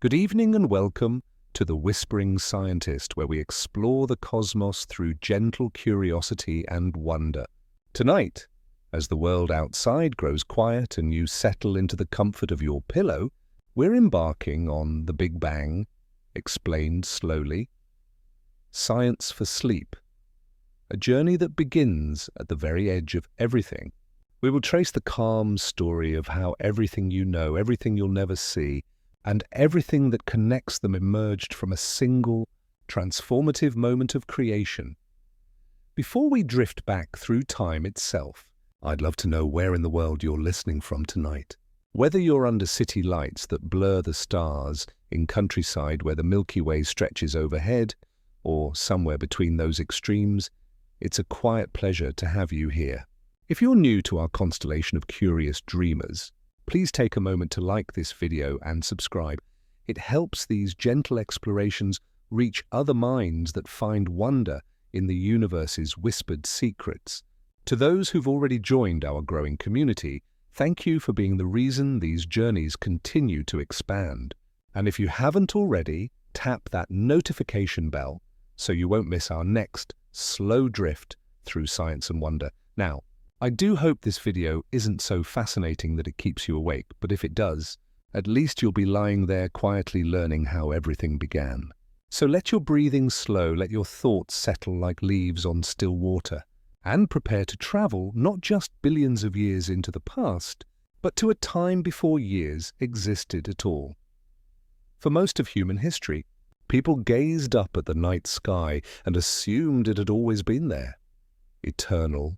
Good evening and welcome to The Whispering Scientist, where we explore the cosmos through gentle curiosity and wonder. Tonight, as the world outside grows quiet and you settle into the comfort of your pillow, we're embarking on The Big Bang, explained slowly. Science for Sleep, a journey that begins at the very edge of everything. We will trace the calm story of how everything you know, everything you'll never see, and everything that connects them emerged from a single, transformative moment of creation. Before we drift back through time itself, I'd love to know where in the world you're listening from tonight. Whether you're under city lights that blur the stars, in countryside where the Milky Way stretches overhead, or somewhere between those extremes, it's a quiet pleasure to have you here. If you're new to our constellation of curious dreamers, please take a moment to like this video and subscribe. It helps these gentle explorations reach other minds that find wonder in the universe's whispered secrets. To those who've already joined our growing community, thank you for being the reason these journeys continue to expand. And if you haven't already, tap that notification bell so you won't miss our next slow drift through science and wonder. Now, I do hope this video isn't so fascinating that it keeps you awake, but if it does, at least you'll be lying there quietly learning how everything began. So let your breathing slow, let your thoughts settle like leaves on still water, and prepare to travel not just billions of years into the past, but to a time before years existed at all. For most of human history, people gazed up at the night sky and assumed it had always been there. Eternal,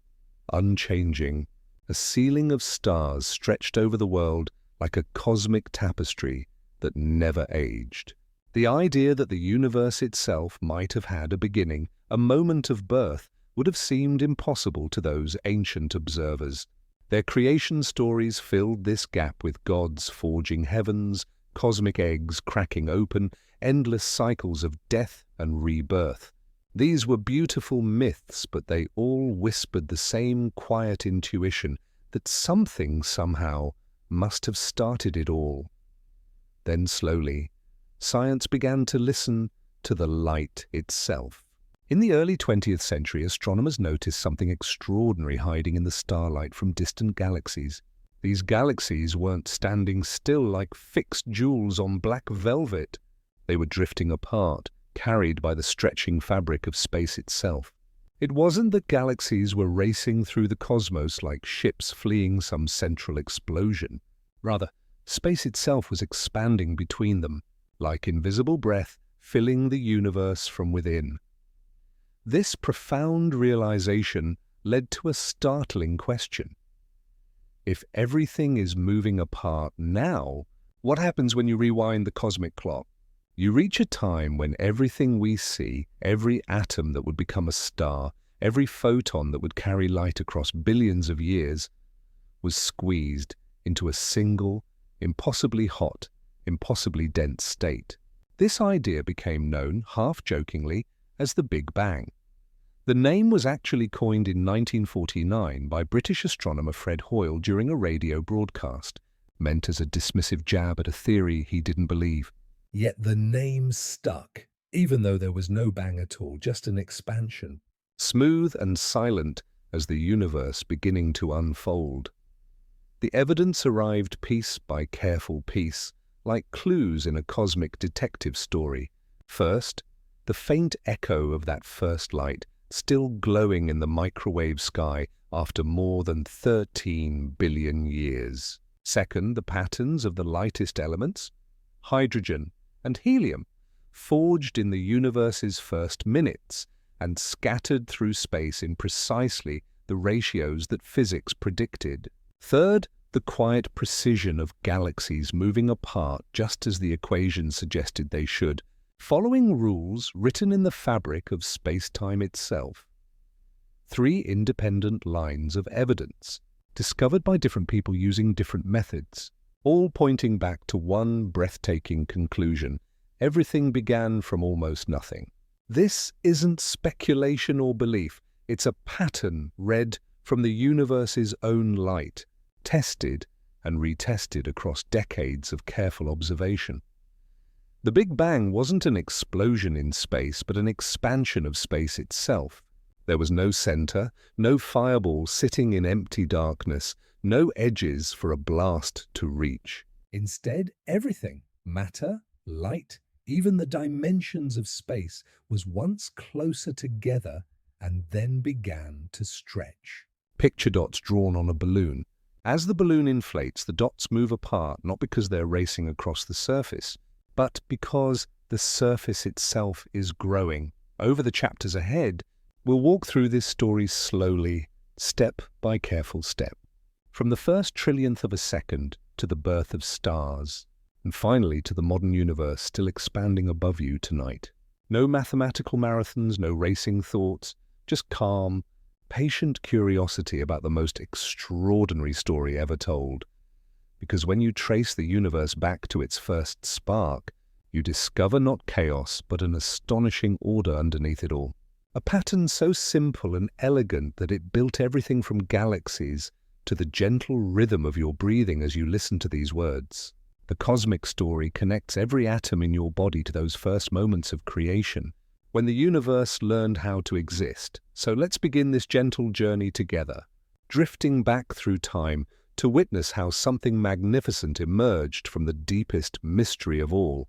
unchanging, a ceiling of stars stretched over the world like a cosmic tapestry that never aged. The idea that the universe itself might have had a beginning, a moment of birth, would have seemed impossible to those ancient observers. Their creation stories filled this gap with gods forging heavens, cosmic eggs cracking open, endless cycles of death and rebirth. These were beautiful myths, but they all whispered the same quiet intuition that something somehow must have started it all. Then slowly, science began to listen to the light itself. In the early 20th century, astronomers noticed something extraordinary hiding in the starlight from distant galaxies. These galaxies weren't standing still like fixed jewels on black velvet. They were drifting apart, carried by the stretching fabric of space itself. It wasn't that galaxies were racing through the cosmos like ships fleeing some central explosion. Rather, space itself was expanding between them, like invisible breath filling the universe from within. This profound realization led to a startling question. If everything is moving apart now, what happens when you rewind the cosmic clock? You reach a time when everything we see, every atom that would become a star, every photon that would carry light across billions of years, was squeezed into a single, impossibly hot, impossibly dense state. This idea became known, half-jokingly, as the Big Bang. The name was actually coined in 1949 by British astronomer Fred Hoyle during a radio broadcast, meant as a dismissive jab at a theory he didn't believe. Yet the name stuck, even though there was no bang at all, just an expansion. Smooth and silent as the universe beginning to unfold. The evidence arrived piece by careful piece, like clues in a cosmic detective story. First, the faint echo of that first light, still glowing in the microwave sky after more than 13 billion years. Second, the patterns of the lightest elements, hydrogen and helium, forged in the universe's first minutes and scattered through space in precisely the ratios that physics predicted. Third, the quiet precision of galaxies moving apart just as the equations suggested they should, following rules written in the fabric of space-time itself. Three independent lines of evidence, discovered by different people using different methods, all pointing back to one breathtaking conclusion: everything began from almost nothing. This isn't speculation or belief, it's a pattern read from the universe's own light, tested and retested across decades of careful observation. The Big Bang wasn't an explosion in space, but an expansion of space itself. There was no center, no fireball sitting in empty darkness, no edges for a blast to reach. Instead, everything, matter, light, even the dimensions of space, was once closer together and then began to stretch. Picture dots drawn on a balloon. As the balloon inflates, the dots move apart, not because they're racing across the surface, but because the surface itself is growing. Over the chapters ahead, we'll walk through this story slowly, step by careful step. From the first trillionth of a second to the birth of stars, and finally to the modern universe still expanding above you tonight. No mathematical marathons, no racing thoughts, just calm, patient curiosity about the most extraordinary story ever told. Because when you trace the universe back to its first spark, you discover not chaos, but an astonishing order underneath it all. A pattern so simple and elegant that it built everything from galaxies to the gentle rhythm of your breathing as you listen to these words. The cosmic story connects every atom in your body to those first moments of creation, when the universe learned how to exist. So let's begin this gentle journey together, drifting back through time to witness how something magnificent emerged from the deepest mystery of all.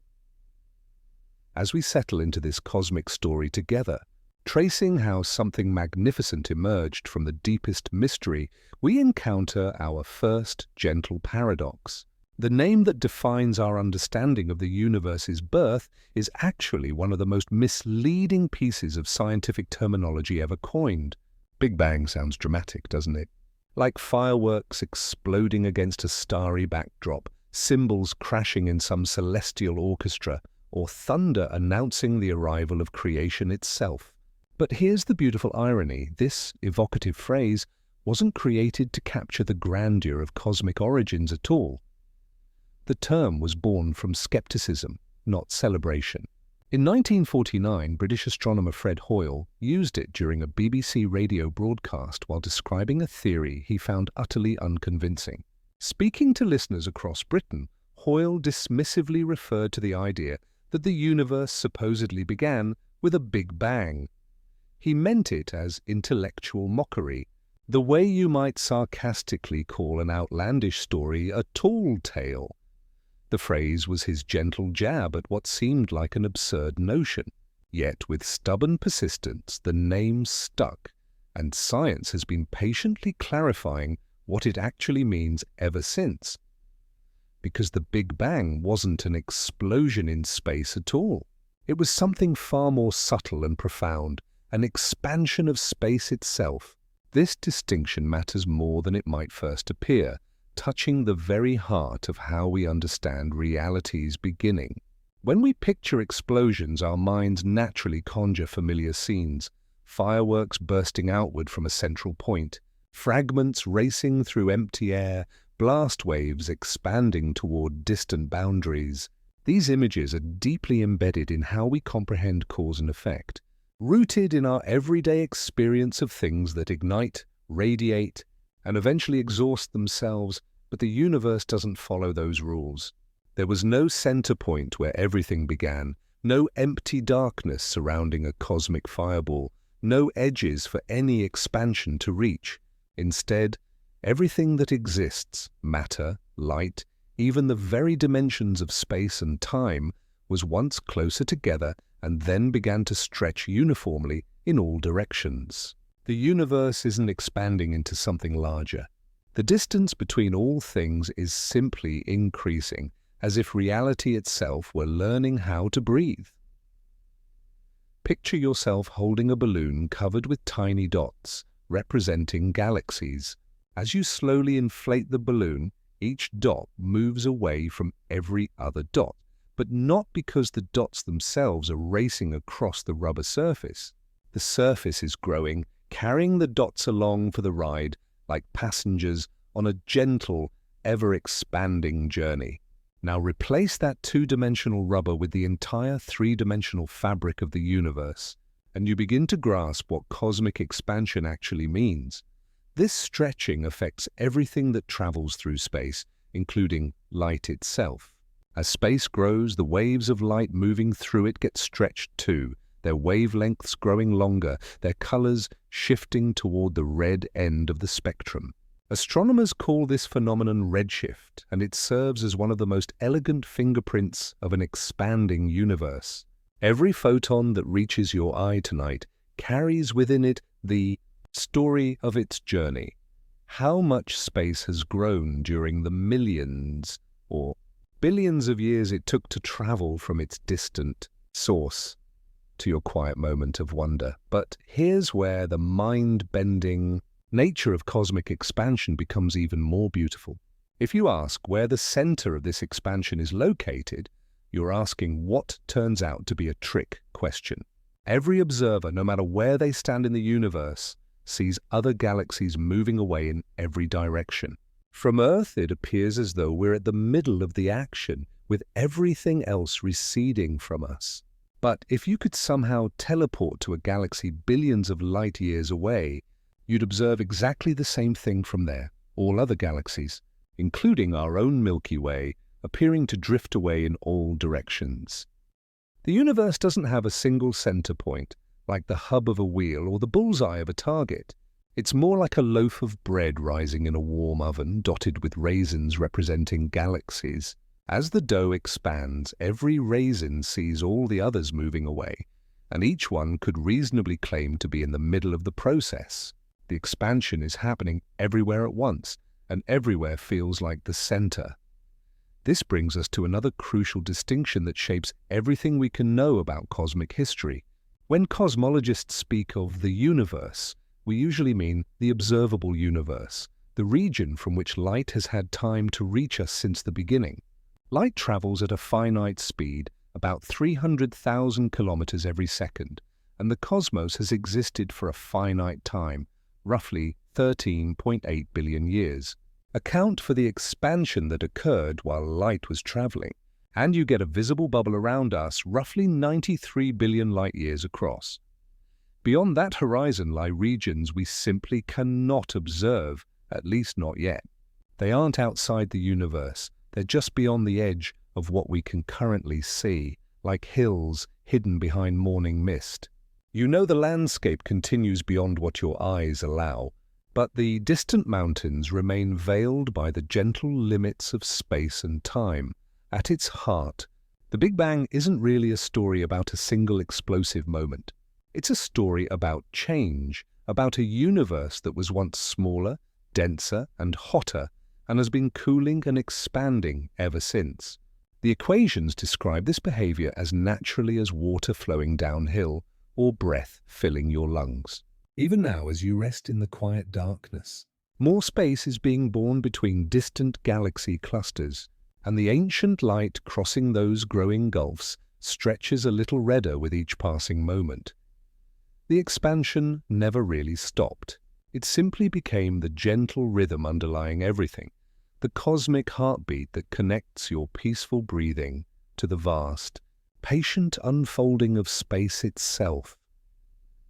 As we settle into this cosmic story together, tracing how something magnificent emerged from the deepest mystery, we encounter our first gentle paradox. The name that defines our understanding of the universe's birth is actually one of the most misleading pieces of scientific terminology ever coined. Big Bang sounds dramatic, doesn't it? Like fireworks exploding against a starry backdrop, cymbals crashing in some celestial orchestra, or thunder announcing the arrival of creation itself. But here's the beautiful irony. This evocative phrase wasn't created to capture the grandeur of cosmic origins at all. The term was born from skepticism, not celebration. In 1949, British astronomer Fred Hoyle used it during a BBC radio broadcast while describing a theory he found utterly unconvincing. Speaking to listeners across Britain, Hoyle dismissively referred to the idea that the universe supposedly began with a Big Bang. He meant it as intellectual mockery, the way you might sarcastically call an outlandish story a tall tale. The phrase was his gentle jab at what seemed like an absurd notion. Yet with stubborn persistence, the name stuck, and science has been patiently clarifying what it actually means ever since. Because the Big Bang wasn't an explosion in space at all. It was something far more subtle and profound, an expansion of space itself. This distinction matters more than it might first appear, touching the very heart of how we understand reality's beginning. When we picture explosions, our minds naturally conjure familiar scenes, fireworks bursting outward from a central point, fragments racing through empty air, blast waves expanding toward distant boundaries. These images are deeply embedded in how we comprehend cause and effect, rooted in our everyday experience of things that ignite, radiate, and eventually exhaust themselves, but the universe doesn't follow those rules. There was no center point where everything began, no empty darkness surrounding a cosmic fireball, no edges for any expansion to reach. Instead, everything that exists, matter, light, even the very dimensions of space and time, was once closer together and then began to stretch uniformly in all directions. The universe isn't expanding into something larger. The distance between all things is simply increasing, as if reality itself were learning how to breathe. Picture yourself holding a balloon covered with tiny dots, representing galaxies. As you slowly inflate the balloon, each dot moves away from every other dot, but not because the dots themselves are racing across the rubber surface. The surface is growing, carrying the dots along for the ride like passengers on a gentle, ever-expanding journey. Now replace that two-dimensional rubber with the entire three-dimensional fabric of the universe, and you begin to grasp what cosmic expansion actually means. This stretching affects everything that travels through space, including light itself. As space grows, the waves of light moving through it get stretched too, their wavelengths growing longer, their colors shifting toward the red end of the spectrum. Astronomers call this phenomenon redshift, and it serves as one of the most elegant fingerprints of an expanding universe. Every photon that reaches your eye tonight carries within it the story of its journey. How much space has grown during the millions or billions of years it took to travel from its distant source to your quiet moment of wonder. But here's where the mind-bending nature of cosmic expansion becomes even more beautiful. If you ask where the center of this expansion is located, you're asking what turns out to be a trick question. Every observer, no matter where they stand in the universe, sees other galaxies moving away in every direction. From Earth, it appears as though we're at the middle of the action, with everything else receding from us. But if you could somehow teleport to a galaxy billions of light years away, you'd observe exactly the same thing from there, all other galaxies, including our own Milky Way, appearing to drift away in all directions. The universe doesn't have a single center point, like the hub of a wheel or the bullseye of a target. It's more like a loaf of bread rising in a warm oven, dotted with raisins representing galaxies. As the dough expands, every raisin sees all the others moving away, and each one could reasonably claim to be in the middle of the process. The expansion is happening everywhere at once, and everywhere feels like the center. This brings us to another crucial distinction that shapes everything we can know about cosmic history. When cosmologists speak of the universe, we usually mean the observable universe, the region from which light has had time to reach us since the beginning. Light travels at a finite speed, about 300,000 kilometers every second, and the cosmos has existed for a finite time, roughly 13.8 billion years. Account for the expansion that occurred while light was traveling, and you get a visible bubble around us roughly 93 billion light-years across. Beyond that horizon lie regions we simply cannot observe, at least not yet. They aren't outside the universe, they're just beyond the edge of what we can currently see, like hills hidden behind morning mist. You know the landscape continues beyond what your eyes allow, but the distant mountains remain veiled by the gentle limits of space and time. At its heart, the Big Bang isn't really a story about a single explosive moment. It's a story about change, about a universe that was once smaller, denser, and hotter, and has been cooling and expanding ever since. The equations describe this behavior as naturally as water flowing downhill or breath filling your lungs. Even now, as you rest in the quiet darkness, more space is being born between distant galaxy clusters, and the ancient light crossing those growing gulfs stretches a little redder with each passing moment. The expansion never really stopped. It simply became the gentle rhythm underlying everything, the cosmic heartbeat that connects your peaceful breathing to the vast, patient unfolding of space itself.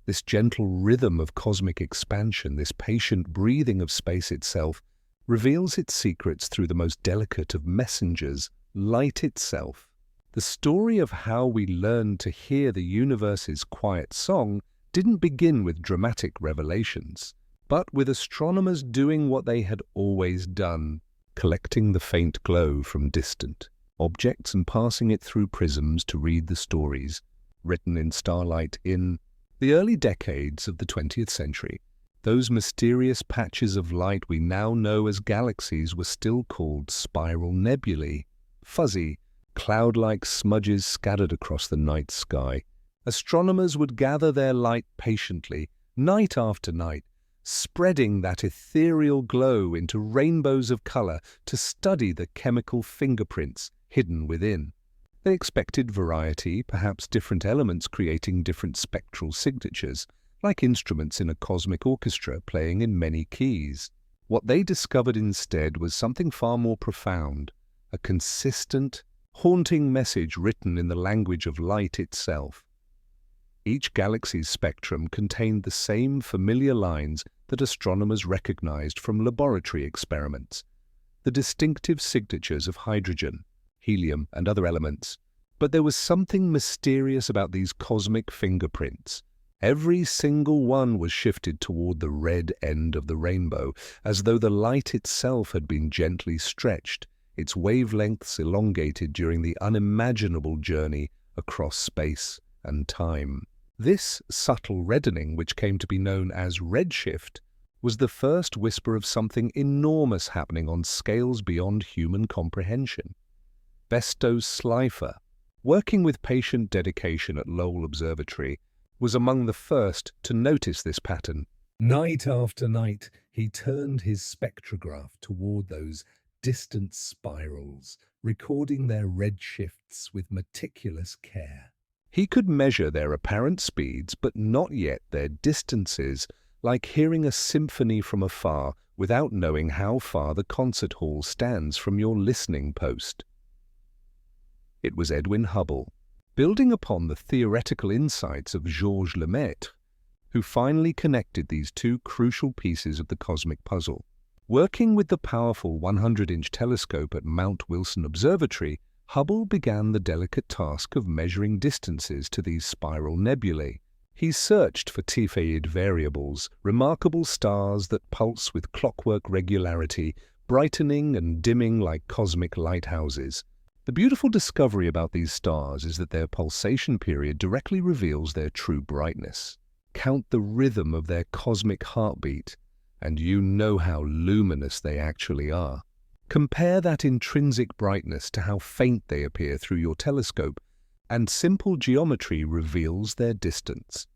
This gentle rhythm of cosmic expansion, this patient breathing of space itself, reveals its secrets through the most delicate of messengers, light itself. The story of how we learned to hear the universe's quiet song didn't begin with dramatic revelations, but with astronomers doing what they had always done, collecting the faint glow from distant objects and passing it through prisms to read the stories written in starlight. In the early decades of the 20th century, those mysterious patches of light we now know as galaxies were still called spiral nebulae, fuzzy, cloud-like smudges scattered across the night sky. Astronomers would gather their light patiently, night after night, spreading that ethereal glow into rainbows of color to study the chemical fingerprints hidden within. They expected variety, perhaps different elements creating different spectral signatures, like instruments in a cosmic orchestra playing in many keys. What they discovered instead was something far more profound, a consistent, haunting message written in the language of light itself. Each galaxy's spectrum contained the same familiar lines that astronomers recognized from laboratory experiments, the distinctive signatures of hydrogen, helium, and other elements. But there was something mysterious about these cosmic fingerprints. Every single one was shifted toward the red end of the rainbow, as though the light itself had been gently stretched, its wavelengths elongated during the unimaginable journey across space and time. This subtle reddening, which came to be known as redshift, was the first whisper of something enormous happening on scales beyond human comprehension. Besto Slipher, working with patient dedication at Lowell Observatory, was among the first to notice this pattern. Night after night, he turned his spectrograph toward those distant spirals, recording their redshifts with meticulous care. He could measure their apparent speeds, but not yet their distances, like hearing a symphony from afar without knowing how far the concert hall stands from your listening post. It was Edwin Hubble, building upon the theoretical insights of Georges Lemaitre, who finally connected these two crucial pieces of the cosmic puzzle. Working with the powerful 100-inch telescope at Mount Wilson Observatory, Hubble began the delicate task of measuring distances to these spiral nebulae. He searched for Cepheid variables, remarkable stars that pulse with clockwork regularity, brightening and dimming like cosmic lighthouses. The beautiful discovery about these stars is that their pulsation period directly reveals their true brightness. Count the rhythm of their cosmic heartbeat, and you know how luminous they actually are. Compare that intrinsic brightness to how faint they appear through your telescope, and simple geometry reveals their distance.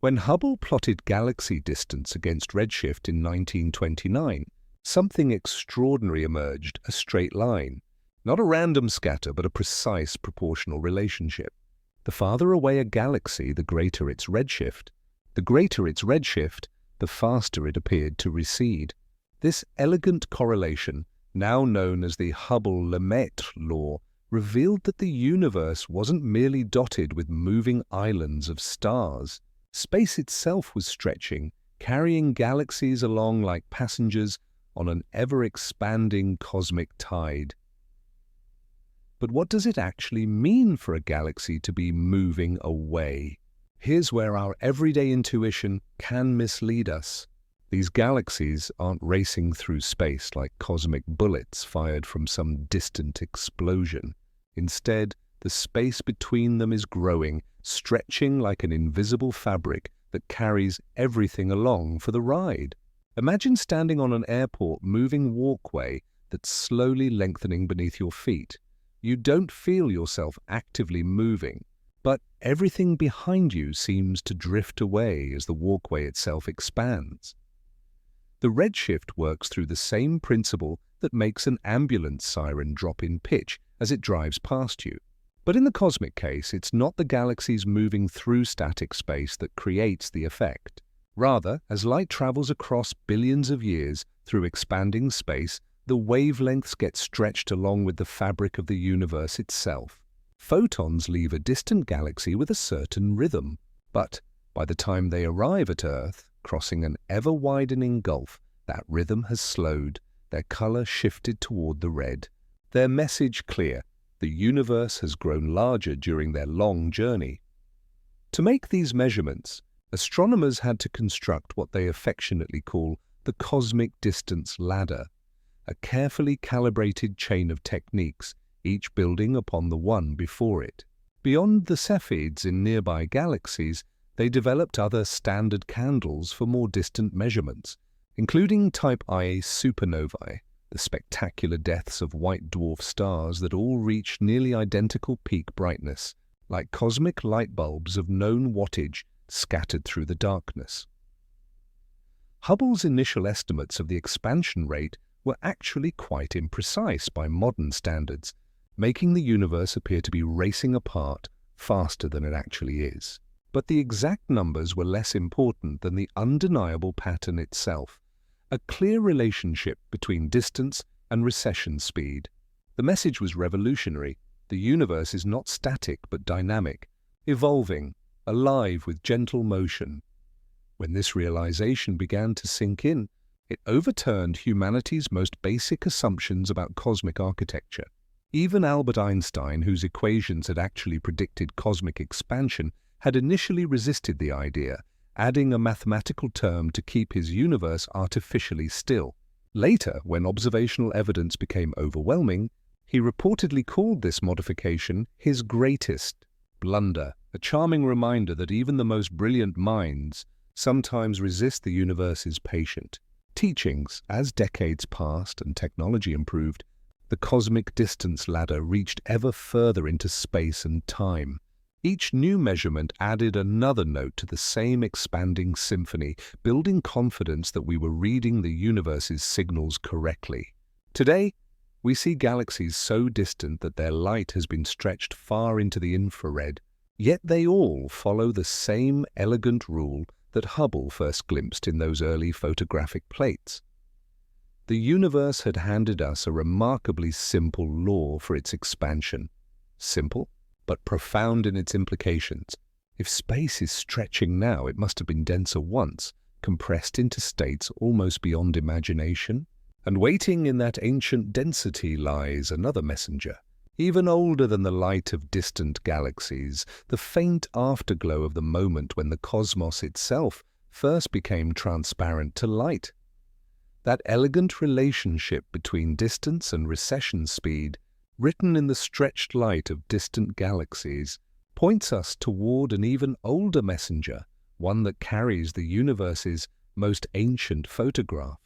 When Hubble plotted galaxy distance against redshift in 1929, something extraordinary emerged: a straight line. Not a random scatter, but a precise proportional relationship. The farther away a galaxy, the greater its redshift. The greater its redshift, the faster it appeared to recede. This elegant correlation, now known as the Hubble-Lemaitre law, revealed that the universe wasn't merely dotted with moving islands of stars. Space itself was stretching, carrying galaxies along like passengers on an ever-expanding cosmic tide. But what does it actually mean for a galaxy to be moving away? Here's where our everyday intuition can mislead us. These galaxies aren't racing through space like cosmic bullets fired from some distant explosion. Instead, the space between them is growing, stretching like an invisible fabric that carries everything along for the ride. Imagine standing on an airport moving walkway that's slowly lengthening beneath your feet. You don't feel yourself actively moving, but everything behind you seems to drift away as the walkway itself expands. The redshift works through the same principle that makes an ambulance siren drop in pitch as it drives past you. But in the cosmic case, it's not the galaxies moving through static space that creates the effect. Rather, as light travels across billions of years through expanding space, the wavelengths get stretched along with the fabric of the universe itself. Photons leave a distant galaxy with a certain rhythm, but by the time they arrive at Earth, crossing an ever-widening gulf, that rhythm has slowed, their color shifted toward the red. Their message clear: the universe has grown larger during their long journey. To make these measurements, astronomers had to construct what they affectionately call the cosmic distance ladder, a carefully calibrated chain of techniques, each building upon the one before it. Beyond the Cepheids in nearby galaxies, they developed other standard candles for more distant measurements, including Type Ia supernovae, the spectacular deaths of white dwarf stars that all reach nearly identical peak brightness, like cosmic light bulbs of known wattage scattered through the darkness. Hubble's initial estimates of the expansion rate were actually quite imprecise by modern standards, making the universe appear to be racing apart faster than it actually is. But the exact numbers were less important than the undeniable pattern itself, a clear relationship between distance and recession speed. The message was revolutionary. The universe is not static but dynamic, evolving, alive with gentle motion. When this realization began to sink in, it overturned humanity's most basic assumptions about cosmic architecture. Even Albert Einstein, whose equations had actually predicted cosmic expansion, had initially resisted the idea, adding a mathematical term to keep his universe artificially still. Later, when observational evidence became overwhelming, he reportedly called this modification his greatest blunder, a charming reminder that even the most brilliant minds sometimes resist the universe's patient teachings. As decades passed and technology improved, the cosmic distance ladder reached ever further into space and time. Each new measurement added another note to the same expanding symphony, building confidence that we were reading the universe's signals correctly. Today, we see galaxies so distant that their light has been stretched far into the infrared, yet they all follow the same elegant rule that Hubble first glimpsed in those early photographic plates. The universe had handed us a remarkably simple law for its expansion. Simple, but profound in its implications. If space is stretching now, it must have been denser once, compressed into states almost beyond imagination. And waiting in that ancient density lies another messenger, even older than the light of distant galaxies, the faint afterglow of the moment when the cosmos itself first became transparent to light. That elegant relationship between distance and recession speed, written in the stretched light of distant galaxies, points us toward an even older messenger, one that carries the universe's most ancient photograph.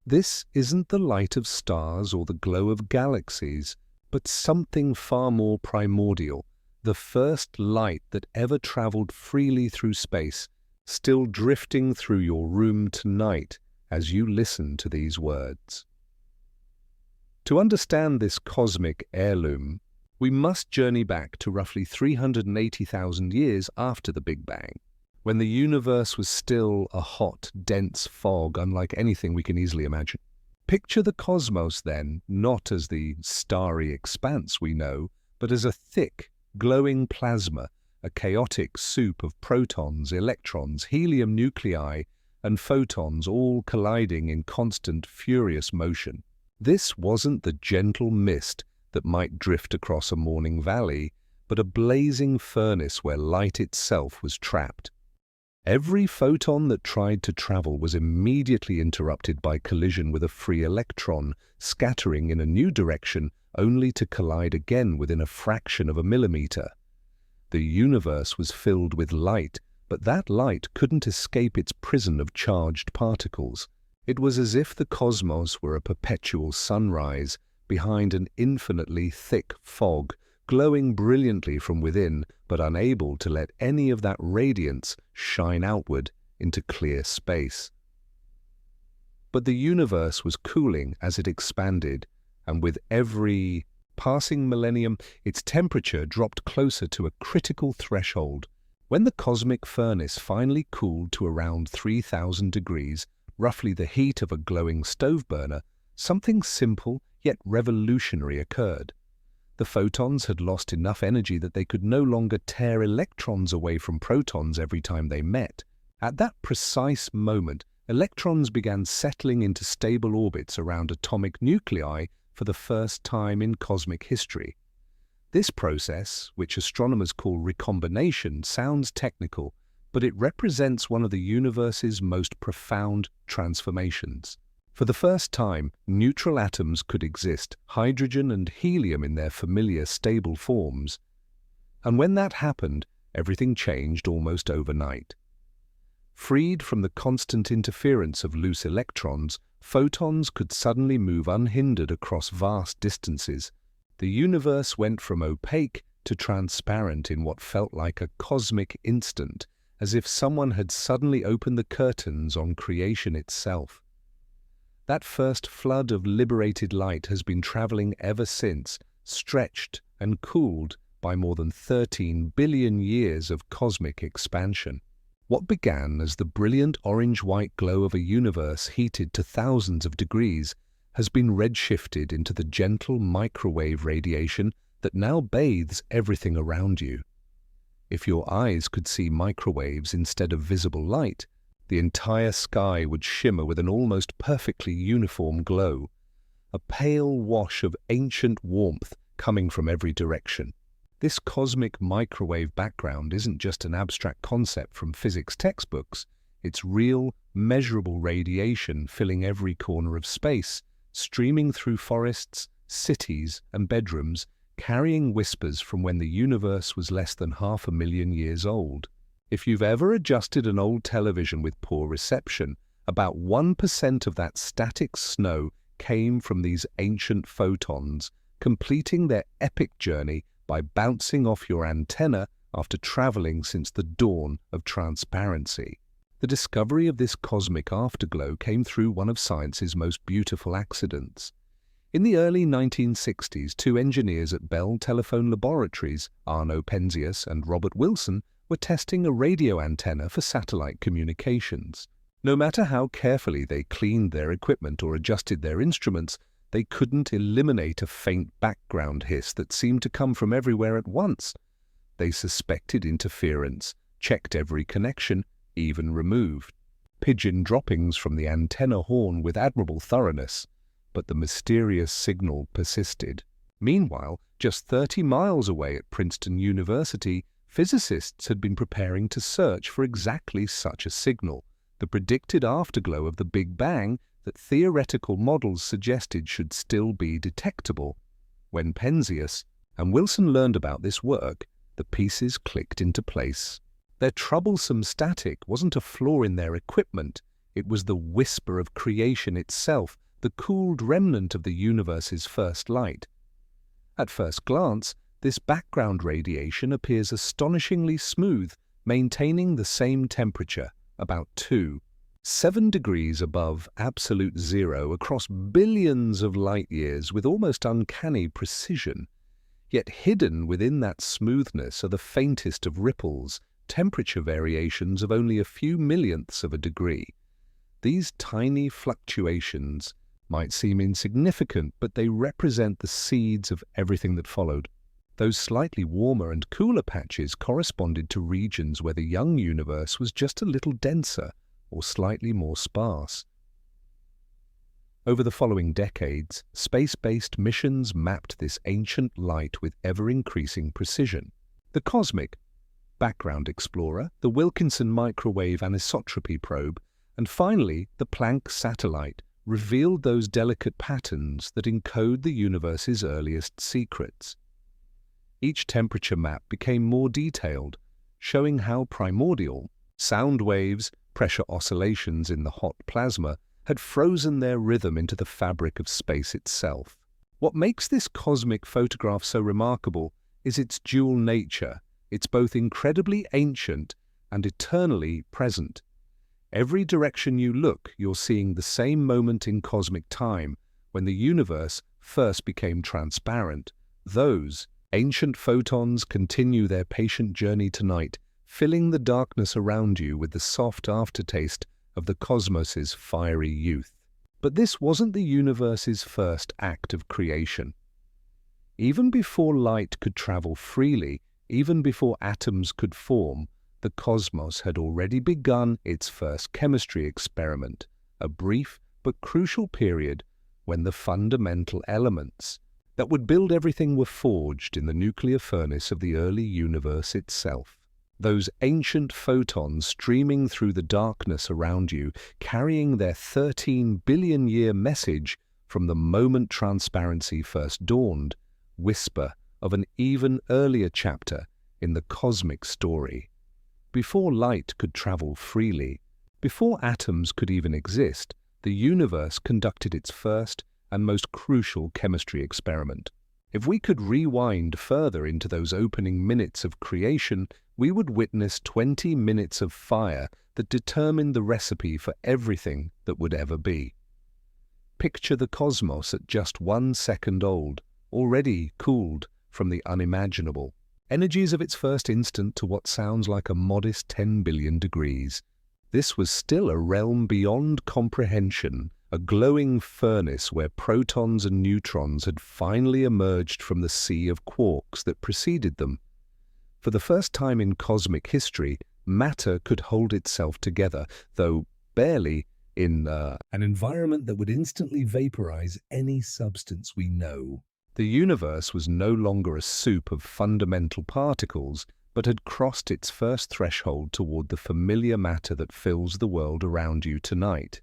This isn't the light of stars or the glow of galaxies, but something far more primordial, the first light that ever traveled freely through space, still drifting through your room tonight as you listen to these words. To understand this cosmic heirloom, we must journey back to roughly 380,000 years after the Big Bang, when the universe was still a hot, dense fog unlike anything we can easily imagine. Picture the cosmos then, not as the starry expanse we know, but as a thick, glowing plasma, a chaotic soup of protons, electrons, helium nuclei, and photons all colliding in constant, furious motion. This wasn't the gentle mist that might drift across a morning valley, but a blazing furnace where light itself was trapped. Every photon that tried to travel was immediately interrupted by collision with a free electron, scattering in a new direction only to collide again within a fraction of a millimeter. The universe was filled with light, but that light couldn't escape its prison of charged particles. It was as if the cosmos were a perpetual sunrise behind an infinitely thick fog, glowing brilliantly from within, but unable to let any of that radiance shine outward into clear space. But the universe was cooling as it expanded, and with every passing millennium, its temperature dropped closer to a critical threshold. When the cosmic furnace finally cooled to around 3,000 degrees, roughly the heat of a glowing stove burner, something simple yet revolutionary occurred. The photons had lost enough energy that they could no longer tear electrons away from protons every time they met. At that precise moment, electrons began settling into stable orbits around atomic nuclei for the first time in cosmic history. This process, which astronomers call recombination, sounds technical, but it represents one of the universe's most profound transformations. For the first time, neutral atoms could exist, hydrogen and helium in their familiar stable forms. And when that happened, everything changed almost overnight. Freed from the constant interference of loose electrons, photons could suddenly move unhindered across vast distances. The universe went from opaque to transparent in what felt like a cosmic instant, as if someone had suddenly opened the curtains on creation itself. That first flood of liberated light has been traveling ever since, stretched and cooled by more than 13 billion years of cosmic expansion. What began as the brilliant orange-white glow of a universe heated to thousands of degrees has been redshifted into the gentle microwave radiation that now bathes everything around you. If your eyes could see microwaves instead of visible light, the entire sky would shimmer with an almost perfectly uniform glow, a pale wash of ancient warmth coming from every direction. This cosmic microwave background isn't just an abstract concept from physics textbooks. It's real, measurable radiation filling every corner of space, streaming through forests, cities, and bedrooms, carrying whispers from when the universe was less than 500,000 years old. If you've ever adjusted an old television with poor reception, about 1% of that static snow came from these ancient photons, completing their epic journey by bouncing off your antenna after traveling since the dawn of transparency. The discovery of this cosmic afterglow came through one of science's most beautiful accidents. In the early 1960s, two engineers at Bell Telephone Laboratories, Arno Penzias and Robert Wilson, were testing a radio antenna for satellite communications. No matter how carefully they cleaned their equipment or adjusted their instruments, they couldn't eliminate a faint background hiss that seemed to come from everywhere at once. They suspected interference, checked every connection, even removed pigeon droppings from the antenna horn with admirable thoroughness, but the mysterious signal persisted. Meanwhile, just 30 miles away at Princeton University, physicists had been preparing to search for exactly such a signal, the predicted afterglow of the Big Bang that theoretical models suggested should still be detectable. When Penzias and Wilson learned about this work, the pieces clicked into place. Their troublesome static wasn't a flaw in their equipment, it was the whisper of creation itself, the cooled remnant of the universe's first light. At first glance, this background radiation appears astonishingly smooth, maintaining the same temperature, about 7 degrees above absolute zero across billions of light-years with almost uncanny precision. Yet hidden within that smoothness are the faintest of ripples, temperature variations of only a few millionths of a degree. These tiny fluctuations might seem insignificant, but they represent the seeds of everything that followed. Those slightly warmer and cooler patches corresponded to regions where the young universe was just a little denser or slightly more sparse. Over the following decades, space-based missions mapped this ancient light with ever-increasing precision. The Cosmic Background Explorer, the Wilkinson Microwave Anisotropy Probe, and finally the Planck satellite revealed those delicate patterns that encode the universe's earliest secrets. Each temperature map became more detailed, showing how primordial sound waves, pressure oscillations in the hot plasma, had frozen their rhythm into the fabric of space itself. What makes this cosmic photograph so remarkable is its dual nature. It's both incredibly ancient and eternally present. Every direction you look, you're seeing the same moment in cosmic time, when the universe first became transparent. Those ancient photons continue their patient journey tonight, filling the darkness around you with the soft aftertaste of the cosmos's fiery youth. But this wasn't the universe's first act of creation. Even before light could travel freely, even before atoms could form, the cosmos had already begun its first chemistry experiment, a brief but crucial period when the fundamental elements that would build everything were forged in the nuclear furnace of the early universe itself. Those ancient photons streaming through the darkness around you, carrying their 13-billion-year message from the moment transparency first dawned, whisper of an even earlier chapter in the cosmic story. Before light could travel freely, before atoms could even exist, the universe conducted its first and most crucial chemistry experiment. If we could rewind further into those opening minutes of creation, we would witness 20 minutes of fire that determined the recipe for everything that would ever be. Picture the cosmos at just 1 second old, already cooled from the unimaginable energies of its first instant to what sounds like a modest 10 billion degrees. This was still a realm beyond comprehension, a glowing furnace where protons and neutrons had finally emerged from the sea of quarks that preceded them. For the first time in cosmic history, matter could hold itself together, though barely, in an environment that would instantly vaporize any substance we know. The universe was no longer a soup of fundamental particles, but had crossed its first threshold toward the familiar matter that fills the world around you tonight.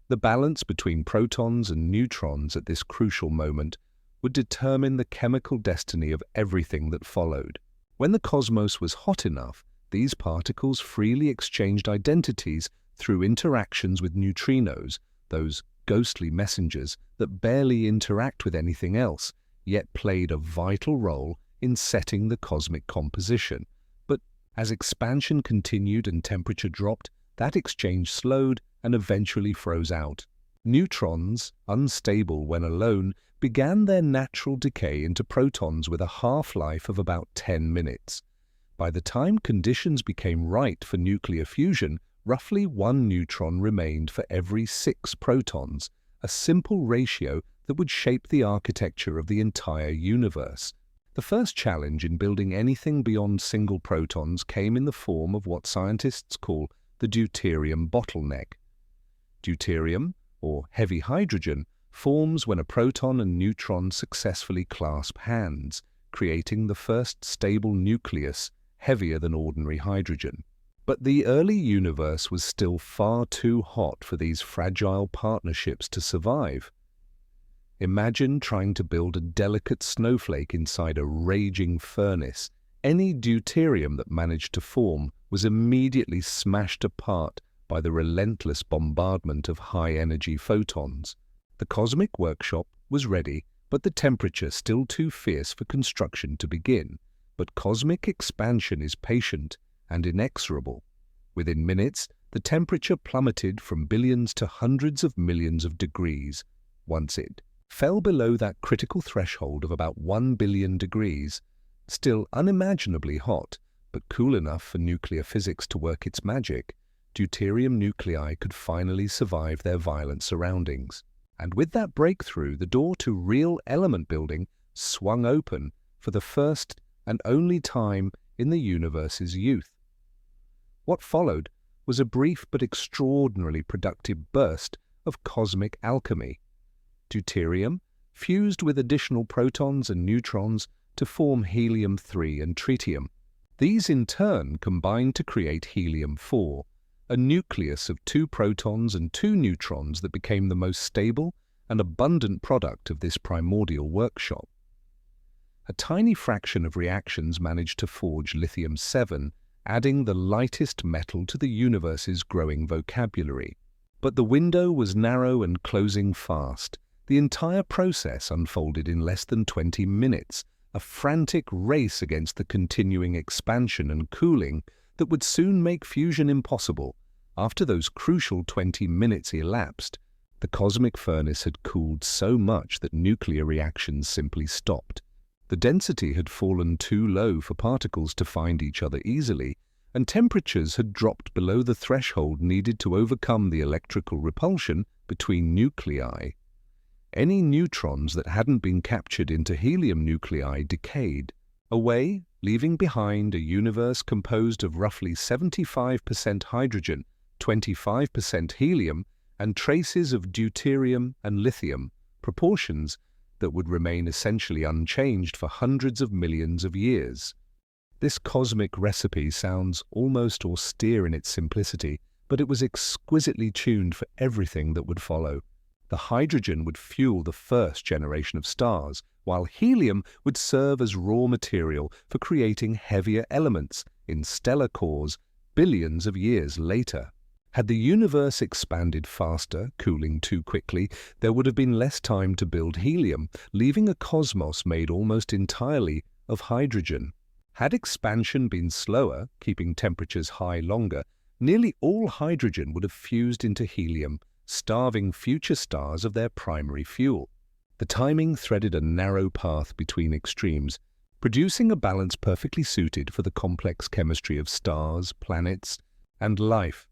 The balance between protons and neutrons at this crucial moment would determine the chemical destiny of everything that followed. When the cosmos was hot enough, these particles freely exchanged identities through interactions with neutrinos, those ghostly messengers that barely interact with anything else, yet played a vital role in setting the cosmic composition. But as expansion continued and temperature dropped, that exchange slowed and eventually froze out. Neutrons, unstable when alone, began their natural decay into protons with a half-life of about 10 minutes. By the time conditions became right for nuclear fusion, roughly 1 neutron remained for every 6 protons, a simple ratio that would shape the architecture of the entire universe. The first challenge in building anything beyond single protons came in the form of what scientists call the deuterium bottleneck. Deuterium, or heavy hydrogen, forms when a proton and neutron successfully clasp hands, creating the first stable nucleus heavier than ordinary hydrogen. But the early universe was still far too hot for these fragile partnerships to survive. Imagine trying to build a delicate snowflake inside a raging furnace. Any deuterium that managed to form was immediately smashed apart by the relentless bombardment of high-energy photons. The cosmic workshop was ready, but the temperature still too fierce for construction to begin. But cosmic expansion is patient and inexorable. Within minutes, the temperature plummeted from billions to hundreds of millions of degrees. Once it fell below that critical threshold of about 1 billion degrees, still unimaginably hot, but cool enough for nuclear physics to work its magic, deuterium nuclei could finally survive their violent surroundings. And with that breakthrough, the door to real element building swung open for the first and only time in the universe's youth. What followed was a brief but extraordinarily productive burst of cosmic alchemy. Deuterium fused with additional protons and neutrons to form helium-3 and tritium. These in turn combined to create helium-4, a nucleus of 2 protons and 2 neutrons that became the most stable and abundant product of this primordial workshop. A tiny fraction of reactions managed to forge lithium-7, adding the lightest metal to the universe's growing vocabulary. But the window was narrow and closing fast. The entire process unfolded in less than 20 minutes, a frantic race against the continuing expansion and cooling that would soon make fusion impossible. After those crucial 20 minutes elapsed, the cosmic furnace had cooled so much that nuclear reactions simply stopped. The density had fallen too low for particles to find each other easily, and temperatures had dropped below the threshold needed to overcome the electrical repulsion between nuclei. Any neutrons that hadn't been captured into helium nuclei decayed away, leaving behind a universe composed of roughly 75% hydrogen, 25% helium, and traces of deuterium and lithium, proportions that would remain essentially unchanged for hundreds of millions of years. This cosmic recipe sounds almost austere in its simplicity, but it was exquisitely tuned for everything that would follow. The hydrogen would fuel the first generation of stars, while helium would serve as raw material for creating heavier elements in stellar cores billions of years later. Had the universe expanded faster, cooling too quickly, there would have been less time to build helium, leaving a cosmos made almost entirely of hydrogen. Had expansion been slower, keeping temperatures high longer, nearly all hydrogen would have fused into helium, starving future stars of their primary fuel. The timing threaded a narrow path between extremes, producing a balance perfectly suited for the complex chemistry of stars, planets, and life.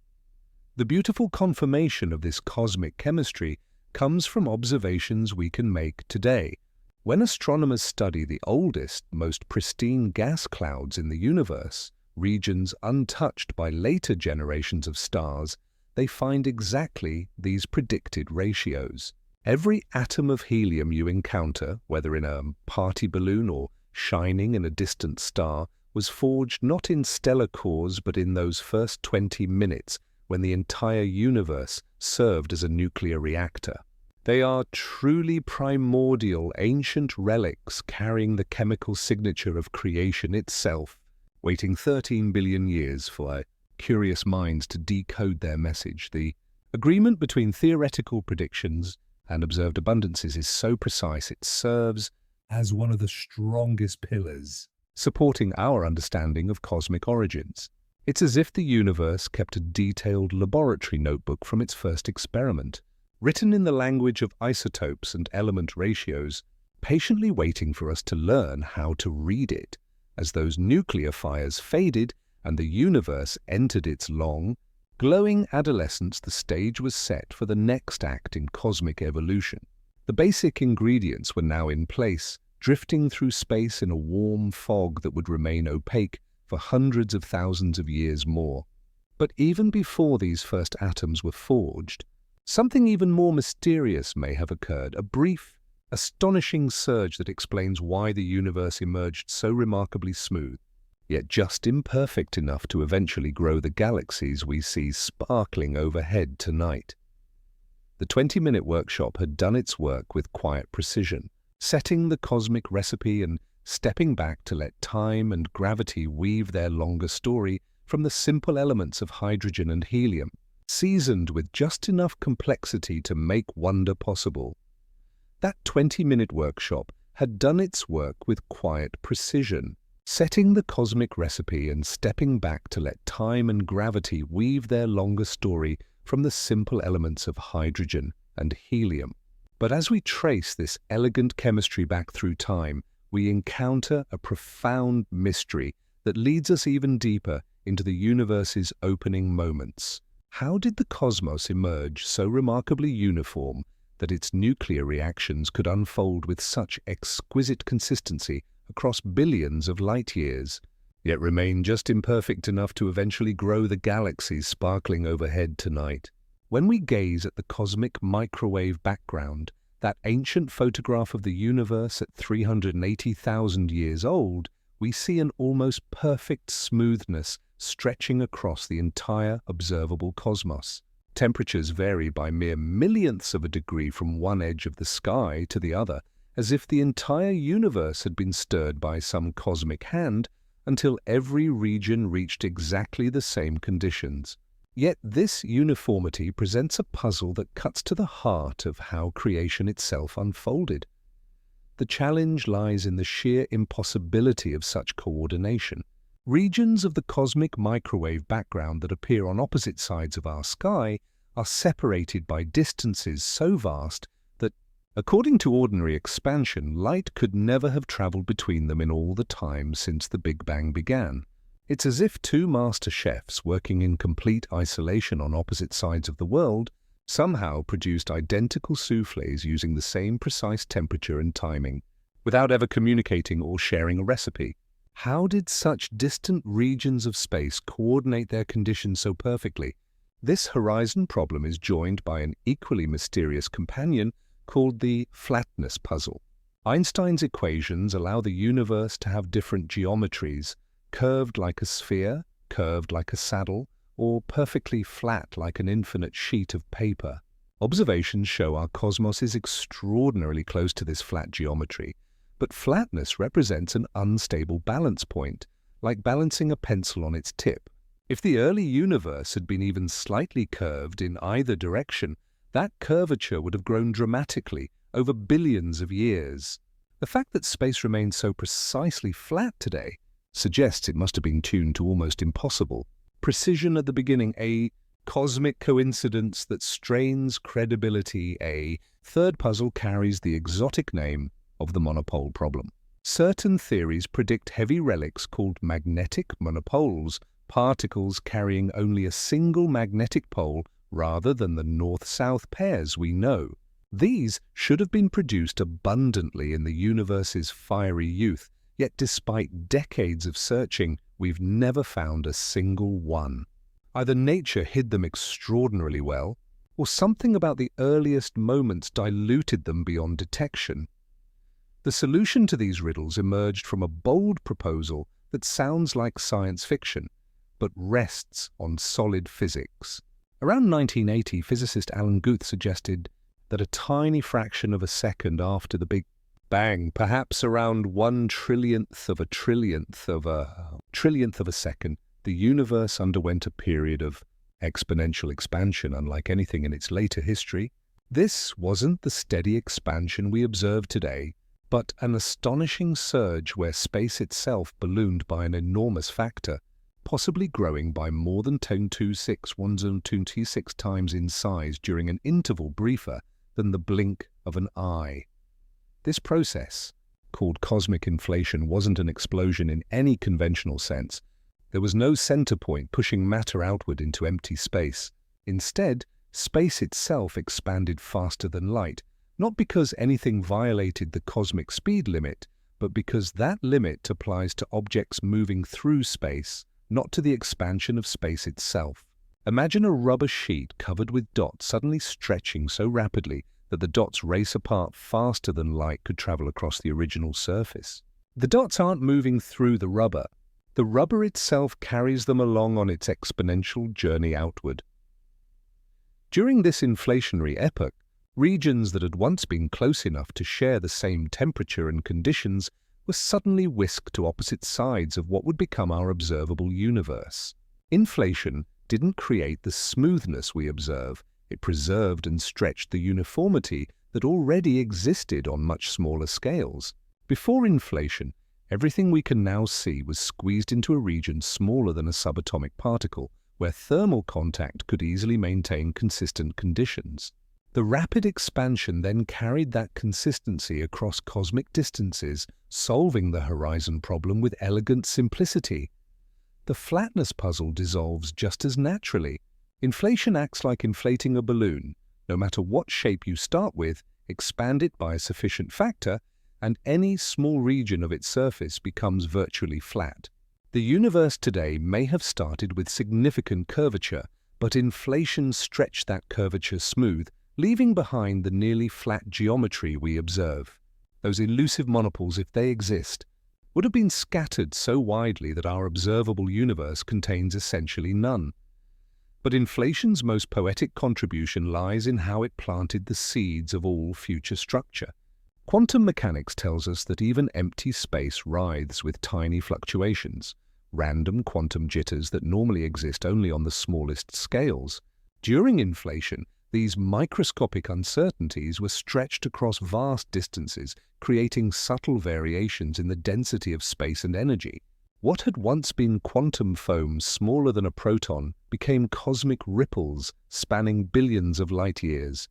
The beautiful confirmation of this cosmic chemistry comes from observations we can make today. When astronomers study the oldest, most pristine gas clouds in the universe, regions untouched by later generations of stars, they find exactly these predicted ratios. Every atom of helium you encounter, whether in a party balloon or shining in a distant star, was forged not in stellar cores but in those first 20 minutes when the entire universe served as a nuclear reactor. They are truly primordial, ancient relics carrying the chemical signature of creation itself, waiting 13 billion years for curious minds to decode their message. The agreement between theoretical predictions and observed abundances is so precise it serves as one of the strongest pillars supporting our understanding of cosmic origins. It's as if the universe kept a detailed laboratory notebook from its first experiment, written in the language of isotopes and element ratios, patiently waiting for us to learn how to read it. As those nuclear fires faded and the universe entered its long, glowing adolescence, the stage was set for the next act in cosmic evolution. The basic ingredients were now in place, drifting through space in a warm fog that would remain opaque for hundreds of thousands of years more. But even before these first atoms were forged, something even more mysterious may have occurred, a brief, astonishing surge that explains why the universe emerged so remarkably smooth, yet just imperfect enough to eventually grow the galaxies we see sparkling overhead tonight. The 20-minute workshop had done its work with quiet precision, setting the cosmic recipe and stepping back to let time and gravity weave their longer story from the simple elements of hydrogen and helium, seasoned with just enough complexity to make wonder possible. That 20-minute workshop had done its work with quiet precision, setting the cosmic recipe and stepping back to let time and gravity weave their longer story from the simple elements of hydrogen and helium. But as we trace this elegant chemistry back through time, we encounter a profound mystery that leads us even deeper into the universe's opening moments. How did the cosmos emerge so remarkably uniform that its nuclear reactions could unfold with such exquisite consistency across billions of light years, yet remain just imperfect enough to eventually grow the galaxies sparkling overhead tonight? When we gaze at the cosmic microwave background, that ancient photograph of the universe at 380,000 years old, we see an almost perfect smoothness stretching across the entire observable cosmos. Temperatures vary by mere millionths of a degree from one edge of the sky to the other, as if the entire universe had been stirred by some cosmic hand until every region reached exactly the same conditions. Yet this uniformity presents a puzzle that cuts to the heart of how creation itself unfolded. The challenge lies in the sheer impossibility of such coordination. Regions of the cosmic microwave background that appear on opposite sides of our sky are separated by distances so vast that, according to ordinary expansion, light could never have traveled between them in all the time since the Big Bang began. It's as if two master chefs working in complete isolation on opposite sides of the world somehow produced identical soufflés using the same precise temperature and timing, without ever communicating or sharing a recipe. How did such distant regions of space coordinate their conditions so perfectly? This horizon problem is joined by an equally mysterious companion called the flatness puzzle. Einstein's equations allow the universe to have different geometries, curved like a sphere, curved like a saddle, or perfectly flat like an infinite sheet of paper. Observations show our cosmos is extraordinarily close to this flat geometry, but flatness represents an unstable balance point, like balancing a pencil on its tip. If the early universe had been even slightly curved in either direction, that curvature would have grown dramatically over billions of years. The fact that space remains so precisely flat today suggests it must have been tuned to almost impossible precision at the beginning, a cosmic coincidence that strains credibility. A third puzzle carries the exotic name of the monopole problem. Certain theories predict heavy relics called magnetic monopoles, particles carrying only a single magnetic pole rather than the north-south pairs we know. These should have been produced abundantly in the universe's fiery youth, yet despite decades of searching, we've never found a single one. Either nature hid them extraordinarily well, or something about the earliest moments diluted them beyond detection? The solution to these riddles emerged from a bold proposal that sounds like science fiction, but rests on solid physics. Around 1980, physicist Alan Guth suggested that a tiny fraction of a second after the Big Bang, perhaps around 1/trillionth of a trillionth of a second, the universe underwent a period of exponential expansion unlike anything in its later history. This wasn't the steady expansion we observe today, but an astonishing surge where space itself ballooned by an enormous factor, possibly growing by more than 10^6 times in size during an interval briefer than the blink of an eye. This process, called cosmic inflation, wasn't an explosion in any conventional sense. There was no center point pushing matter outward into empty space. Instead, space itself expanded faster than light, not because anything violated the cosmic speed limit, but because that limit applies to objects moving through space, not to the expansion of space itself. Imagine a rubber sheet covered with dots suddenly stretching so rapidly that the dots race apart faster than light could travel across the original surface. The dots aren't moving through the rubber. The rubber itself carries them along on its exponential journey outward. During this inflationary epoch, regions that had once been close enough to share the same temperature and conditions were suddenly whisked to opposite sides of what would become our observable universe. Inflation didn't create the smoothness we observe. It preserved and stretched the uniformity that already existed on much smaller scales. Before inflation, everything we can now see was squeezed into a region smaller than a subatomic particle, where thermal contact could easily maintain consistent conditions. The rapid expansion then carried that consistency across cosmic distances, solving the horizon problem with elegant simplicity. The flatness puzzle dissolves just as naturally. Inflation acts like inflating a balloon. No matter what shape you start with, expand it by a sufficient factor, and any small region of its surface becomes virtually flat. The universe today may have started with significant curvature, but inflation stretched that curvature smooth, leaving behind the nearly flat geometry we observe. Those elusive monopoles, if they exist, would have been scattered so widely that our observable universe contains essentially none. But inflation's most poetic contribution lies in how it planted the seeds of all future structure. Quantum mechanics tells us that even empty space writhes with tiny fluctuations, random quantum jitters that normally exist only on the smallest scales. During inflation, these microscopic uncertainties were stretched across vast distances, creating subtle variations in the density of space and energy. What had once been quantum foam smaller than a proton became cosmic ripples spanning billions of light-years.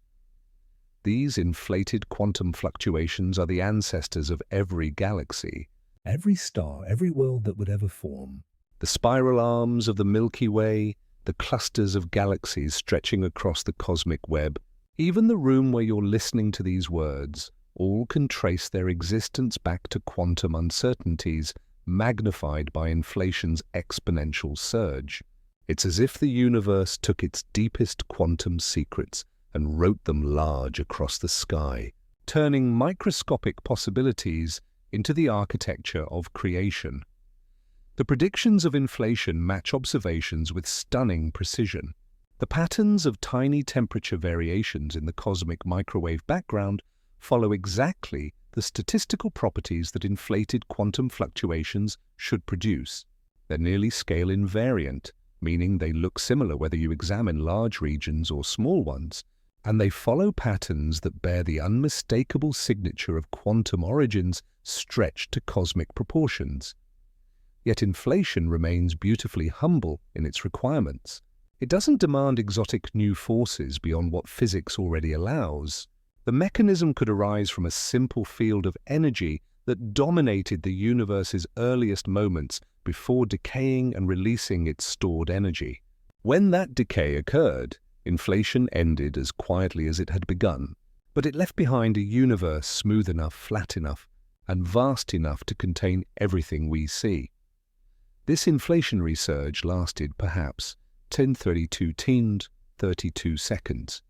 These inflated quantum fluctuations are the ancestors of every galaxy, every star, every world that would ever form. The spiral arms of the Milky Way, the clusters of galaxies stretching across the cosmic web, even the room where you're listening to these words, all can trace their existence back to quantum uncertainties magnified by inflation's exponential surge. It's as if the universe took its deepest quantum secrets and wrote them large across the sky, turning microscopic possibilities into the architecture of creation. The predictions of inflation match observations with stunning precision. The patterns of tiny temperature variations in the cosmic microwave background follow exactly the statistical properties that inflated quantum fluctuations should produce. They're nearly scale invariant, meaning they look similar whether you examine large regions or small ones, and they follow patterns that bear the unmistakable signature of quantum origins stretched to cosmic proportions. Yet inflation remains beautifully humble in its requirements. It doesn't demand exotic new forces beyond what physics already allows. The mechanism could arise from a simple field of energy that dominated the universe's earliest moments before decaying and releasing its stored energy. When that decay occurred, inflation ended as quietly as it had begun, but it left behind a universe smooth enough, flat enough, and vast enough to contain everything we see. This inflationary surge lasted perhaps 10^32 seconds,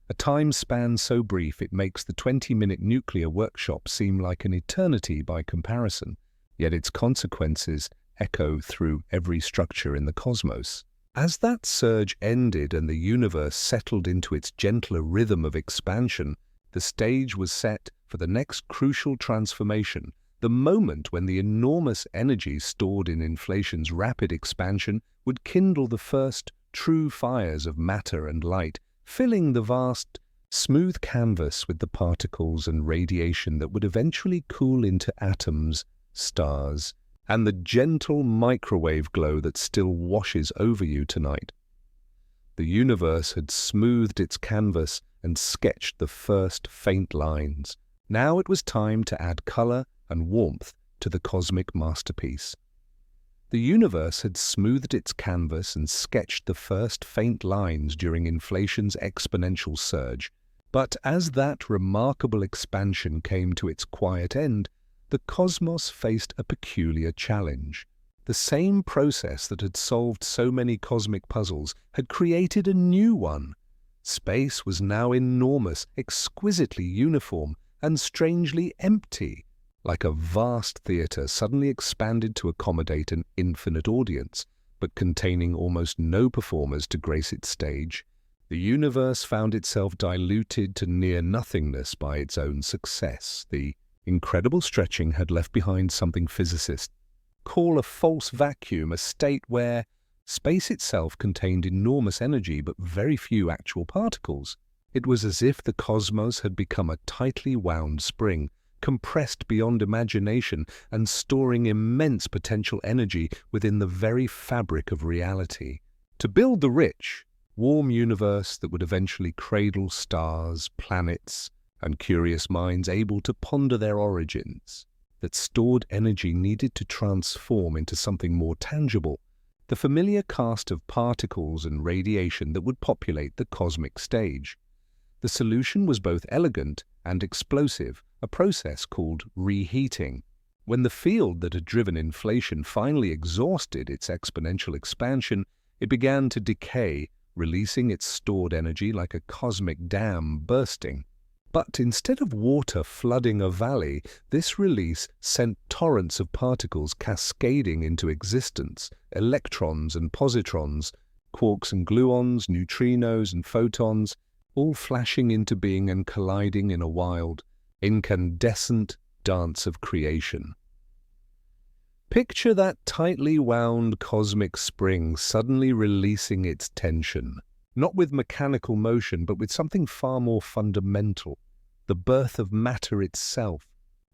a time span so brief it makes the 20-minute nuclear workshop seem like an eternity by comparison, yet its consequences echo through every structure in the cosmos. As that surge ended and the universe settled into its gentler rhythm of expansion, the stage was set for the next crucial transformation, the moment when the enormous energy stored in inflation's rapid expansion would kindle the first true fires of matter and light, filling the vast, smooth canvas with the particles and radiation that would eventually cool into atoms, stars, and the gentle microwave glow that still washes over you tonight. The universe had smoothed its canvas and sketched the first faint lines. Now it was time to add color and warmth to the cosmic masterpiece. The universe had smoothed its canvas and sketched the first faint lines during inflation's exponential surge, but as that remarkable expansion came to its quiet end, the cosmos faced a peculiar challenge. The same process that had solved so many cosmic puzzles had created a new one. Space was now enormous, exquisitely uniform, and strangely empty, like a vast theatre suddenly expanded to accommodate an infinite audience, but containing almost no performers to grace its stage. The universe found itself diluted to near nothingness by its own success. The incredible stretching had left behind something physicists call a false vacuum, a state where space itself contained enormous energy but very few actual particles. It was as if the cosmos had become a tightly wound spring, compressed beyond imagination and storing immense potential energy within the very fabric of reality. To build the rich, warm universe that would eventually cradle stars, planets, and curious minds able to ponder their origins, that stored energy needed to transform into something more tangible, the familiar cast of particles and radiation that would populate the cosmic stage. The solution was both elegant and explosive, a process called reheating. When the field that had driven inflation finally exhausted its exponential expansion, it began to decay, releasing its stored energy like a cosmic dam bursting. But instead of water flooding a valley, this release sent torrents of particles cascading into existence, electrons and positrons, quarks and gluons, neutrinos and photons, all flashing into being and colliding in a wild, incandescent dance of creation. Picture that tightly wound cosmic spring suddenly releasing its tension, not with mechanical motion but with something far more fundamental, the birth of matter itself.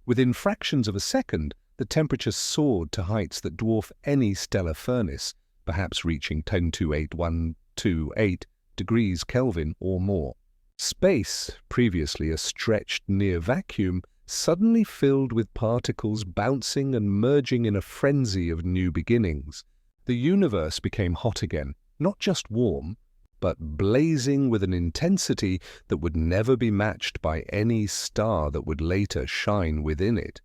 Within fractions of a second, the temperature soared to heights that dwarf any stellar furnace, perhaps reaching 10^8 degrees Kelvin or more. Space, previously a stretched near vacuum, suddenly filled with particles bouncing and merging in a frenzy of new beginnings. The universe became hot again, not just warm, but blazing with an intensity that would never be matched by any star that would later shine within it.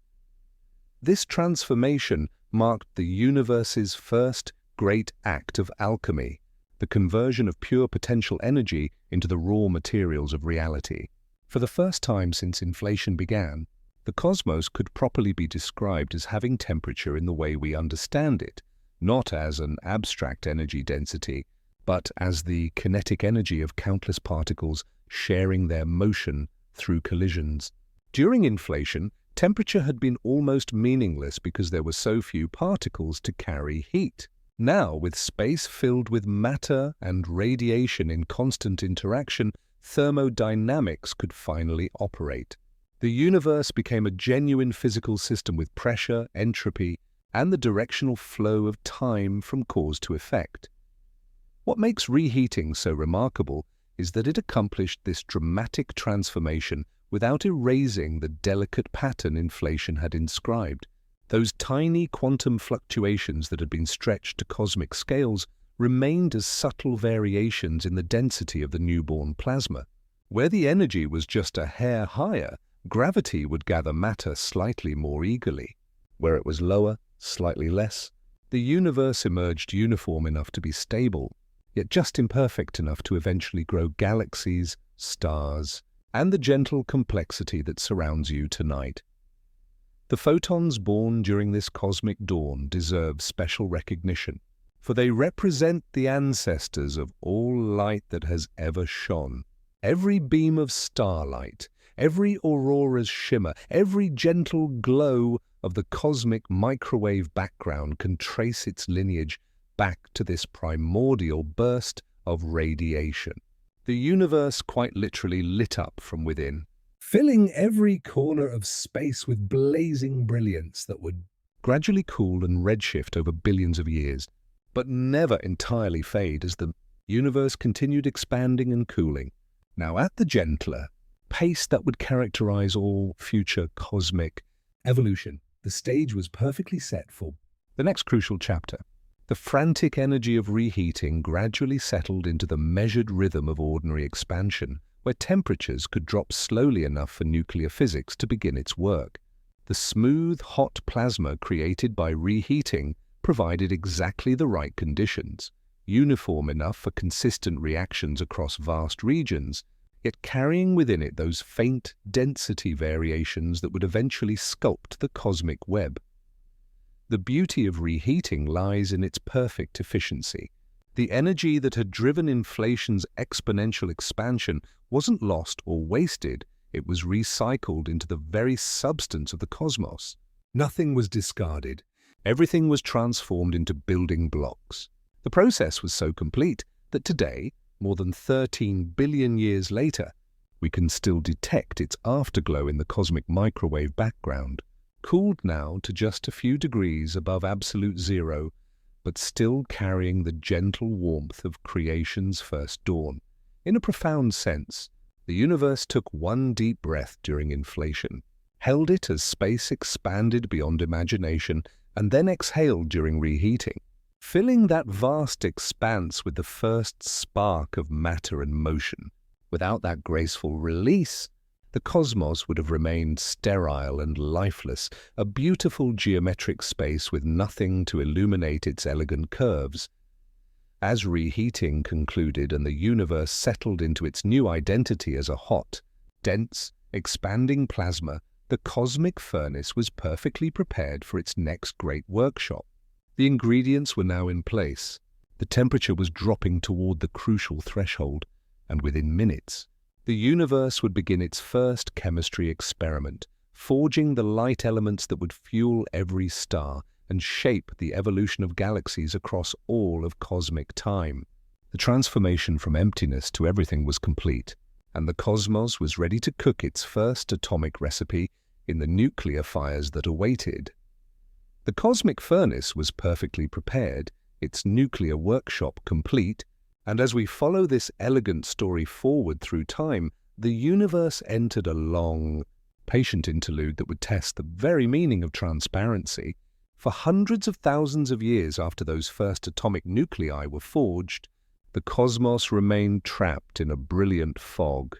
This transformation marked the universe's first great act of alchemy, the conversion of pure potential energy into the raw materials of reality. For the first time since inflation began, the cosmos could properly be described as having temperature in the way we understand it, not as an abstract energy density, but as the kinetic energy of countless particles sharing their motion through collisions. During inflation, temperature had been almost meaningless because there were so few particles to carry heat. Now, with space filled with matter and radiation in constant interaction, thermodynamics could finally operate. The universe became a genuine physical system with pressure, entropy, and the directional flow of time from cause to effect. What makes reheating so remarkable is that it accomplished this dramatic transformation without erasing the delicate pattern inflation had inscribed. Those tiny quantum fluctuations that had been stretched to cosmic scales remained as subtle variations in the density of the newborn plasma. Where the energy was just a hair higher, gravity would gather matter slightly more eagerly. Where it was lower, slightly less, the universe emerged uniform enough to be stable, yet just imperfect enough to eventually grow galaxies, stars, and the gentle complexity that surrounds you tonight. The photons born during this cosmic dawn deserve special recognition, for they represent the ancestors of all light that has ever shone. Every beam of starlight, every aurora's shimmer, every gentle glow of the cosmic microwave background can trace its lineage back to this primordial burst of radiation. The universe quite literally lit up from within, filling every corner of space with blazing brilliance that would gradually cool and redshift over billions of years, but never entirely fade as the universe continued expanding and cooling. Now at the gentler pace that would characterize all future cosmic evolution, the stage was perfectly set for the next crucial chapter. The frantic energy of reheating gradually settled into the measured rhythm of ordinary expansion, where temperatures could drop slowly enough for nuclear physics to begin its work. The smooth, hot plasma created by reheating provided exactly the right conditions, uniform enough for consistent reactions across vast regions, yet carrying within it those faint density variations that would eventually sculpt the cosmic web. The beauty of reheating lies in its perfect efficiency. The energy that had driven inflation's exponential expansion wasn't lost or wasted, it was recycled into the very substance of the cosmos. Nothing was discarded. Everything was transformed into building blocks. The process was so complete that today, more than 13 billion years later, we can still detect its afterglow in the cosmic microwave background, cooled now to just a few degrees above absolute zero, but still carrying the gentle warmth of creation's first dawn. In a profound sense, the universe took one deep breath during inflation, held it as space expanded beyond imagination, and then exhaled during reheating, filling that vast expanse with the first spark of matter and motion. Without that graceful release, the cosmos would have remained sterile and lifeless, a beautiful geometric space with nothing to illuminate its elegant curves. As reheating concluded and the universe settled into its new identity as a hot, dense, expanding plasma, the cosmic furnace was perfectly prepared for its next great workshop. The ingredients were now in place. The temperature was dropping toward the crucial threshold, and within minutes, the universe would begin its first chemistry experiment, forging the light elements that would fuel every star and shape the evolution of galaxies across all of cosmic time. The transformation from emptiness to everything was complete, and the cosmos was ready to cook its first atomic recipe in the nuclear fires that awaited. The cosmic furnace was perfectly prepared, its nuclear workshop complete, and as we follow this elegant story forward through time, the universe entered a long, patient interlude that would test the very meaning of transparency. For hundreds of thousands of years after those first atomic nuclei were forged, the cosmos remained trapped in a brilliant fog,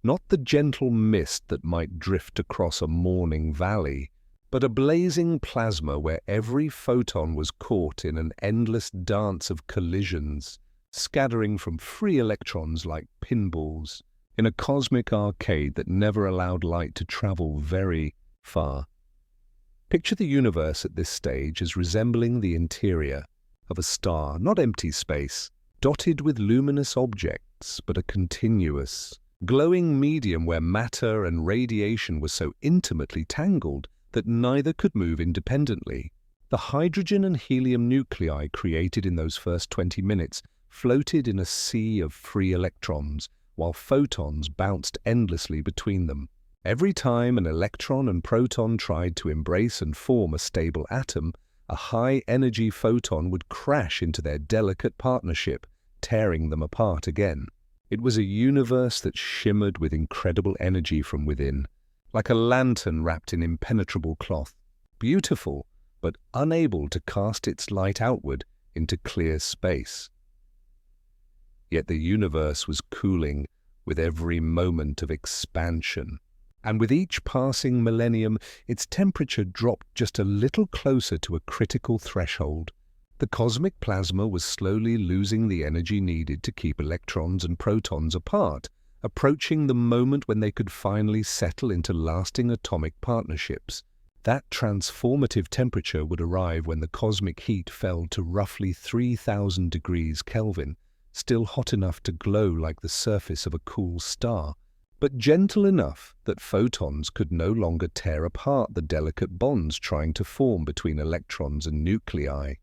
not the gentle mist that might drift across a morning valley, but a blazing plasma where every photon was caught in an endless dance of collisions, scattering from free electrons like pinballs, in a cosmic arcade that never allowed light to travel very far. Picture the universe at this stage as resembling the interior of a star, not empty space, dotted with luminous objects, but a continuous, glowing medium where matter and radiation were so intimately tangled that neither could move independently. The hydrogen and helium nuclei created in those first 20 minutes floated in a sea of free electrons, while photons bounced endlessly between them. Every time an electron and proton tried to embrace and form a stable atom, a high-energy photon would crash into their delicate partnership, tearing them apart again. It was a universe that shimmered with incredible energy from within, like a lantern wrapped in impenetrable cloth, beautiful but unable to cast its light outward into clear space. Yet the universe was cooling with every moment of expansion, and with each passing millennium, its temperature dropped just a little closer to a critical threshold. The cosmic plasma was slowly losing the energy needed to keep electrons and protons apart, approaching the moment when they could finally settle into lasting atomic partnerships. That transformative temperature would arrive when the cosmic heat fell to roughly 3,000 degrees Kelvin, still hot enough to glow like the surface of a cool star, but gentle enough that photons could no longer tear apart the delicate bonds trying to form between electrons and nuclei.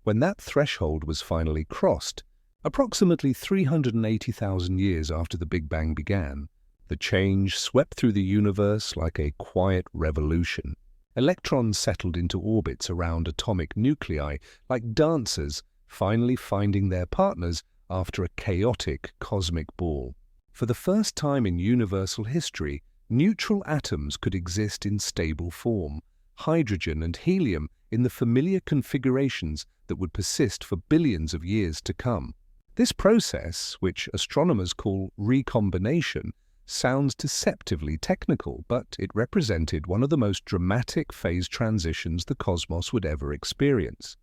When that threshold was finally crossed, approximately 380,000 years after the Big Bang began, the change swept through the universe like a quiet revolution. Electrons settled into orbits around atomic nuclei like dancers finally finding their partners after a chaotic cosmic ball. For the first time in universal history, neutral atoms could exist in stable form, hydrogen and helium in the familiar configurations that would persist for billions of years to come. This process, which astronomers call recombination, sounds deceptively technical, but it represented one of the most dramatic phase transitions the cosmos would ever experience.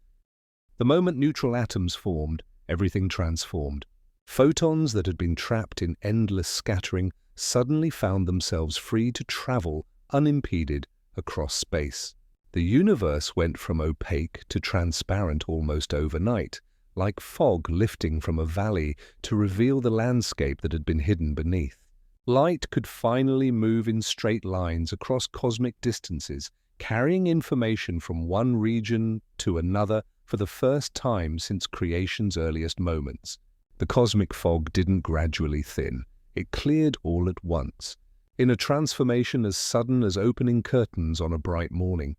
The moment neutral atoms formed, everything transformed. Photons that had been trapped in endless scattering suddenly found themselves free to travel unimpeded across space. The universe went from opaque to transparent almost overnight, like fog lifting from a valley to reveal the landscape that had been hidden beneath. Light could finally move in straight lines across cosmic distances, carrying information from one region to another for the first time since creation's earliest moments. The cosmic fog didn't gradually thin. It cleared all at once, in a transformation as sudden as opening curtains on a bright morning.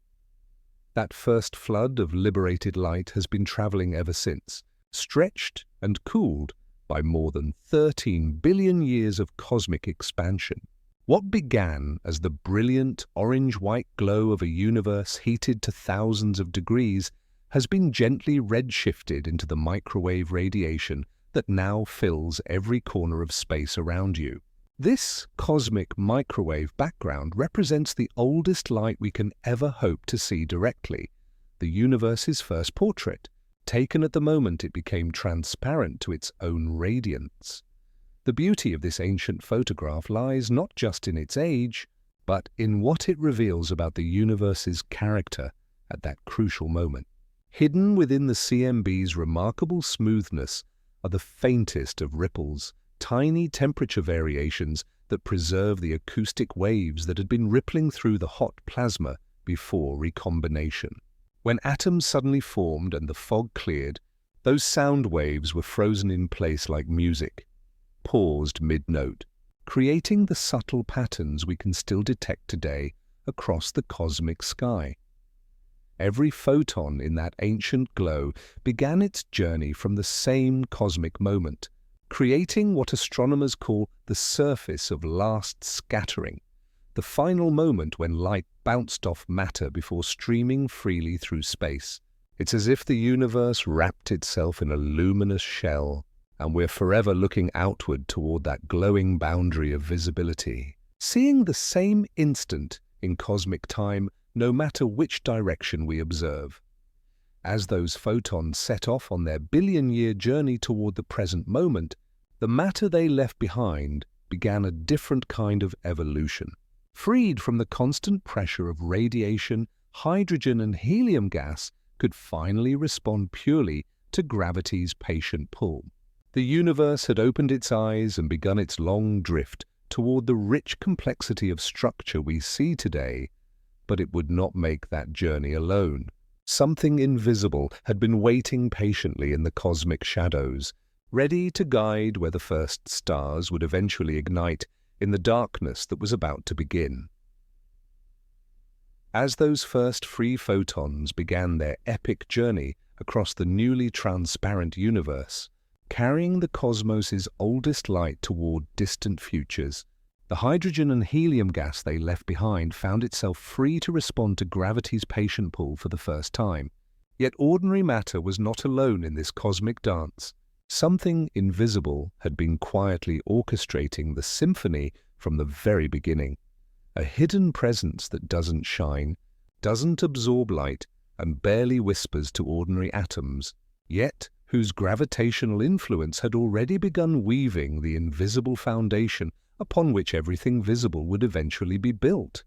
That first flood of liberated light has been traveling ever since, stretched and cooled by more than 13 billion years of cosmic expansion. What began as the brilliant orange-white glow of a universe heated to thousands of degrees has been gently redshifted into the microwave radiation that now fills every corner of space around you. This cosmic microwave background represents the oldest light we can ever hope to see directly, the universe's first portrait, taken at the moment it became transparent to its own radiance. The beauty of this ancient photograph lies not just in its age, but in what it reveals about the universe's character at that crucial moment. Hidden within the CMB's remarkable smoothness are the faintest of ripples, tiny temperature variations that preserve the acoustic waves that had been rippling through the hot plasma before recombination. When atoms suddenly formed and the fog cleared, those sound waves were frozen in place like music, paused mid-note, creating the subtle patterns we can still detect today across the cosmic sky. Every photon in that ancient glow began its journey from the same cosmic moment, creating what astronomers call the surface of last scattering, the final moment when light bounced off matter before streaming freely through space. It's as if the universe wrapped itself in a luminous shell, and we're forever looking outward toward that glowing boundary of visibility, seeing the same instant in cosmic time no matter which direction we observe. As those photons set off on their billion-year journey toward the present moment, the matter they left behind began a different kind of evolution. Freed from the constant pressure of radiation, hydrogen and helium gas could finally respond purely to gravity's patient pull. The universe had opened its eyes and begun its long drift toward the rich complexity of structure we see today, but it would not make that journey alone. Something invisible had been waiting patiently in the cosmic shadows, ready to guide where the first stars would eventually ignite in the darkness that was about to begin. As those first free photons began their epic journey across the newly transparent universe, carrying the cosmos's oldest light toward distant futures, the hydrogen and helium gas they left behind found itself free to respond to gravity's patient pull for the first time. Yet ordinary matter was not alone in this cosmic dance. Something invisible had been quietly orchestrating the symphony from the very beginning. A hidden presence that doesn't shine, doesn't absorb light, and barely whispers to ordinary atoms, yet whose gravitational influence had already begun weaving the invisible foundation upon which everything visible would eventually be built.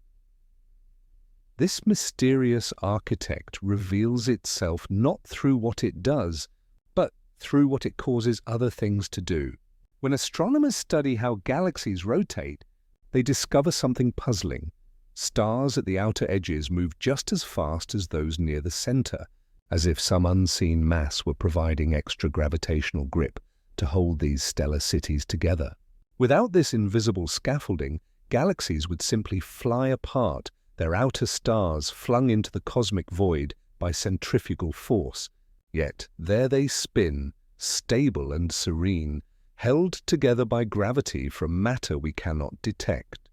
This mysterious architect reveals itself not through what it does, but through what it causes other things to do. When astronomers study how galaxies rotate, they discover something puzzling. Stars at the outer edges move just as fast as those near the center, as if some unseen mass were providing extra gravitational grip to hold these stellar cities together. Without this invisible scaffolding, galaxies would simply fly apart, their outer stars flung into the cosmic void by centrifugal force. Yet there they spin, stable and serene, held together by gravity from matter we cannot detect.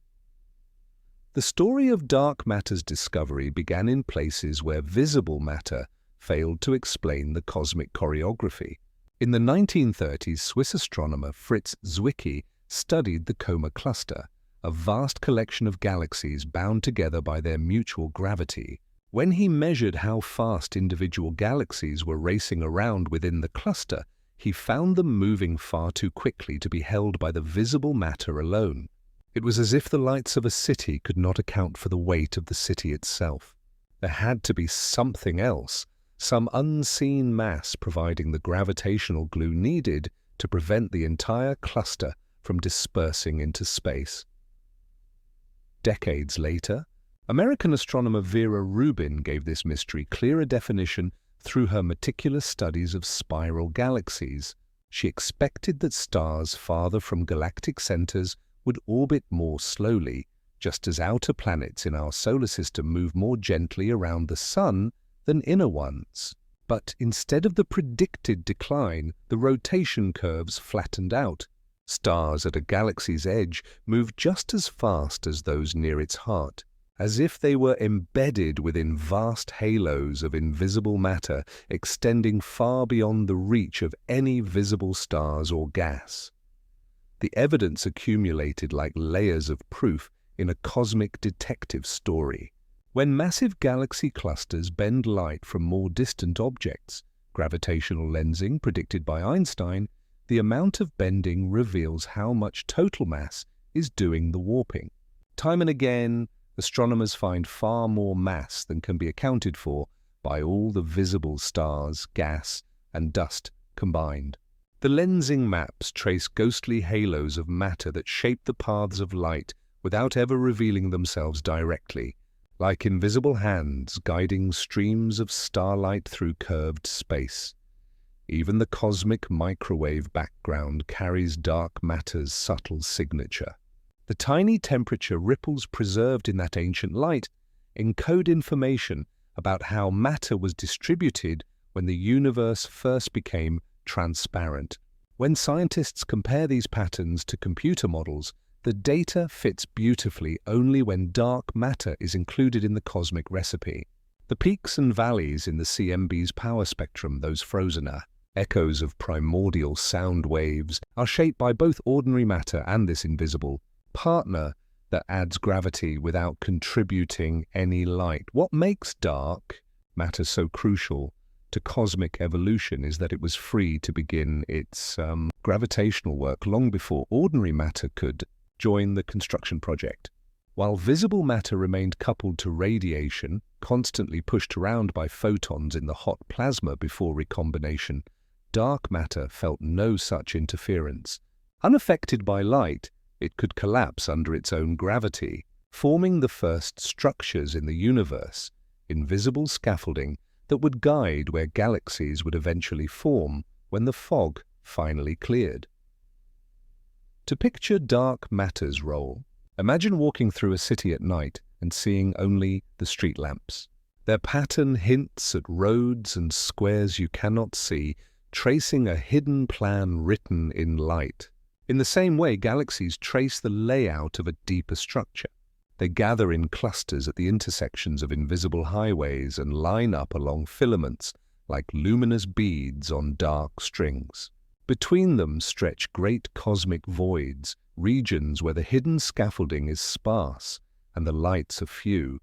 The story of dark matter's discovery began in places where visible matter failed to explain the cosmic choreography. In the 1930s, Swiss astronomer Fritz Zwicky studied the Coma Cluster, a vast collection of galaxies bound together by their mutual gravity. When he measured how fast individual galaxies were racing around within the cluster, he found them moving far too quickly to be held by the visible matter alone. It was as if the lights of a city could not account for the weight of the city itself. There had to be something else, some unseen mass providing the gravitational glue needed to prevent the entire cluster from dispersing into space. Decades later, American astronomer Vera Rubin gave this mystery clearer definition through her meticulous studies of spiral galaxies. She expected that stars farther from galactic centers would orbit more slowly, just as outer planets in our solar system move more gently around the Sun than inner ones. But instead of the predicted decline, the rotation curves flattened out. Stars at a galaxy's edge move just as fast as those near its heart, as if they were embedded within vast halos of invisible matter extending far beyond the reach of any visible stars or gas. The evidence accumulated like layers of proof in a cosmic detective story. When massive galaxy clusters bend light from more distant objects, gravitational lensing predicted by Einstein, the amount of bending reveals how much total mass is doing the warping. Time and again, astronomers find far more mass than can be accounted for by all the visible stars, gas, and dust combined. The lensing maps trace ghostly halos of matter that shape the paths of light without ever revealing themselves directly, like invisible hands guiding streams of starlight through curved space. Even the cosmic microwave background carries dark matter's subtle signature. The tiny temperature ripples preserved in that ancient light encode information about how matter was distributed when the universe first became transparent. When scientists compare these patterns to computer models, the data fits beautifully only when dark matter is included in the cosmic recipe. The peaks and valleys in the CMB's power spectrum, those frozen echoes of primordial sound waves, are shaped by both ordinary matter and this invisible partner that adds gravity without contributing any light. What makes dark matter so crucial to cosmic evolution is that it was free to begin its gravitational work long before ordinary matter could join the construction project. While visible matter remained coupled to radiation, constantly pushed around by photons in the hot plasma before recombination, dark matter felt no such interference. Unaffected by light, it could collapse under its own gravity, forming the first structures in the universe, invisible scaffolding that would guide where galaxies would eventually form when the fog finally cleared. To picture dark matter's role, imagine walking through a city at night and seeing only the street lamps. Their pattern hints at roads and squares you cannot see, tracing a hidden plan written in light. In the same way, galaxies trace the layout of a deeper structure. They gather in clusters at the intersections of invisible highways and line up along filaments like luminous beads on dark strings. Between them stretch great cosmic voids, regions where the hidden scaffolding is sparse and the lights are few.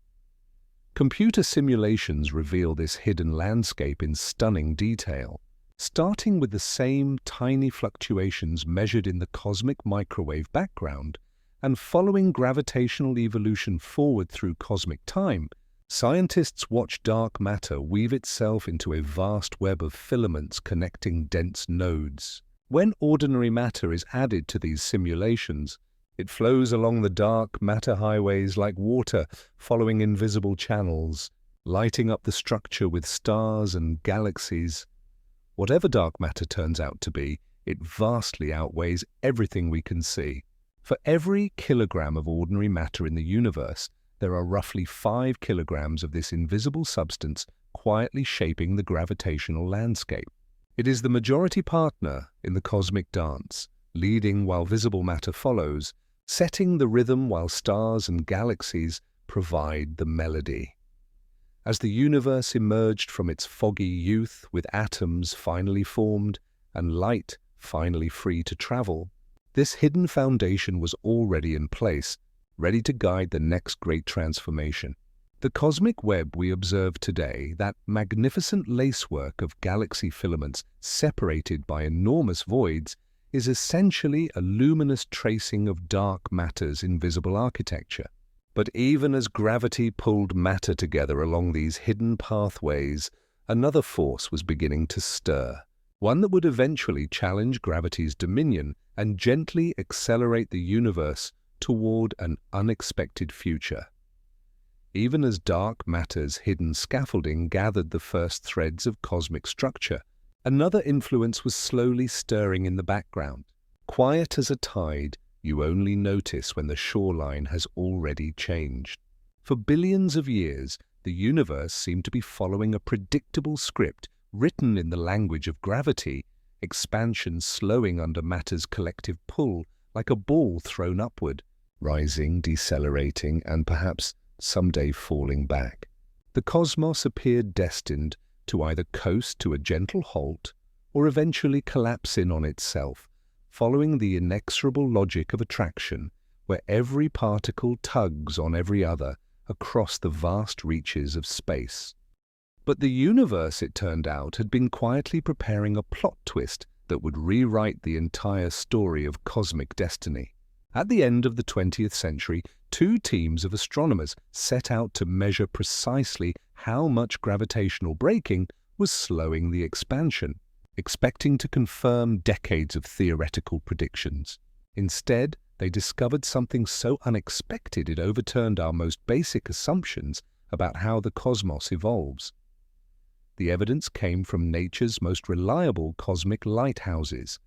Computer simulations reveal this hidden landscape in stunning detail. Starting with the same tiny fluctuations measured in the cosmic microwave background, and following gravitational evolution forward through cosmic time, scientists watch dark matter weave itself into a vast web of filaments connecting dense nodes. When ordinary matter is added to these simulations, it flows along the dark matter highways like water, following invisible channels, lighting up the structure with stars and galaxies. Whatever dark matter turns out to be, it vastly outweighs everything we can see. For every kilogram of ordinary matter in the universe, there are roughly 5 kilograms of this invisible substance quietly shaping the gravitational landscape. It is the majority partner in the cosmic dance, leading while visible matter follows, setting the rhythm while stars and galaxies provide the melody. As the universe emerged from its foggy youth with atoms finally formed and light finally free to travel, this hidden foundation was already in place, ready to guide the next great transformation. The cosmic web we observe today, that magnificent lacework of galaxy filaments separated by enormous voids, is essentially a luminous tracing of dark matter's invisible architecture. But even as gravity pulled matter together along these hidden pathways, another force was beginning to stir, one that would eventually challenge gravity's dominion and gently accelerate the universe toward an unexpected future. Even as dark matter's hidden scaffolding gathered the first threads of cosmic structure, another influence was slowly stirring in the background. Quiet as a tide, you only notice when the shoreline has already changed. For billions of years, the universe seemed to be following a predictable script written in the language of gravity, expansion slowing under matter's collective pull like a ball thrown upward, rising, decelerating, and perhaps someday falling back. The cosmos appeared destined to either coast to a gentle halt or eventually collapse in on itself, following the inexorable logic of attraction, where every particle tugs on every other across the vast reaches of space. But the universe, it turned out, had been quietly preparing a plot twist that would rewrite the entire story of cosmic destiny. At the end of the 20th century, 2 teams of astronomers set out to measure precisely how much gravitational braking was slowing the expansion, expecting to confirm decades of theoretical predictions. Instead, they discovered something so unexpected it overturned our most basic assumptions about how the cosmos evolves. The evidence came from nature's most reliable cosmic lighthouses,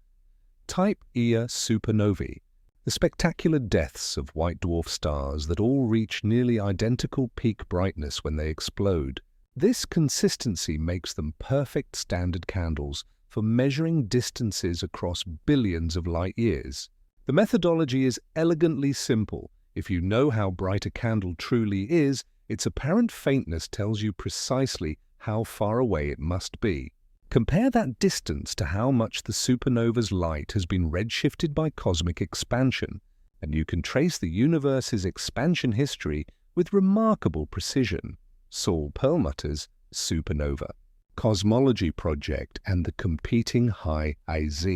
Type Ia supernovae, the spectacular deaths of white dwarf stars that all reach nearly identical peak brightness when they explode. This consistency makes them perfect standard candles for measuring distances across billions of light years. The methodology is elegantly simple. If you know how bright a candle truly is, its apparent faintness tells you precisely how far away it must be. Compare that distance to how much the supernova's light has been redshifted by cosmic expansion, and you can trace the universe's expansion history with remarkable precision. Saul Perlmutter's supernova, Cosmology Project, and the competing High-AZ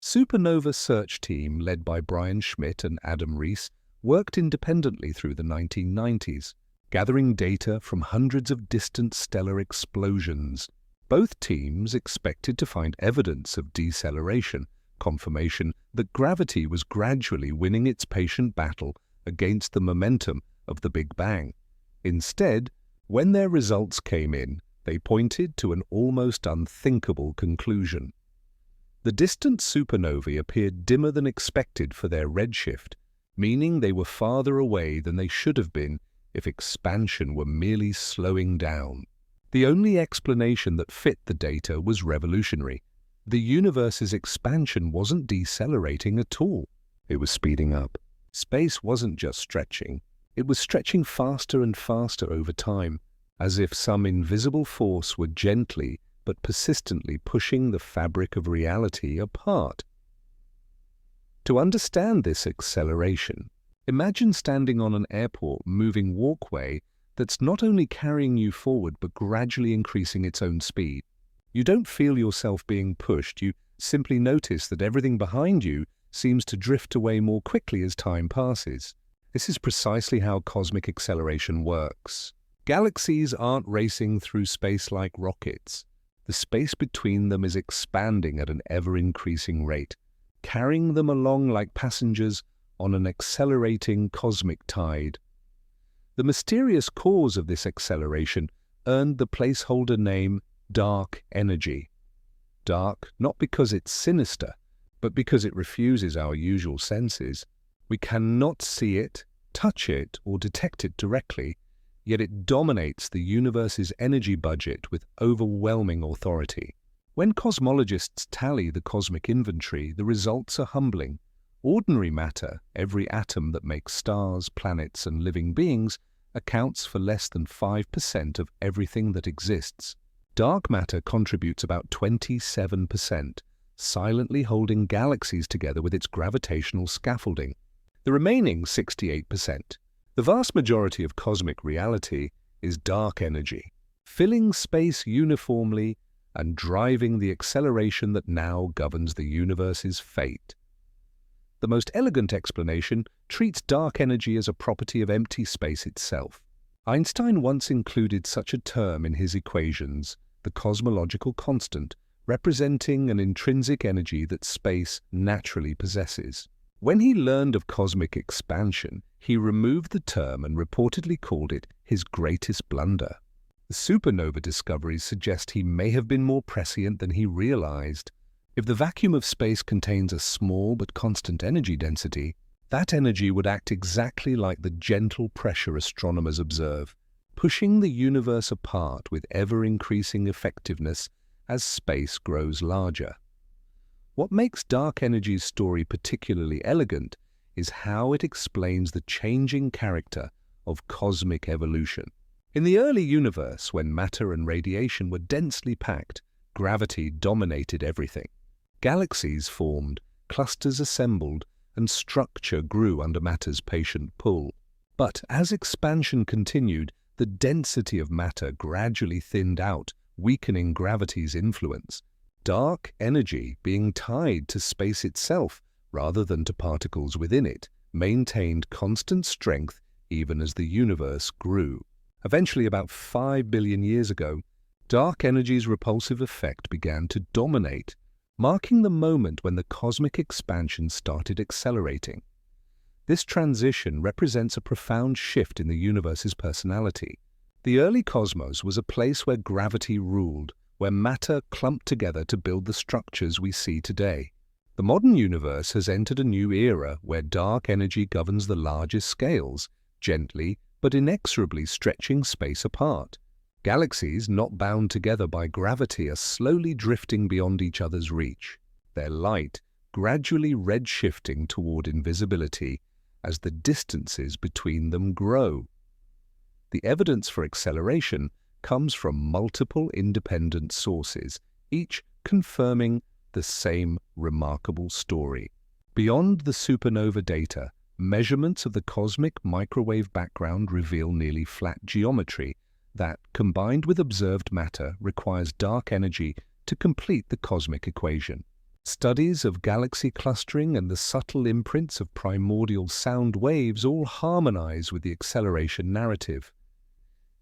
supernova search team led by Brian Schmidt and Adam Rees worked independently through the 1990s, gathering data from hundreds of distant stellar explosions. Both teams expected to find evidence of deceleration, confirmation that gravity was gradually winning its patient battle against the momentum of the Big Bang. Instead, when their results came in, they pointed to an almost unthinkable conclusion. The distant supernovae appeared dimmer than expected for their redshift, meaning they were farther away than they should have been if expansion were merely slowing down. The only explanation that fit the data was revolutionary. The universe's expansion wasn't decelerating at all. It was speeding up. Space wasn't just stretching. It was stretching faster and faster over time, as if some invisible force were gently but persistently pushing the fabric of reality apart. To understand this acceleration, imagine standing on an airport moving walkway that's not only carrying you forward but gradually increasing its own speed. You don't feel yourself being pushed, you simply notice that everything behind you seems to drift away more quickly as time passes. This is precisely how cosmic acceleration works. Galaxies aren't racing through space like rockets. The space between them is expanding at an ever-increasing rate, carrying them along like passengers on an accelerating cosmic tide. The mysterious cause of this acceleration earned the placeholder name dark energy. Dark not because it's sinister, but because it refuses our usual senses. We cannot see it, touch it, or detect it directly, yet it dominates the universe's energy budget with overwhelming authority. When cosmologists tally the cosmic inventory, the results are humbling. Ordinary matter, every atom that makes stars, planets, and living beings, accounts for less than 5% of everything that exists. Dark matter contributes about 27%, silently holding galaxies together with its gravitational scaffolding. The remaining 68%, the vast majority of cosmic reality, is dark energy, filling space uniformly and driving the acceleration that now governs the universe's fate. The most elegant explanation treats dark energy as a property of empty space itself. Einstein once included such a term in his equations, the cosmological constant, representing an intrinsic energy that space naturally possesses. When he learned of cosmic expansion, he removed the term and reportedly called it his greatest blunder. The supernova discoveries suggest he may have been more prescient than he realized. If the vacuum of space contains a small but constant energy density, that energy would act exactly like the gentle pressure astronomers observe, pushing the universe apart with ever-increasing effectiveness as space grows larger. What makes dark energy's story particularly elegant is how it explains the changing character of cosmic evolution. In the early universe, when matter and radiation were densely packed, gravity dominated everything. Galaxies formed, clusters assembled, and structure grew under matter's patient pull. But as expansion continued, the density of matter gradually thinned out, weakening gravity's influence. Dark energy, being tied to space itself rather than to particles within it, maintained constant strength even as the universe grew. Eventually, about 5 billion years ago, dark energy's repulsive effect began to dominate, marking the moment when the cosmic expansion started accelerating. This transition represents a profound shift in the universe's personality. The early cosmos was a place where gravity ruled, where matter clumped together to build the structures we see today. The modern universe has entered a new era where dark energy governs the largest scales, gently but inexorably stretching space apart. Galaxies not bound together by gravity are slowly drifting beyond each other's reach, their light gradually redshifting toward invisibility as the distances between them grow. The evidence for acceleration comes from multiple independent sources, each confirming the same remarkable story. Beyond the supernova data, measurements of the cosmic microwave background reveal nearly flat geometry that, combined with observed matter, requires dark energy to complete the cosmic equation. Studies of galaxy clustering and the subtle imprints of primordial sound waves all harmonize with the acceleration narrative.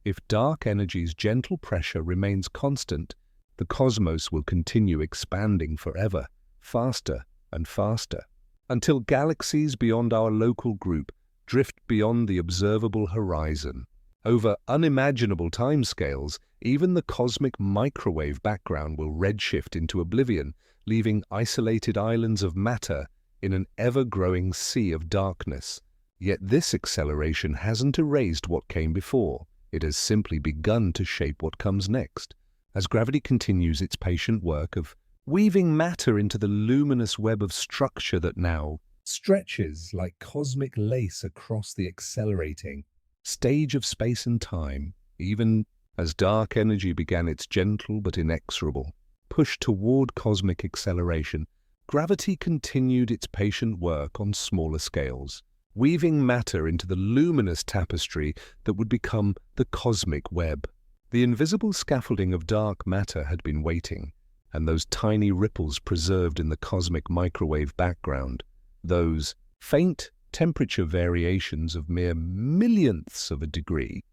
If dark energy's gentle pressure remains constant, the cosmos will continue expanding forever, faster and faster, until galaxies beyond our local group drift beyond the observable horizon. Over unimaginable timescales, even the cosmic microwave background will redshift into oblivion, leaving isolated islands of matter in an ever-growing sea of darkness. Yet this acceleration hasn't erased what came before. It has simply begun to shape what comes next, as gravity continues its patient work of weaving matter into the luminous web of structure that now stretches like cosmic lace across the accelerating stage of space and time. Even as dark energy began its gentle but inexorable push toward cosmic acceleration, gravity continued its patient work on smaller scales, weaving matter into the luminous tapestry that would become the cosmic web. The invisible scaffolding of dark matter had been waiting, and those tiny ripples preserved in the cosmic microwave background, those faint temperature variations of mere millionths of a degree,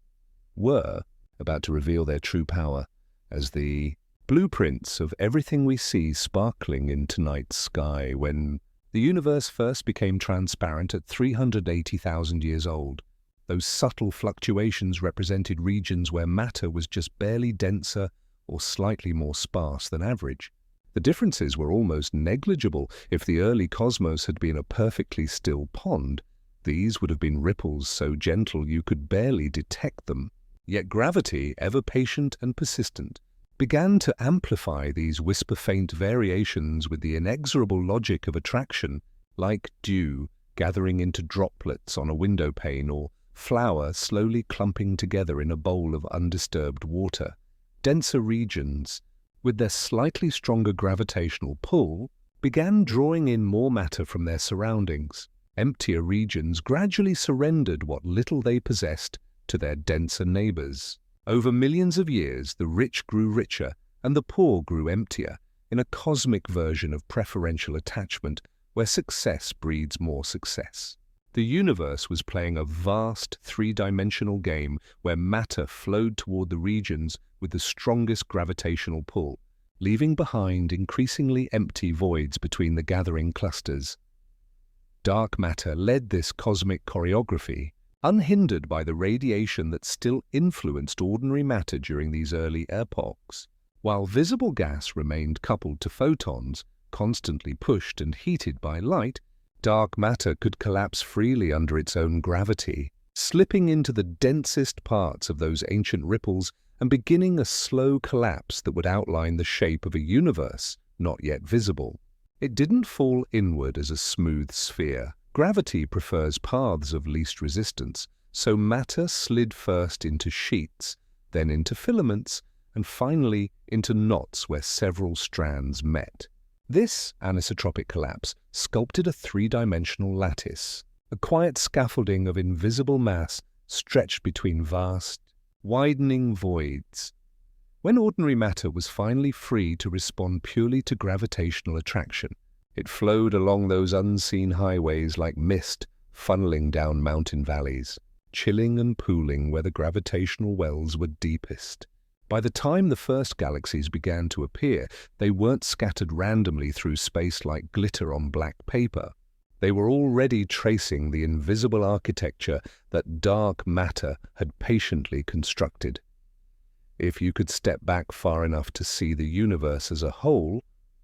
were about to reveal their true power as the blueprints of everything we see sparkling in tonight's sky when the universe first became transparent at 380,000 years old. Those subtle fluctuations represented regions where matter was just barely denser or slightly more sparse than average. The differences were almost negligible. If the early cosmos had been a perfectly still pond, these would have been ripples so gentle you could barely detect them. Yet gravity, ever patient and persistent, began to amplify these whisper-faint variations with the inexorable logic of attraction, like dew gathering into droplets on a window pane or flour slowly clumping together in a bowl of undisturbed water. Denser regions, with their slightly stronger gravitational pull, began drawing in more matter from their surroundings. Emptier regions gradually surrendered what little they possessed to their denser neighbors. Over millions of years, the rich grew richer and the poor grew emptier, in a cosmic version of preferential attachment where success breeds more success. The universe was playing a vast three-dimensional game where matter flowed toward the regions with the strongest gravitational pull, leaving behind increasingly empty voids between the gathering clusters. Dark matter led this cosmic choreography, unhindered by the radiation that still influenced ordinary matter during these early epochs. While visible gas remained coupled to photons, constantly pushed and heated by light, dark matter could collapse freely under its own gravity, slipping into the densest parts of those ancient ripples and beginning a slow collapse that would outline the shape of a universe not yet visible. It didn't fall inward as a smooth sphere. Gravity prefers paths of least resistance, so matter slid first into sheets, then into filaments, and finally into knots where several strands met. This anisotropic collapse sculpted a three-dimensional lattice, a quiet scaffolding of invisible mass stretched between vast, widening voids. When ordinary matter was finally free to respond purely to gravitational attraction, it flowed along those unseen highways like mist funneling down mountain valleys, chilling and pooling where the gravitational wells were deepest. By the time the first galaxies began to appear, they weren't scattered randomly through space like glitter on black paper. They were already tracing the invisible architecture that dark matter had patiently constructed. If you could step back far enough to see the universe as a whole,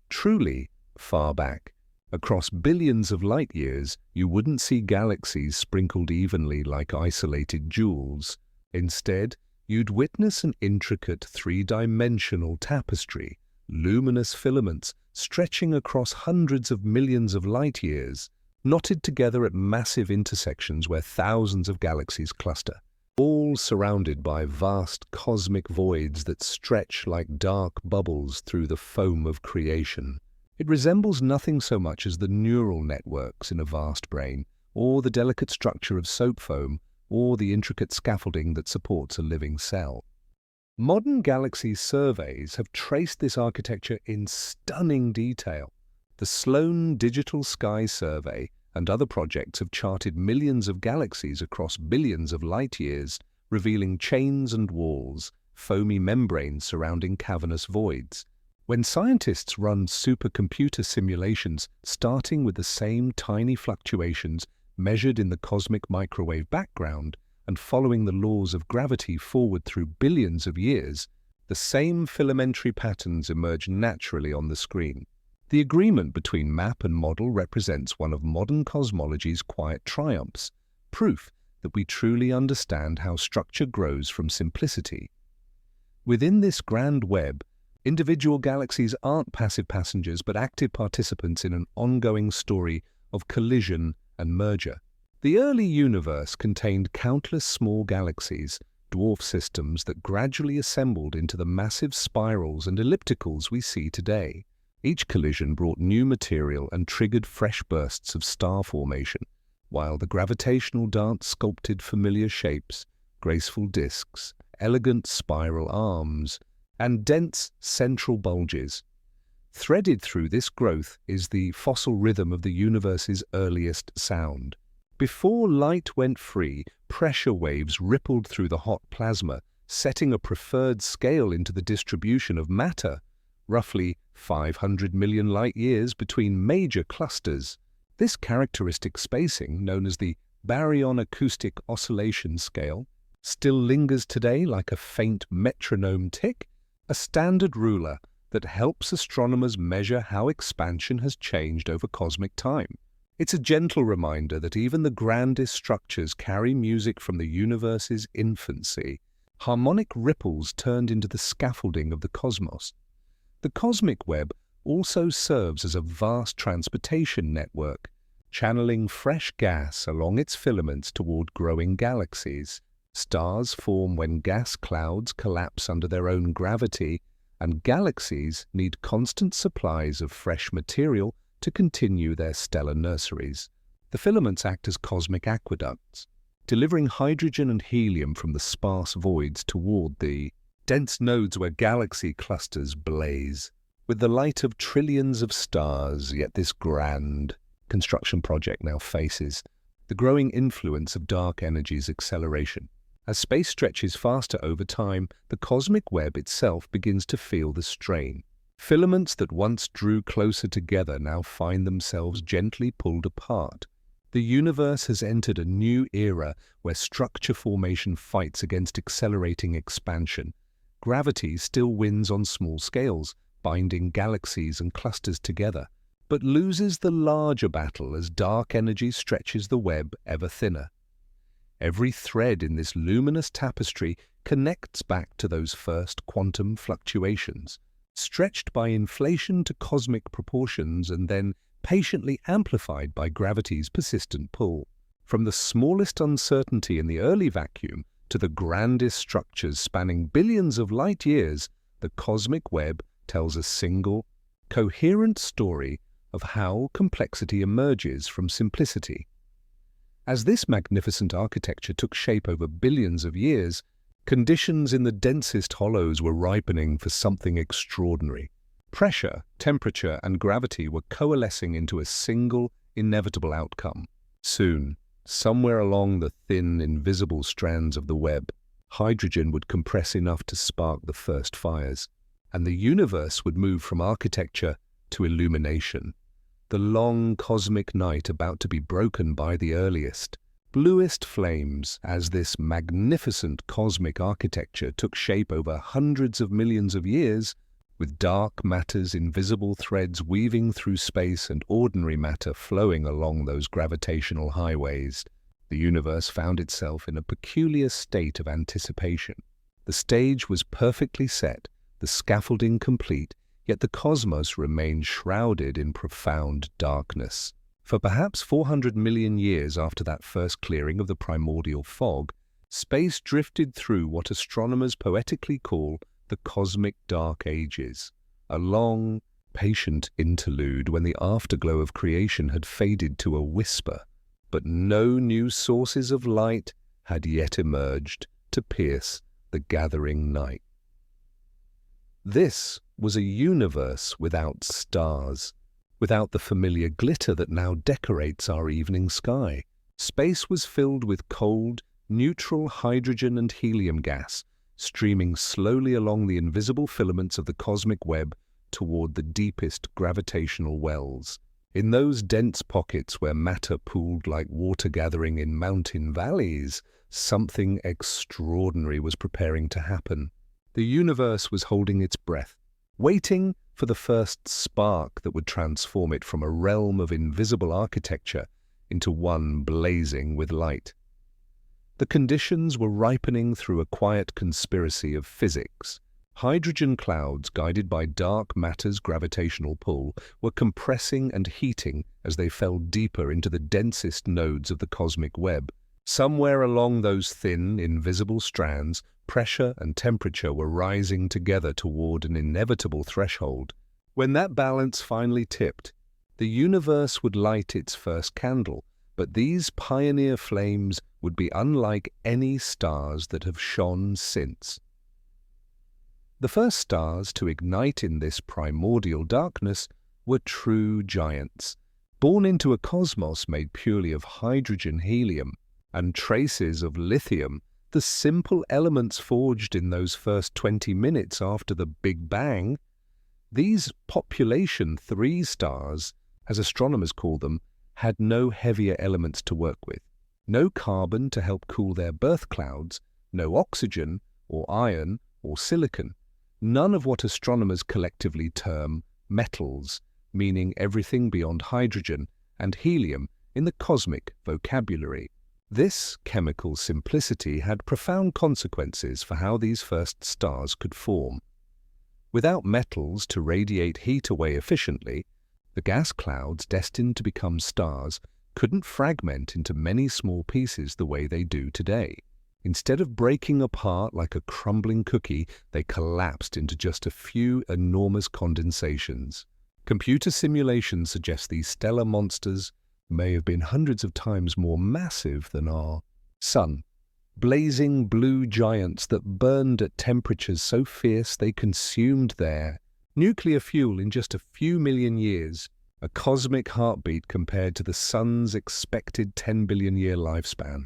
truly far back, across billions of light years, you wouldn't see galaxies sprinkled evenly like isolated jewels. Instead, you'd witness an intricate three-dimensional tapestry, luminous filaments stretching across hundreds of millions of light years, knotted together at massive intersections where thousands of galaxies cluster, all surrounded by vast cosmic voids that stretch like dark bubbles through the foam of creation. It resembles nothing so much as the neural networks in a vast brain, or the delicate structure of soap foam, or the intricate scaffolding that supports a living cell. Modern galaxy surveys have traced this architecture in stunning detail. The Sloan Digital Sky Survey and other projects have charted millions of galaxies across billions of light years, revealing chains and walls, foamy membranes surrounding cavernous voids. When scientists run supercomputer simulations starting with the same tiny fluctuations measured in the cosmic microwave background and following the laws of gravity forward through billions of years, the same filamentary patterns emerge naturally on the screen. The agreement between map and model represents one of modern cosmology's quiet triumphs, proof that we truly understand how structure grows from simplicity. Within this grand web, individual galaxies aren't passive passengers but active participants in an ongoing story of collision and merger. The early universe contained countless small galaxies, dwarf systems that gradually assembled into the massive spirals and ellipticals we see today. Each collision brought new material and triggered fresh bursts of star formation, while the gravitational dance sculpted familiar shapes, graceful disks, elegant spiral arms, and dense central bulges. Threaded through this growth is the fossil rhythm of the universe's earliest sound. Before light went free, pressure waves rippled through the hot plasma, setting a preferred scale into the distribution of matter, roughly 500 million light-years between major clusters. This characteristic spacing, known as the baryon acoustic oscillation scale, still lingers today like a faint metronome tick, a standard ruler that helps astronomers measure how expansion has changed over cosmic time. It's a gentle reminder that even the grandest structures carry music from the universe's infancy, harmonic ripples turned into the scaffolding of the cosmos. The cosmic web also serves as a vast transportation network, channeling fresh gas along its filaments toward growing galaxies. Stars form when gas clouds collapse under their own gravity, and galaxies need constant supplies of fresh material to continue their stellar nurseries. The filaments act as cosmic aqueducts, delivering hydrogen and helium from the sparse voids toward the dense nodes where galaxy clusters blaze. With the light of trillions of stars, yet this grand construction project now faces the growing influence of dark energy's acceleration. As space stretches faster over time, the cosmic web itself begins to feel the strain. Filaments that once drew closer together now find themselves gently pulled apart. The universe has entered a new era where structure formation fights against accelerating expansion. Gravity still wins on small scales, binding galaxies and clusters together, but loses the larger battle as dark energy stretches the web ever thinner. Every thread in this luminous tapestry connects back to those first quantum fluctuations, stretched by inflation to cosmic proportions and then patiently amplified by gravity's persistent pull. From the smallest uncertainty in the early vacuum to the grandest structures spanning billions of light-years, the cosmic web tells a single, coherent story of how complexity emerges from simplicity. As this magnificent architecture took shape over billions of years, conditions in the densest hollows were ripening for something extraordinary. Pressure, temperature, and gravity were coalescing into a single, inevitable outcome. Soon, somewhere along the thin, invisible strands of the web, hydrogen would compress enough to spark the first fires, and the universe would move from architecture to illumination. The long cosmic night about to be broken by the earliest, bluest flames as this magnificent cosmic architecture took shape over hundreds of millions of years, with dark matter's invisible threads weaving through space and ordinary matter flowing along those gravitational highways. The universe found itself in a peculiar state of anticipation. The stage was perfectly set, the scaffolding complete, yet the cosmos remained shrouded in profound darkness. For perhaps 400 million years after that first clearing of the primordial fog, space drifted through what astronomers poetically call the cosmic dark ages, a long, patient interlude when the afterglow of creation had faded to a whisper, but no new sources of light had yet emerged to pierce the gathering night. This was a universe without stars, without the familiar glitter that now decorates our evening sky. Space was filled with cold, neutral hydrogen and helium gas, streaming slowly along the invisible filaments of the cosmic web toward the deepest gravitational wells. In those dense pockets where matter pooled like water gathering in mountain valleys, something extraordinary was preparing to happen. The universe was holding its breath, waiting for the first spark that would transform it from a realm of invisible architecture into one blazing with light. The conditions were ripening through a quiet conspiracy of physics. Hydrogen clouds, guided by dark matter's gravitational pull, were compressing and heating as they fell deeper into the densest nodes of the cosmic web. Somewhere along those thin, invisible strands, pressure and temperature were rising together toward an inevitable threshold. When that balance finally tipped, the universe would light its first candle, but these pioneer flames would be unlike any stars that have shone since. The first stars to ignite in this primordial darkness were true giants, born into a cosmos made purely of hydrogen, helium, and traces of lithium, the simple elements forged in those first 20 minutes after the Big Bang. These population 3 stars, as astronomers call them, had no heavier elements to work with, no carbon to help cool their birth clouds, no oxygen or iron or silicon, none of what astronomers collectively term metals, meaning everything beyond hydrogen and helium in the cosmic vocabulary. This chemical simplicity had profound consequences for how these first stars could form. Without metals to radiate heat away efficiently, the gas clouds destined to become stars couldn't fragment into many small pieces the way they do today. Instead of breaking apart like a crumbling cookie, they collapsed into just a few enormous condensations. Computer simulations suggest these stellar monsters may have been hundreds of times more massive than our Sun. Blazing blue giants that burned at temperatures so fierce they consumed their nuclear fuel in just a few million years, a cosmic heartbeat compared to the Sun's expected 10 billion-year lifespan.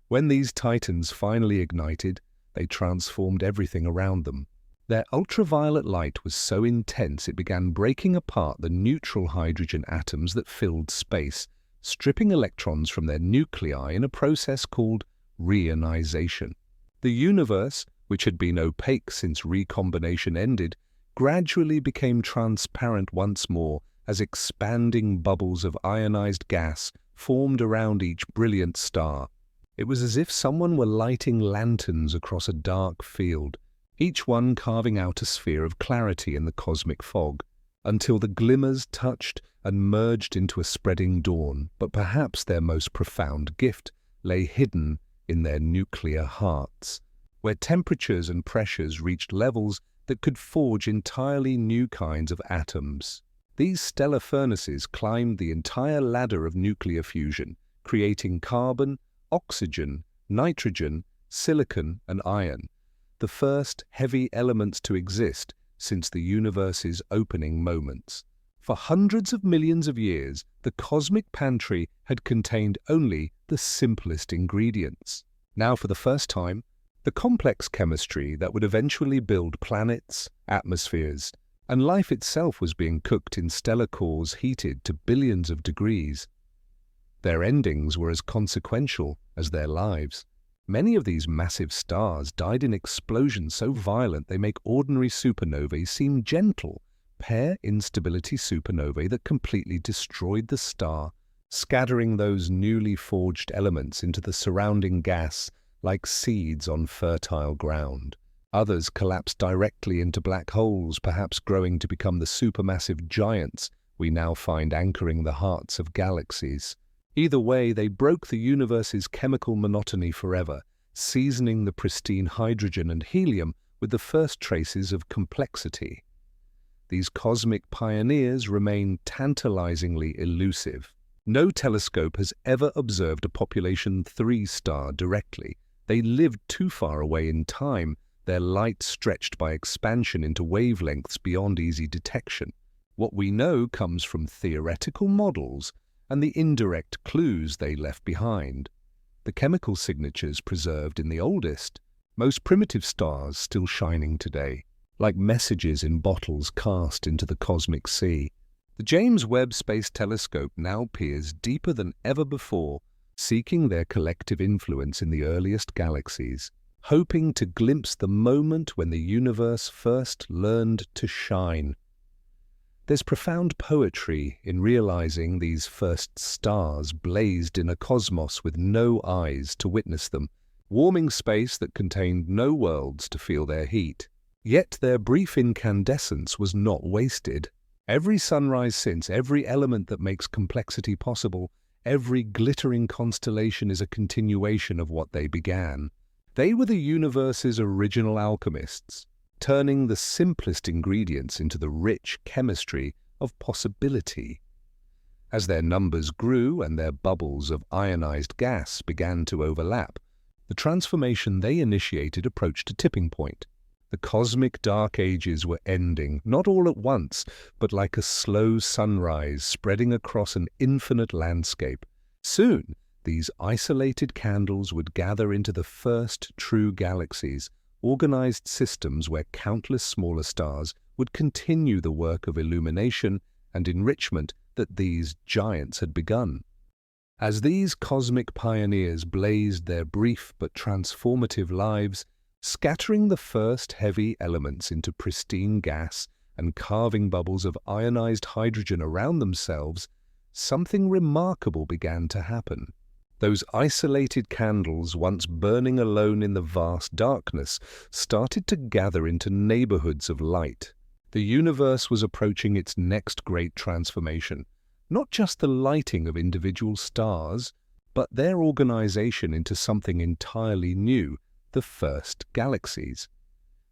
When these titans finally ignited, they transformed everything around them. Their ultraviolet light was so intense it began breaking apart the neutral hydrogen atoms that filled space, stripping electrons from their nuclei in a process called reionization. The universe, which had been opaque since recombination ended, gradually became transparent once more as expanding bubbles of ionized gas formed around each brilliant star. It was as if someone were lighting lanterns across a dark field, each one carving out a sphere of clarity in the cosmic fog, until the glimmers touched and merged into a spreading dawn. But perhaps their most profound gift lay hidden in their nuclear hearts, where temperatures and pressures reached levels that could forge entirely new kinds of atoms. These stellar furnaces climbed the entire ladder of nuclear fusion, creating carbon, oxygen, nitrogen, silicon, and iron, the first heavy elements to exist since the universe's opening moments. For hundreds of millions of years, the cosmic pantry had contained only the simplest ingredients. Now, for the first time, the complex chemistry that would eventually build planets, atmospheres, and life itself was being cooked in stellar cores heated to billions of degrees. Their endings were as consequential as their lives. Many of these massive stars died in explosions so violent they make ordinary supernovae seem gentle, pair instability supernovae that completely destroyed the star, scattering those newly forged elements into the surrounding gas like seeds on fertile ground. Others collapsed directly into black holes, perhaps growing to become the supermassive giants we now find anchoring the hearts of galaxies. Either way, they broke the universe's chemical monotony forever, seasoning the pristine hydrogen and helium with the first traces of complexity. These cosmic pioneers remain tantalizingly elusive. No telescope has ever observed a population 3 star directly. They lived too far away in time, their light stretched by expansion into wavelengths beyond easy detection. What we know comes from theoretical models and the indirect clues they left behind. The chemical signatures preserved in the oldest, most primitive stars still shining today, like messages in bottles cast into the cosmic sea. The James Webb Space Telescope now peers deeper than ever before, seeking their collective influence in the earliest galaxies, hoping to glimpse the moment when the universe first learned to shine. There's profound poetry in realizing these first stars blazed in a cosmos with no eyes to witness them, warming space that contained no worlds to feel their heat. Yet their brief incandescence was not wasted. Every sunrise since, every element that makes complexity possible, every glittering constellation is a continuation of what they began. They were the universe's original alchemists, turning the simplest ingredients into the rich chemistry of possibility. As their numbers grew and their bubbles of ionized gas began to overlap, the transformation they initiated approached a tipping point. The cosmic dark ages were ending, not all at once, but like a slow sunrise spreading across an infinite landscape. Soon, these isolated candles would gather into the first true galaxies, organized systems where countless smaller stars would continue the work of illumination and enrichment that these giants had begun. As these cosmic pioneers blazed their brief but transformative lives, scattering the first heavy elements into pristine gas and carving bubbles of ionized hydrogen around themselves, something remarkable began to happen. Those isolated candles, once burning alone in the vast darkness, started to gather into neighborhoods of light. The universe was approaching its next great transformation, not just the lighting of individual stars, but their organization into something entirely new, the first galaxies.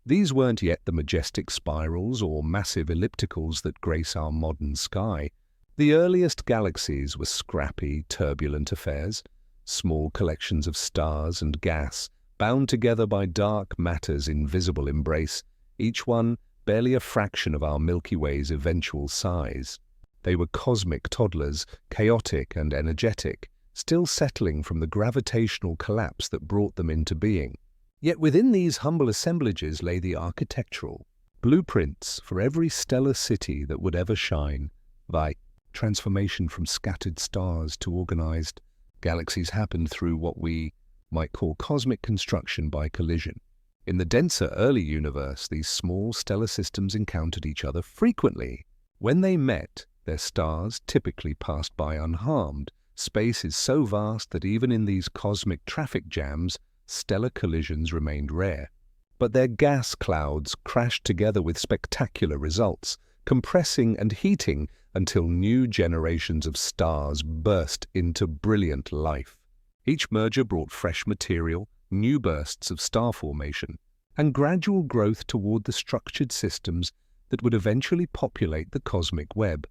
These weren't yet the majestic spirals or massive ellipticals that grace our modern sky. The earliest galaxies were scrappy, turbulent affairs, small collections of stars and gas, bound together by dark matter's invisible embrace, each one barely a fraction of our Milky Way's eventual size. They were cosmic toddlers, chaotic and energetic, still settling from the gravitational collapse that brought them into being. Yet within these humble assemblages lay the architectural blueprints for every stellar city that would ever shine. By transformation from scattered stars to organized galaxies happened through what we might call cosmic construction by collision. In the denser early universe, these small stellar systems encountered each other frequently. When they met, their stars typically passed by unharmed. Space is so vast that even in these cosmic traffic jams, stellar collisions remained rare. But their gas clouds crashed together with spectacular results, compressing and heating until new generations of stars burst into brilliant life. Each merger brought fresh material, new bursts of star formation, and gradual growth toward the structured systems that would eventually populate the cosmic web.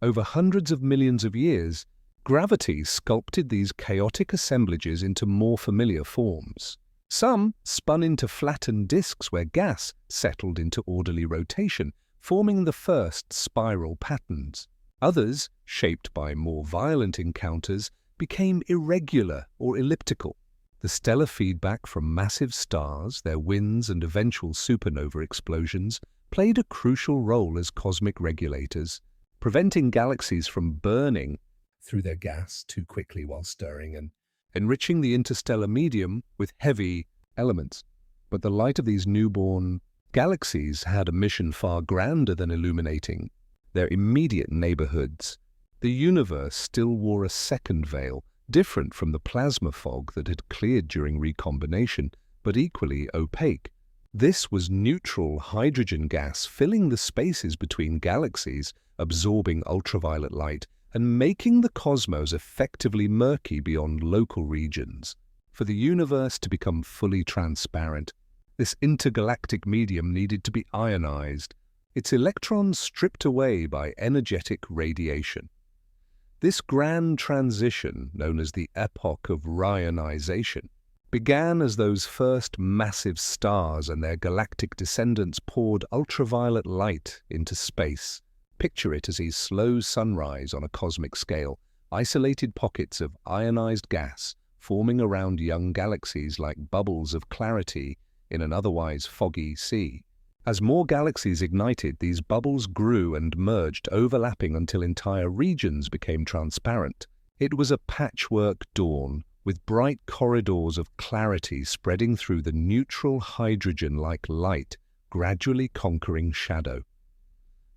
Over hundreds of millions of years, gravity sculpted these chaotic assemblages into more familiar forms. Some spun into flattened disks where gas settled into orderly rotation, forming the first spiral patterns. Others, shaped by more violent encounters, became irregular or elliptical. The stellar feedback from massive stars, their winds and eventual supernova explosions, played a crucial role as cosmic regulators, preventing galaxies from burning through their gas too quickly while stirring and enriching the interstellar medium with heavy elements. But the light of these newborn galaxies had a mission far grander than illuminating their immediate neighborhoods. The universe still wore a second veil, different from the plasma fog that had cleared during recombination, but equally opaque. This was neutral hydrogen gas filling the spaces between galaxies, absorbing ultraviolet light and making the cosmos effectively murky beyond local regions. For the universe to become fully transparent, this intergalactic medium needed to be ionized, its electrons stripped away by energetic radiation. This grand transition, known as the epoch of rionization, began as those first massive stars and their galactic descendants poured ultraviolet light into space. Picture it as a slow sunrise on a cosmic scale, isolated pockets of ionized gas forming around young galaxies like bubbles of clarity in an otherwise foggy sea. As more galaxies ignited, these bubbles grew and merged, overlapping until entire regions became transparent. It was a patchwork dawn, with bright corridors of clarity spreading through the neutral hydrogen-like light, gradually conquering shadow.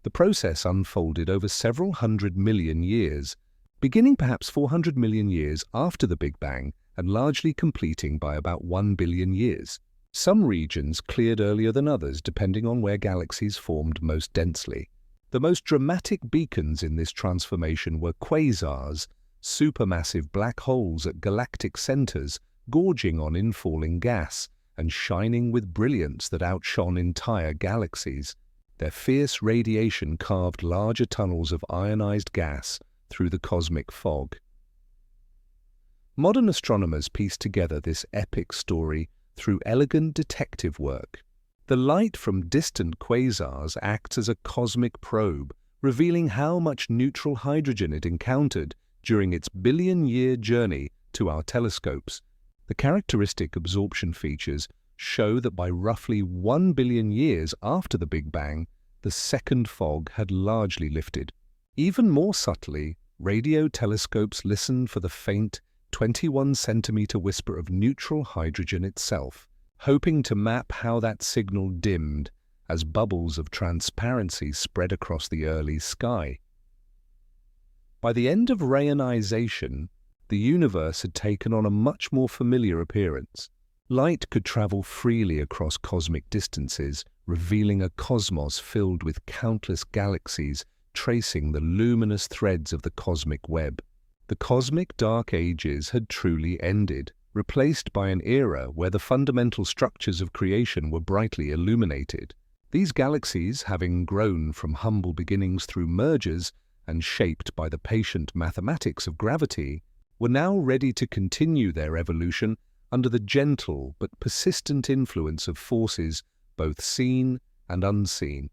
The process unfolded over several 100 million years, beginning perhaps 400 million years after the Big Bang and largely completing by about 1 billion years. Some regions cleared earlier than others, depending on where galaxies formed most densely. The most dramatic beacons in this transformation were quasars, supermassive black holes at galactic centers, gorging on infalling gas and shining with brilliance that outshone entire galaxies. Their fierce radiation carved larger tunnels of ionized gas through the cosmic fog. Modern astronomers piece together this epic story through elegant detective work. The light from distant quasars acts as a cosmic probe, revealing how much neutral hydrogen it encountered during its billion-year journey to our telescopes. The characteristic absorption features show that by roughly 1 billion years after the Big Bang, the second fog had largely lifted. Even more subtly, radio telescopes listen for the faint 21-centimeter whisper of neutral hydrogen itself, hoping to map how that signal dimmed as bubbles of transparency spread across the early sky. By the end of rayonization, the universe had taken on a much more familiar appearance. Light could travel freely across cosmic distances, revealing a cosmos filled with countless galaxies tracing the luminous threads of the cosmic web. The cosmic dark ages had truly ended, replaced by an era where the fundamental structures of creation were brightly illuminated. These galaxies, having grown from humble beginnings through mergers and shaped by the patient mathematics of gravity, were now ready to continue their evolution under the gentle but persistent influence of forces both seen and unseen,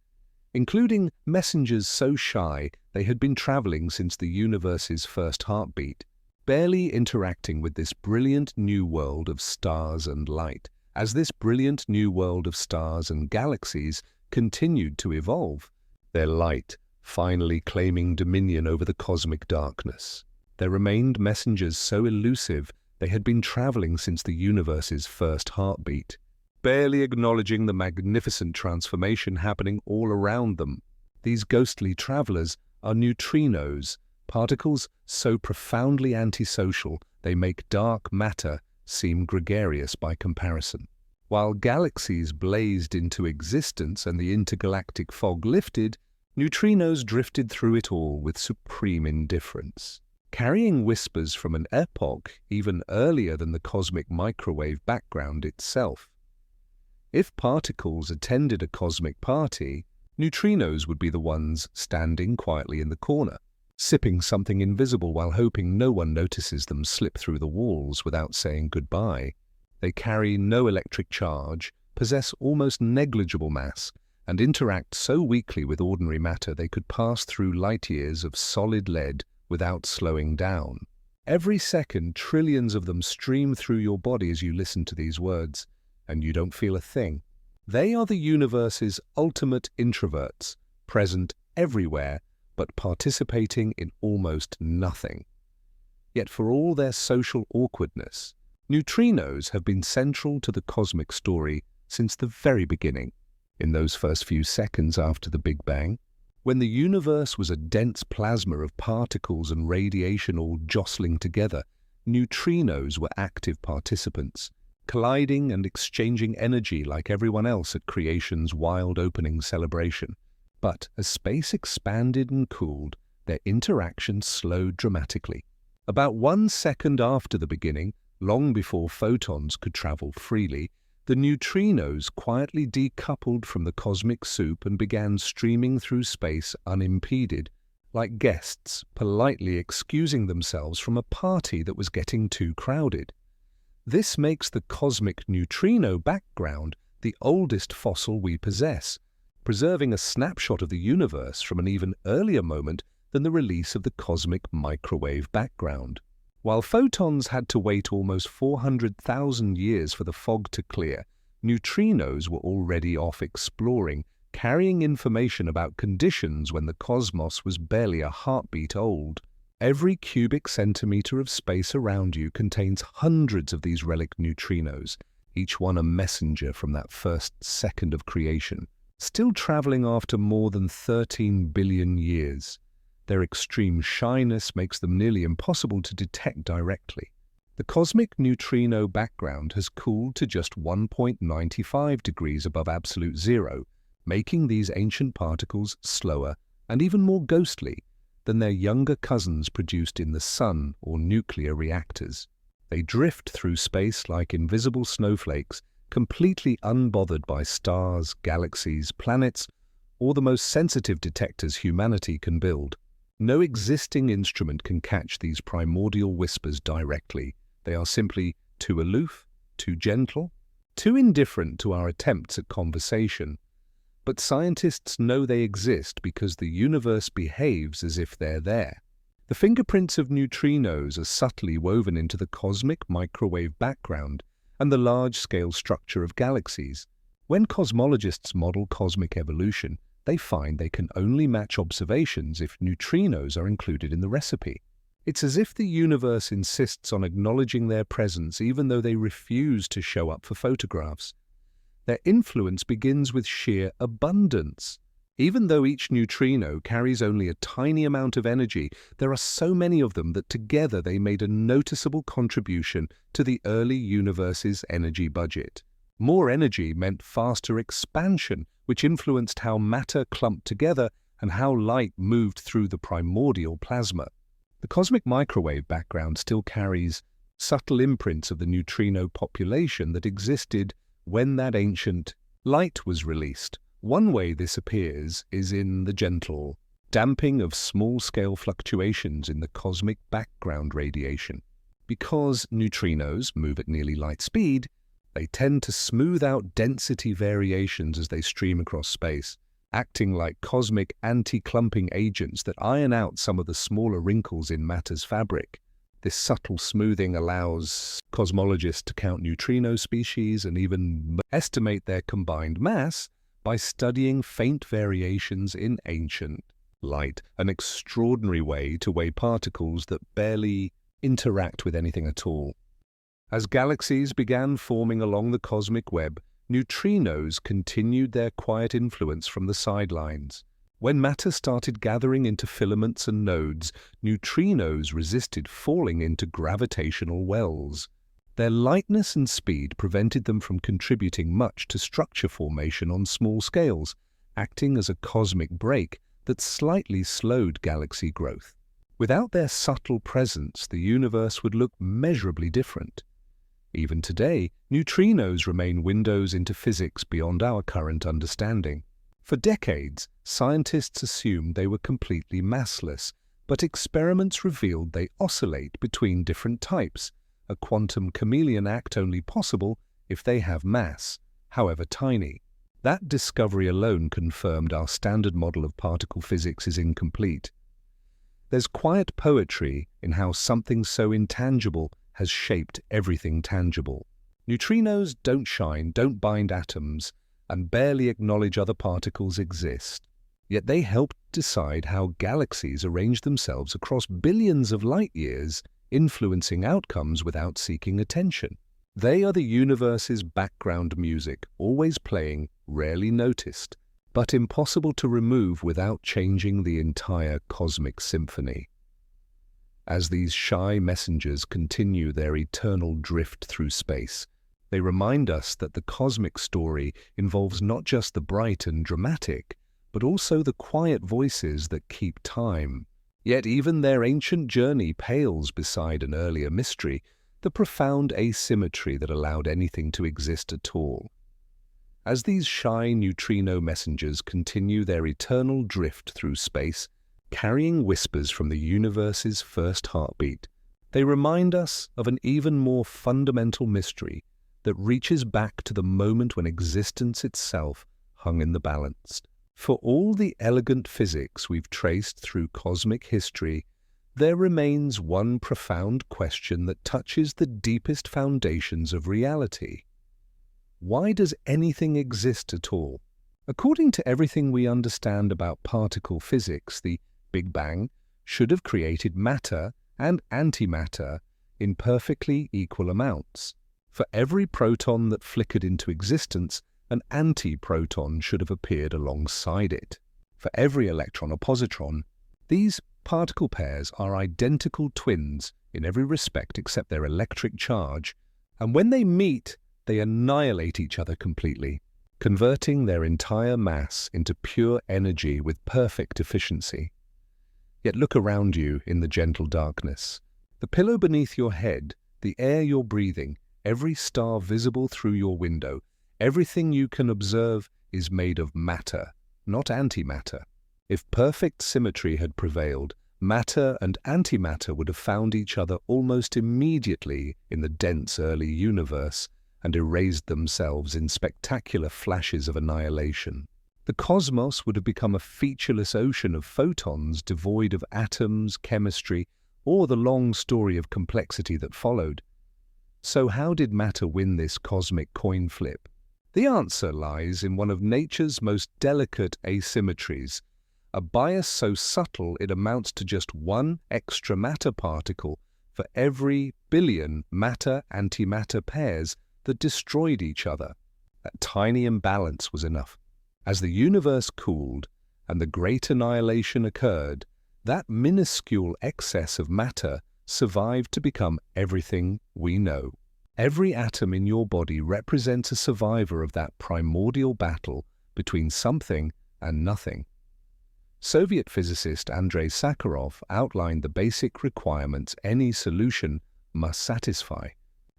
including messengers so shy they had been traveling since the universe's first heartbeat, barely interacting with this brilliant new world of stars and light. As this brilliant new world of stars and galaxies continued to evolve, their light finally claiming dominion over the cosmic darkness, there remained messengers so elusive they had been traveling since the universe's first heartbeat, barely acknowledging the magnificent transformation happening all around them. These ghostly travelers are neutrinos, particles so profoundly antisocial they make dark matter seem gregarious by comparison. While galaxies blazed into existence and the intergalactic fog lifted, neutrinos drifted through it all with supreme indifference, carrying whispers from an epoch even earlier than the cosmic microwave background itself. If particles attended a cosmic party, neutrinos would be the ones standing quietly in the corner, sipping something invisible while hoping no one notices them slip through the walls without saying goodbye. They carry no electric charge, possess almost negligible mass, and interact so weakly with ordinary matter they could pass through light years of solid lead without slowing down. Every second, trillions of them stream through your body as you listen to these words, and you don't feel a thing. They are the universe's ultimate introverts, present everywhere, but participating in almost nothing. Yet for all their social awkwardness, neutrinos have been central to the cosmic story since the very beginning. In those first few seconds after the Big Bang, when the universe was a dense plasma of particles and radiation all jostling together, neutrinos were active participants, colliding and exchanging energy like everyone else at creation's wild opening celebration. But as space expanded and cooled, their interaction slowed dramatically. About 1 second after the beginning, long before photons could travel freely, the neutrinos quietly decoupled from the cosmic soup and began streaming through space unimpeded, like guests politely excusing themselves from a party that was getting too crowded. This makes the cosmic neutrino background the oldest fossil we possess, preserving a snapshot of the universe from an even earlier moment than the release of the cosmic microwave background. While photons had to wait almost 400,000 years for the fog to clear, neutrinos were already off exploring, carrying information about conditions when the cosmos was barely a heartbeat old. Every cubic centimeter of space around you contains hundreds of these relic neutrinos, each one a messenger from that first second of creation, still traveling after more than 13 billion years. Their extreme shyness makes them nearly impossible to detect directly. The cosmic neutrino background has cooled to just 1.95 degrees above absolute zero, making these ancient particles slower and even more ghostly than their younger cousins produced in the sun or nuclear reactors. They drift through space like invisible snowflakes, completely unbothered by stars, galaxies, planets, or the most sensitive detectors humanity can build. No existing instrument can catch these primordial whispers directly. They are simply too aloof, too gentle, too indifferent to our attempts at conversation. But scientists know they exist because the universe behaves as if they're there. The fingerprints of neutrinos are subtly woven into the cosmic microwave background and the large-scale structure of galaxies. When cosmologists model cosmic evolution, they find they can only match observations if neutrinos are included in the recipe. It's as if the universe insists on acknowledging their presence even though they refuse to show up for photographs. Their influence begins with sheer abundance. Even though each neutrino carries only a tiny amount of energy, there are so many of them that together they made a noticeable contribution to the early universe's energy budget. More energy meant faster expansion, which influenced how matter clumped together and how light moved through the primordial plasma. The cosmic microwave background still carries subtle imprints of the neutrino population that existed when that ancient light was released. One way this appears is in the gentle damping of small-scale fluctuations in the cosmic background radiation. Because neutrinos move at nearly light speed, they tend to smooth out density variations as they stream across space, acting like cosmic anti-clumping agents that iron out some of the smaller wrinkles in matter's fabric. This subtle smoothing allows cosmologists to count neutrino species and even estimate their combined mass by studying faint variations in ancient light, an extraordinary way to weigh particles that barely interact with anything at all. As galaxies began forming along the cosmic web, neutrinos continued their quiet influence from the sidelines. When matter started gathering into filaments and nodes, neutrinos resisted falling into gravitational wells. Their lightness and speed prevented them from contributing much to structure formation on small scales, acting as a cosmic brake that slightly slowed galaxy growth. Without their subtle presence, the universe would look measurably different. Even today, neutrinos remain windows into physics beyond our current understanding. For decades, scientists assumed they were completely massless, but experiments revealed they oscillate between different types, a quantum chameleon act only possible if they have mass, however tiny. That discovery alone confirmed our standard model of particle physics is incomplete. There's quiet poetry in how something so intangible has shaped everything tangible. Neutrinos don't shine, don't bind atoms, and barely acknowledge other particles exist. Yet they help decide how galaxies arrange themselves across billions of light years, influencing outcomes without seeking attention. They are the universe's background music, always playing, rarely noticed, but impossible to remove without changing the entire cosmic symphony. As these shy messengers continue their eternal drift through space, they remind us that the cosmic story involves not just the bright and dramatic, but also the quiet voices that keep time. Yet even their ancient journey pales beside an earlier mystery, the profound asymmetry that allowed anything to exist at all. As these shy neutrino messengers continue their eternal drift through space, carrying whispers from the universe's first heartbeat, they remind us of an even more fundamental mystery that reaches back to the moment when existence itself hung in the balance. For all the elegant physics we've traced through cosmic history, there remains one profound question that touches the deepest foundations of reality. Why does anything exist at all? According to everything we understand about particle physics, the Big Bang should have created matter and antimatter in perfectly equal amounts. For every proton that flickered into existence, an antiproton should have appeared alongside it. For every electron or positron, these particle pairs are identical twins in every respect except their electric charge, and when they meet, they annihilate each other completely, converting their entire mass into pure energy with perfect efficiency. Yet look around you in the gentle darkness. The pillow beneath your head, the air you're breathing, every star visible through your window, everything you can observe is made of matter, not antimatter. If perfect symmetry had prevailed, Matter and antimatter would have found each other almost immediately in the dense early universe and erased themselves in spectacular flashes of annihilation. The cosmos would have become a featureless ocean of photons devoid of atoms, chemistry, or the long story of complexity that followed. So how did matter win this cosmic coin flip? The answer lies in one of nature's most delicate asymmetries, a bias so subtle it amounts to just one extra matter particle for every billion matter-antimatter pairs that destroyed each other. That tiny imbalance was enough. As the universe cooled and the great annihilation occurred, that minuscule excess of matter survived to become everything we know. Every atom in your body represents a survivor of that primordial battle between something and nothing. Soviet physicist Andrei Sakharov outlined the basic requirements any solution must satisfy.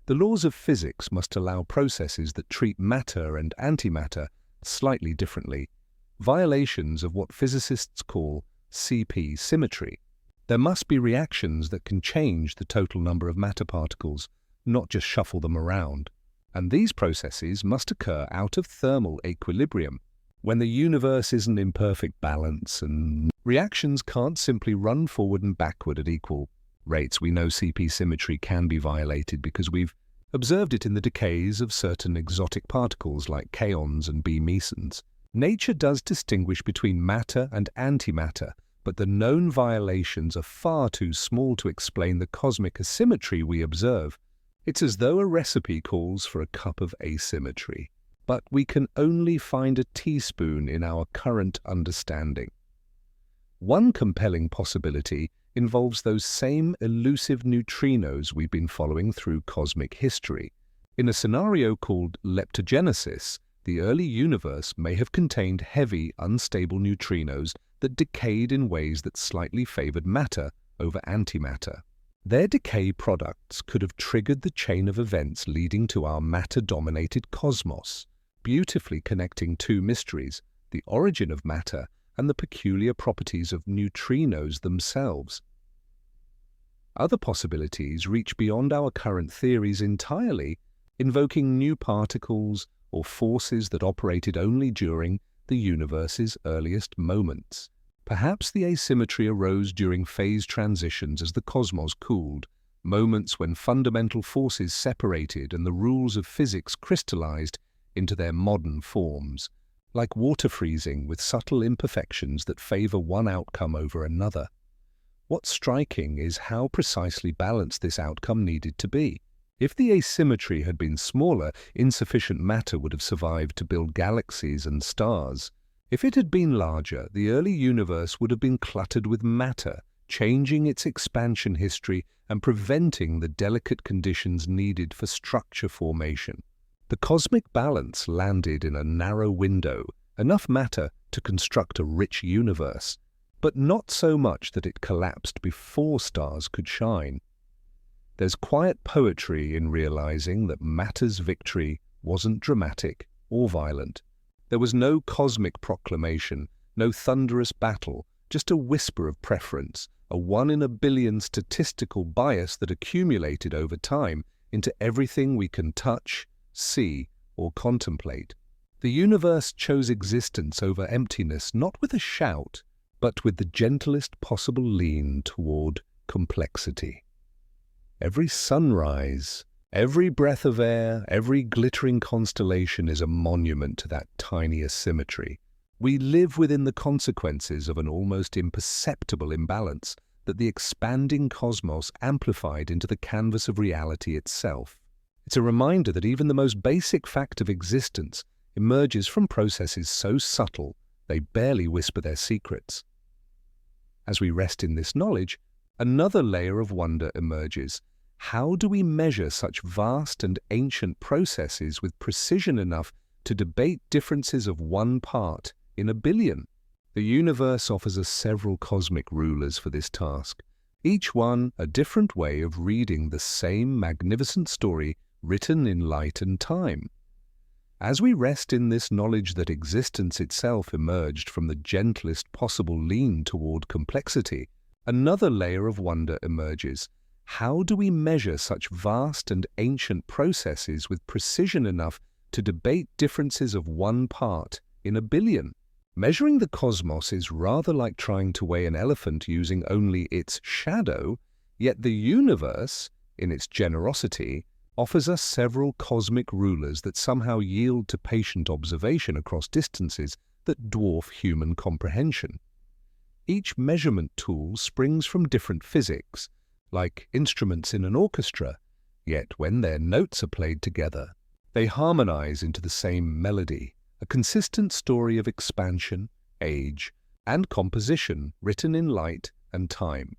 The laws of physics must allow processes that treat matter and antimatter slightly differently, violations of what physicists call CP symmetry. There must be reactions that can change the total number of matter particles, not just shuffle them around. And these processes must occur out of thermal equilibrium. When the universe isn't in perfect balance and reactions can't simply run forward and backward at equal rates, we know CP symmetry can be violated because we've observed it in the decays of certain exotic particles like kaons and B mesons. Nature does distinguish between matter and antimatter, but the known violations are far too small to explain the cosmic asymmetry we observe. It's as though a recipe calls for a cup of asymmetry, but we can only find a teaspoon in our current understanding. One compelling possibility involves those same elusive neutrinos we've been following through cosmic history. In a scenario called leptogenesis, the early universe may have contained heavy, unstable neutrinos that decayed in ways that slightly favored matter over antimatter. Their decay products could have triggered the chain of events leading to our matter-dominated cosmos, beautifully connecting two mysteries, the origin of matter and the peculiar properties of neutrinos themselves. Other possibilities reach beyond our current theories entirely, invoking new particles or forces that operated only during the universe's earliest moments. Perhaps the asymmetry arose during phase transitions as the cosmos cooled, moments when fundamental forces separated and the rules of physics crystallized into their modern forms, like water freezing with subtle imperfections that favor one outcome over another. What's striking is how precisely balanced this outcome needed to be. If the asymmetry had been smaller, insufficient matter would have survived to build galaxies and stars. If it had been larger, the early universe would have been cluttered with matter, changing its expansion history and preventing the delicate conditions needed for structure formation. The cosmic balance landed in a narrow window, enough matter to construct a rich universe, but not so much that it collapsed before stars could shine. There's quiet poetry in realizing that matter's victory wasn't dramatic or violent. There was no cosmic proclamation, no thunderous battle, just a whisper of preference, a 1 in a billion statistical bias that accumulated over time into everything we can touch, see, or contemplate. The universe chose existence over emptiness not with a shout, but with the gentlest possible lean toward complexity. Every sunrise, every breath of air, every glittering constellation is a monument to that tiny asymmetry. We live within the consequences of an almost imperceptible imbalance that the expanding cosmos amplified into the canvas of reality itself. It's a reminder that even the most basic fact of existence emerges from processes so subtle they barely whisper their secrets. As we rest in this knowledge, another layer of wonder emerges. How do we measure such vast and ancient processes with precision enough to debate differences of 1 part in a billion? The universe offers us several cosmic rulers for this task, each one a different way of reading the same magnificent story written in light and time. As we rest in this knowledge that existence itself emerged from the gentlest possible lean toward complexity, Another layer of wonder emerges. How do we measure such vast and ancient processes with precision enough to debate differences of 1 part in a billion? Measuring the cosmos is rather like trying to weigh an elephant using only its shadow, yet the universe, in its generosity, offers us several cosmic rulers that somehow yield to patient observation across distances that dwarf human comprehension. Each measurement tool springs from different physics, like instruments in an orchestra, yet when their notes are played together, they harmonize into the same melody, a consistent story of expansion, age, and composition written in light and time.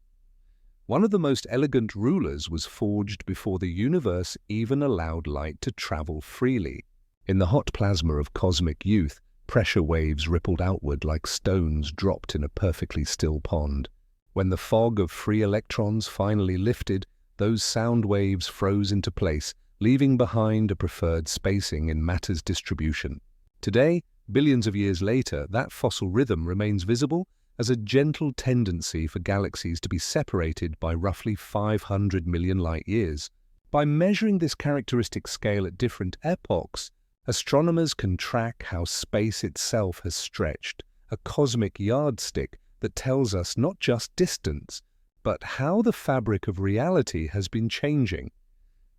One of the most elegant rulers was forged before the universe even allowed light to travel freely. In the hot plasma of cosmic youth, pressure waves rippled outward like stones dropped in a perfectly still pond. When the fog of free electrons finally lifted, those sound waves froze into place, leaving behind a preferred spacing in matter's distribution. Today, billions of years later, that fossil rhythm remains visible as a gentle tendency for galaxies to be separated by roughly 500 million light-years. By measuring this characteristic scale at different epochs, astronomers can track how space itself has stretched, a cosmic yardstick that tells us not just distance, but how the fabric of reality has been changing.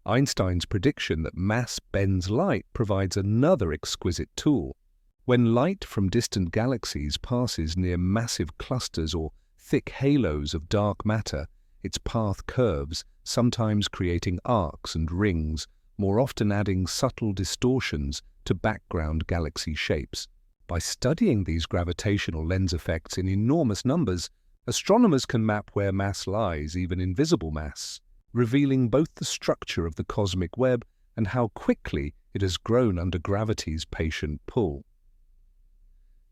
Einstein's prediction that mass bends light provides another exquisite tool. When light from distant galaxies passes near massive clusters or thick halos of dark matter, its path curves, sometimes creating arcs and rings, more often adding subtle distortions to background galaxy shapes. By studying these gravitational lens effects in enormous numbers, astronomers can map where mass lies, even invisible mass, revealing both the structure of the cosmic web and how quickly it has grown under gravity's patient pull.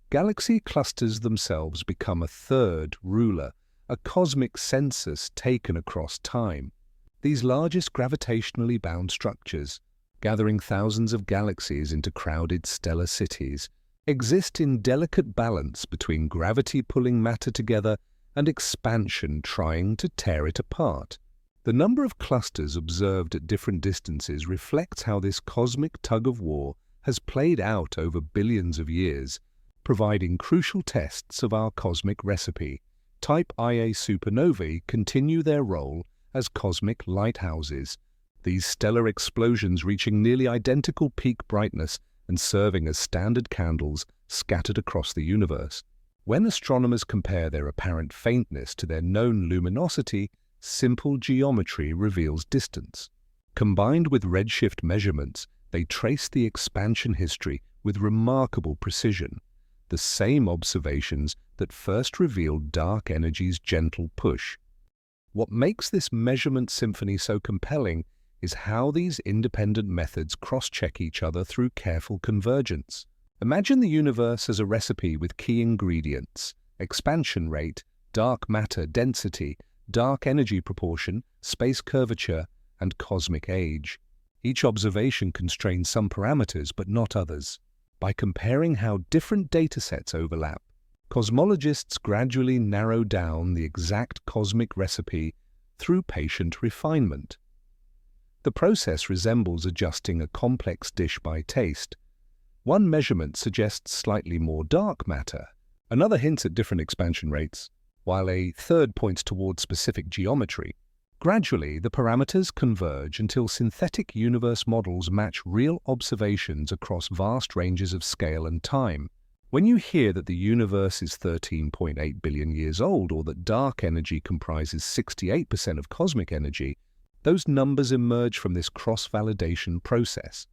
Galaxy clusters themselves become a third ruler, a cosmic census taken across time. These largest gravitationally bound structures, gathering thousands of galaxies into crowded stellar cities, exist in delicate balance between gravity pulling matter together and expansion trying to tear it apart. The number of clusters observed at different distances reflects how this cosmic tug-of-war has played out over billions of years, providing crucial tests of our cosmic recipe. Type Ia supernovae continue their role as cosmic lighthouses, these stellar explosions reaching nearly identical peak brightness and serving as standard candles scattered across the universe. When astronomers compare their apparent faintness to their known luminosity, simple geometry reveals distance. Combined with redshift measurements, they trace the expansion history with remarkable precision, the same observations that first revealed dark energy's gentle push. What makes this measurement symphony so compelling is how these independent methods cross-check each other through careful convergence. Imagine the universe as a recipe with key ingredients: expansion rate, dark matter density, dark energy proportion, space curvature, and cosmic age. Each observation constrains some parameters but not others. By comparing how different datasets overlap, cosmologists gradually narrow down the exact cosmic recipe through patient refinement. The process resembles adjusting a complex dish by taste. One measurement suggests slightly more dark matter, another hints at different expansion rates, while a third points toward specific geometry. Gradually, the parameters converge until synthetic universe models match real observations across vast ranges of scale and time. When you hear that the universe is 13.8 billion years old, or that dark energy comprises 68% of cosmic energy, those numbers emerge from this cross-validation process.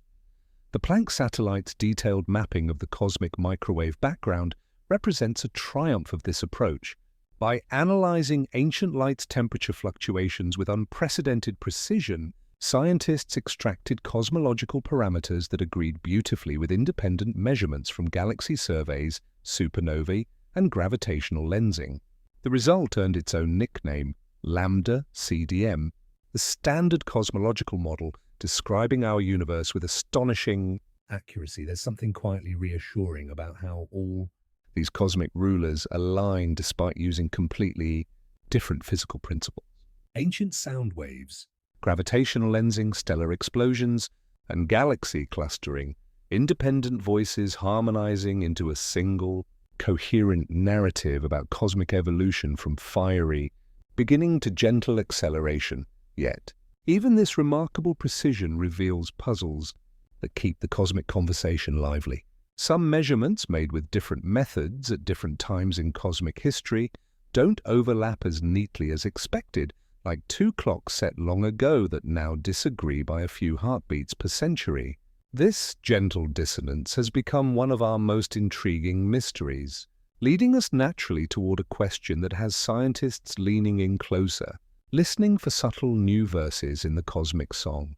The Planck satellite's detailed mapping of the cosmic microwave background represents a triumph of this approach. By analyzing ancient light's temperature fluctuations with unprecedented precision, scientists extracted cosmological parameters that agreed beautifully with independent measurements from galaxy surveys, supernovae, and gravitational lensing. The result earned its own nickname, Lambda CDM, the standard cosmological model describing our universe with astonishing accuracy. There's something quietly reassuring about how all these cosmic rulers align despite using completely different physical principles. Ancient sound waves, gravitational lensing, stellar explosions, and galaxy clustering, independent voices harmonizing into a single, coherent narrative about cosmic evolution from fiery, beginning to gentle acceleration. Yet, even this remarkable precision reveals puzzles that keep the cosmic conversation lively. Some measurements made with different methods at different times in cosmic history don't overlap as neatly as expected, like two clocks set long ago that now disagree by a few heartbeats per century. This gentle dissonance has become one of our most intriguing mysteries, leading us naturally toward a question that has scientists leaning in closer, listening for subtle new verses in the cosmic song.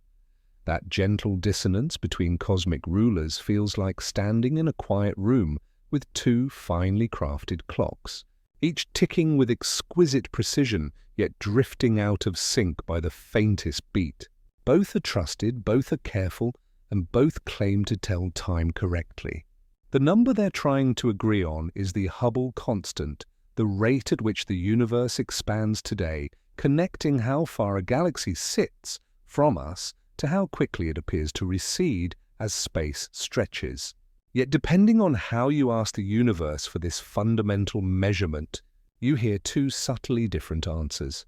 That gentle dissonance between cosmic rulers feels like standing in a quiet room with two finely crafted clocks, each ticking with exquisite precision, yet drifting out of sync by the faintest beat. Both are trusted, both are careful, and both claim to tell time correctly. The number they're trying to agree on is the Hubble constant, the rate at which the universe expands today, connecting how far a galaxy sits from us to how quickly it appears to recede as space stretches. Yet depending on how you ask the universe for this fundamental measurement, you hear two subtly different answers.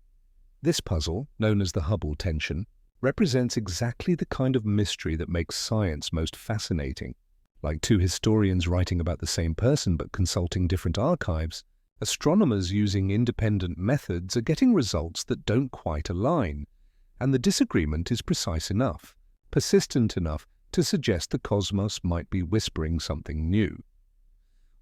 This puzzle, known as the Hubble tension, represents exactly the kind of mystery that makes science most fascinating. Like two historians writing about the same person but consulting different archives, astronomers using independent methods are getting results that don't quite align, and the disagreement is precise enough, persistent enough to suggest the cosmos might be whispering something new.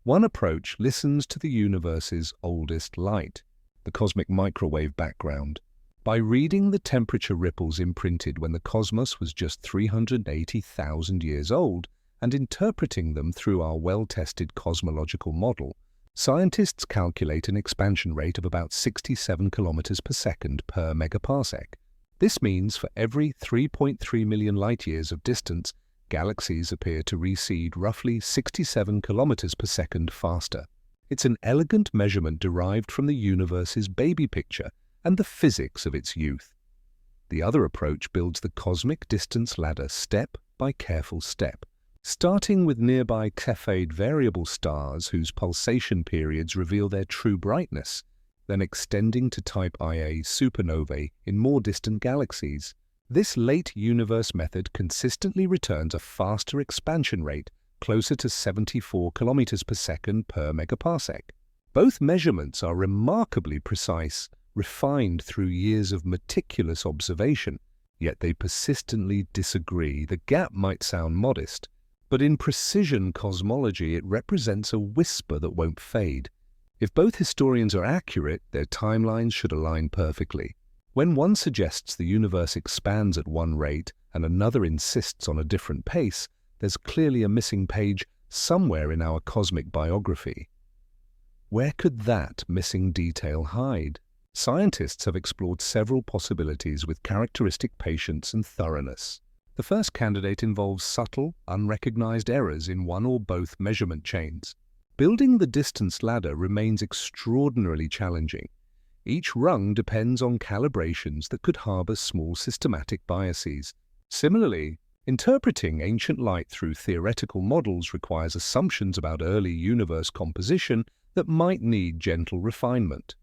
One approach listens to the universe's oldest light, the cosmic microwave background. By reading the temperature ripples imprinted when the cosmos was just 380,000 years old and interpreting them through our well-tested cosmological model, scientists calculate an expansion rate of about 67 kilometers per second per megaparsec. This means for every 3.3 million light-years of distance, galaxies appear to recede roughly 67 kilometers per second faster. It's an elegant measurement derived from the universe's baby picture and the physics of its youth. The other approach builds the cosmic distance ladder step by careful step, starting with nearby Cepheid variable stars whose pulsation periods reveal their true brightness, then extending to Type Ia supernovae in more distant galaxies. This late universe method consistently returns a faster expansion rate, closer to 74 kilometers per second per megaparsec. Both measurements are remarkably precise, refined through years of meticulous observation, yet they persistently disagree. The gap might sound modest, but in precision cosmology it represents a whisper that won't fade. If both historians are accurate, their timelines should align perfectly. When one suggests the universe expands at one rate and another insists on a different pace, there's clearly a missing page somewhere in our cosmic biography. Where could that missing detail hide? Scientists have explored several possibilities with characteristic patience and thoroughness. The first candidate involves subtle, unrecognized errors in one or both measurement chains. Building the distance ladder remains extraordinarily challenging. Each rung depends on calibrations that could harbor small systematic biases. Similarly, interpreting ancient light through theoretical models requires assumptions about early universe composition that might need gentle refinement.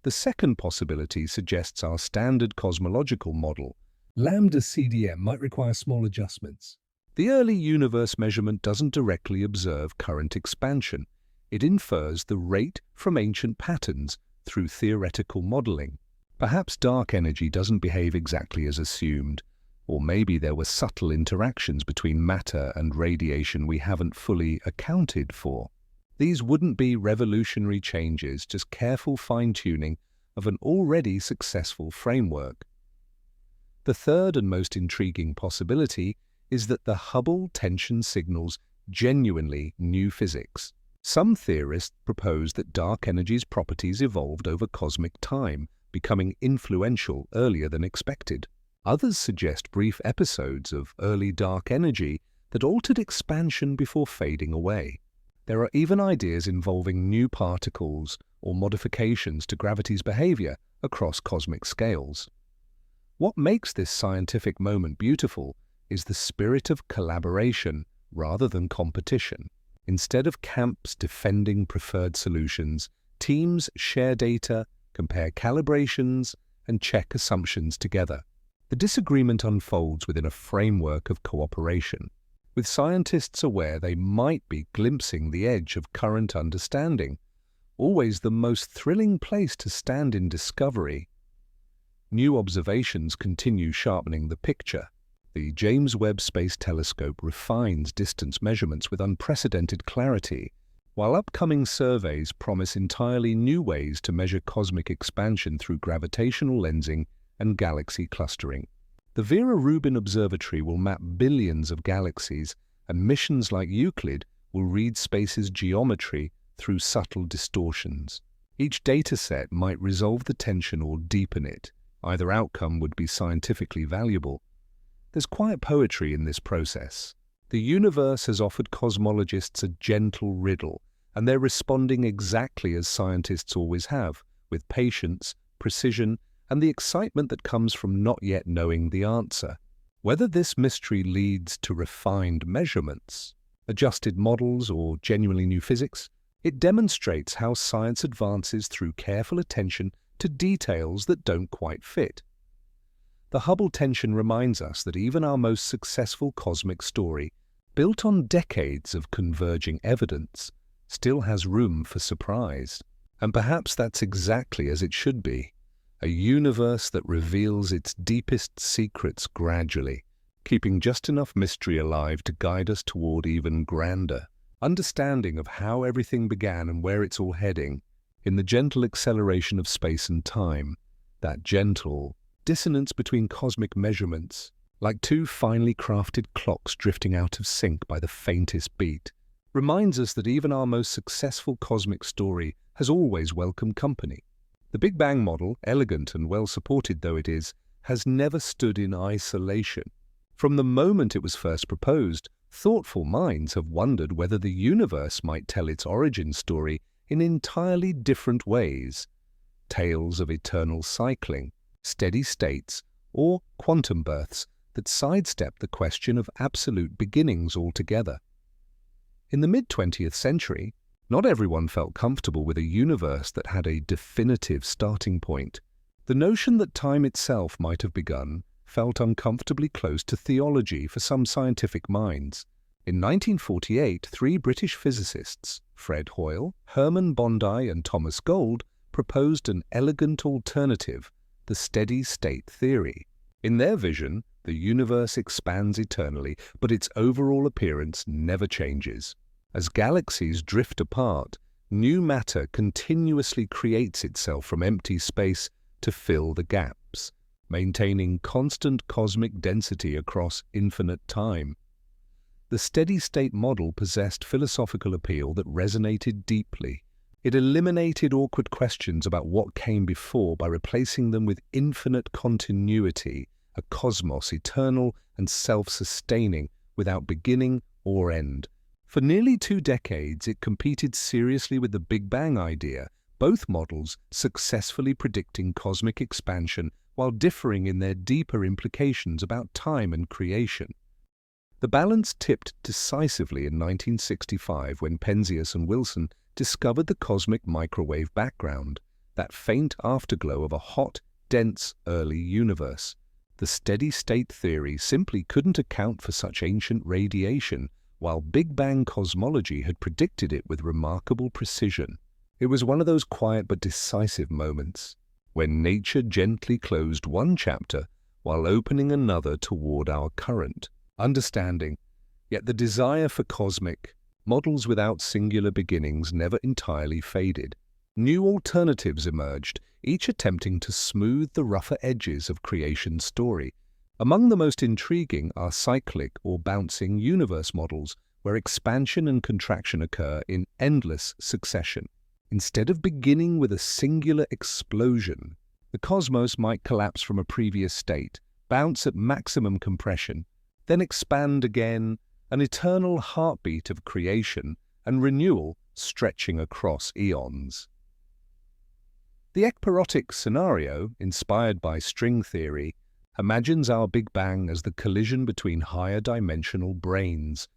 The second possibility suggests our standard cosmological model, lambda CDM, might require small adjustments. The early universe measurement doesn't directly observe current expansion. It infers the rate from ancient patterns through theoretical modeling. Perhaps dark energy doesn't behave exactly as assumed, or maybe there were subtle interactions between matter and radiation we haven't fully accounted for. These wouldn't be revolutionary changes, just careful fine-tuning of an already successful framework. The third and most intriguing possibility is that the Hubble tension signals genuinely new physics. Some theorists propose that dark energy's properties evolved over cosmic time, becoming influential earlier than expected. Others suggest brief episodes of early dark energy that altered expansion before fading away. There are even ideas involving new particles or modifications to gravity's behavior across cosmic scales. What makes this scientific moment beautiful is the spirit of collaboration rather than competition. Instead of camps defending preferred solutions, teams share data, compare calibrations, and check assumptions together. The disagreement unfolds within a framework of cooperation, with scientists aware they might be glimpsing the edge of current understanding, always the most thrilling place to stand in discovery. New observations continue sharpening the picture. The James Webb Space Telescope refines distance measurements with unprecedented clarity, while upcoming surveys promise entirely new ways to measure cosmic expansion through gravitational lensing and galaxy clustering. The Vera Rubin Observatory will map billions of galaxies, and missions like Euclid will read space's geometry through subtle distortions. Each dataset might resolve the tension or deepen it. Either outcome would be scientifically valuable. There's quiet poetry in this process. The universe has offered cosmologists a gentle riddle, and they're responding exactly as scientists always have, with patience, precision, and the excitement that comes from not yet knowing the answer. Whether this mystery leads to refined measurements, adjusted models, or genuinely new physics, it demonstrates how science advances through careful attention to details that don't quite fit. The Hubble tension reminds us that even our most successful cosmic story, built on decades of converging evidence, still has room for surprise. And perhaps that's exactly as it should be. A universe that reveals its deepest secrets gradually, keeping just enough mystery alive to guide us toward even grander understanding of how everything began and where it's all heading. In the gentle acceleration of space and time, that gentle dissonance between cosmic measurements, like two finely crafted clocks drifting out of sync by the faintest beat, reminds us that even our most successful cosmic story has always welcomed company. The Big Bang model, elegant and well-supported though it is, has never stood in isolation. From the moment it was first proposed, thoughtful minds have wondered whether the universe might tell its origin story in entirely different ways. Tales of eternal cycling, steady states, or quantum births that sidestep the question of absolute beginnings altogether. In the mid-20th century, not everyone felt comfortable with a universe that had a definitive starting point. The notion that time itself might have begun felt uncomfortably close to theology for some scientific minds. In 1948, three British physicists, Fred Hoyle, Hermann Bondi, and Thomas Gold, proposed an elegant alternative, the steady-state theory. In their vision, the universe expands eternally, but its overall appearance never changes. As galaxies drift apart, new matter continuously creates itself from empty space to fill the gaps, maintaining constant cosmic density across infinite time. The steady-state model possessed philosophical appeal that resonated deeply. It eliminated awkward questions about what came before by replacing them with infinite continuity, a cosmos eternal and self-sustaining, without beginning or end. For nearly 2 decades, it competed seriously with the Big Bang idea, both models successfully predicting cosmic expansion while differing in their deeper implications about time and creation. The balance tipped decisively in 1965 when Penzias and Wilson discovered the cosmic microwave background, that faint afterglow of a hot, dense, early universe. The steady-state theory simply couldn't account for such ancient radiation, while Big Bang cosmology had predicted it with remarkable precision. It was one of those quiet but decisive moments, when nature gently closed one chapter while opening another toward our current understanding. Yet the desire for cosmic models without singular beginnings never entirely faded. New alternatives emerged, each attempting to smooth the rougher edges of creation's story. Among the most intriguing are cyclic or bouncing universe models, where expansion and contraction occur in endless succession. Instead of beginning with a singular explosion, the cosmos might collapse from a previous state, bounce at maximum compression, then expand again, an eternal heartbeat of creation and renewal stretching across eons. The ekpyrotic scenario, inspired by string theory, imagines our Big Bang as the collision between higher dimensional brains,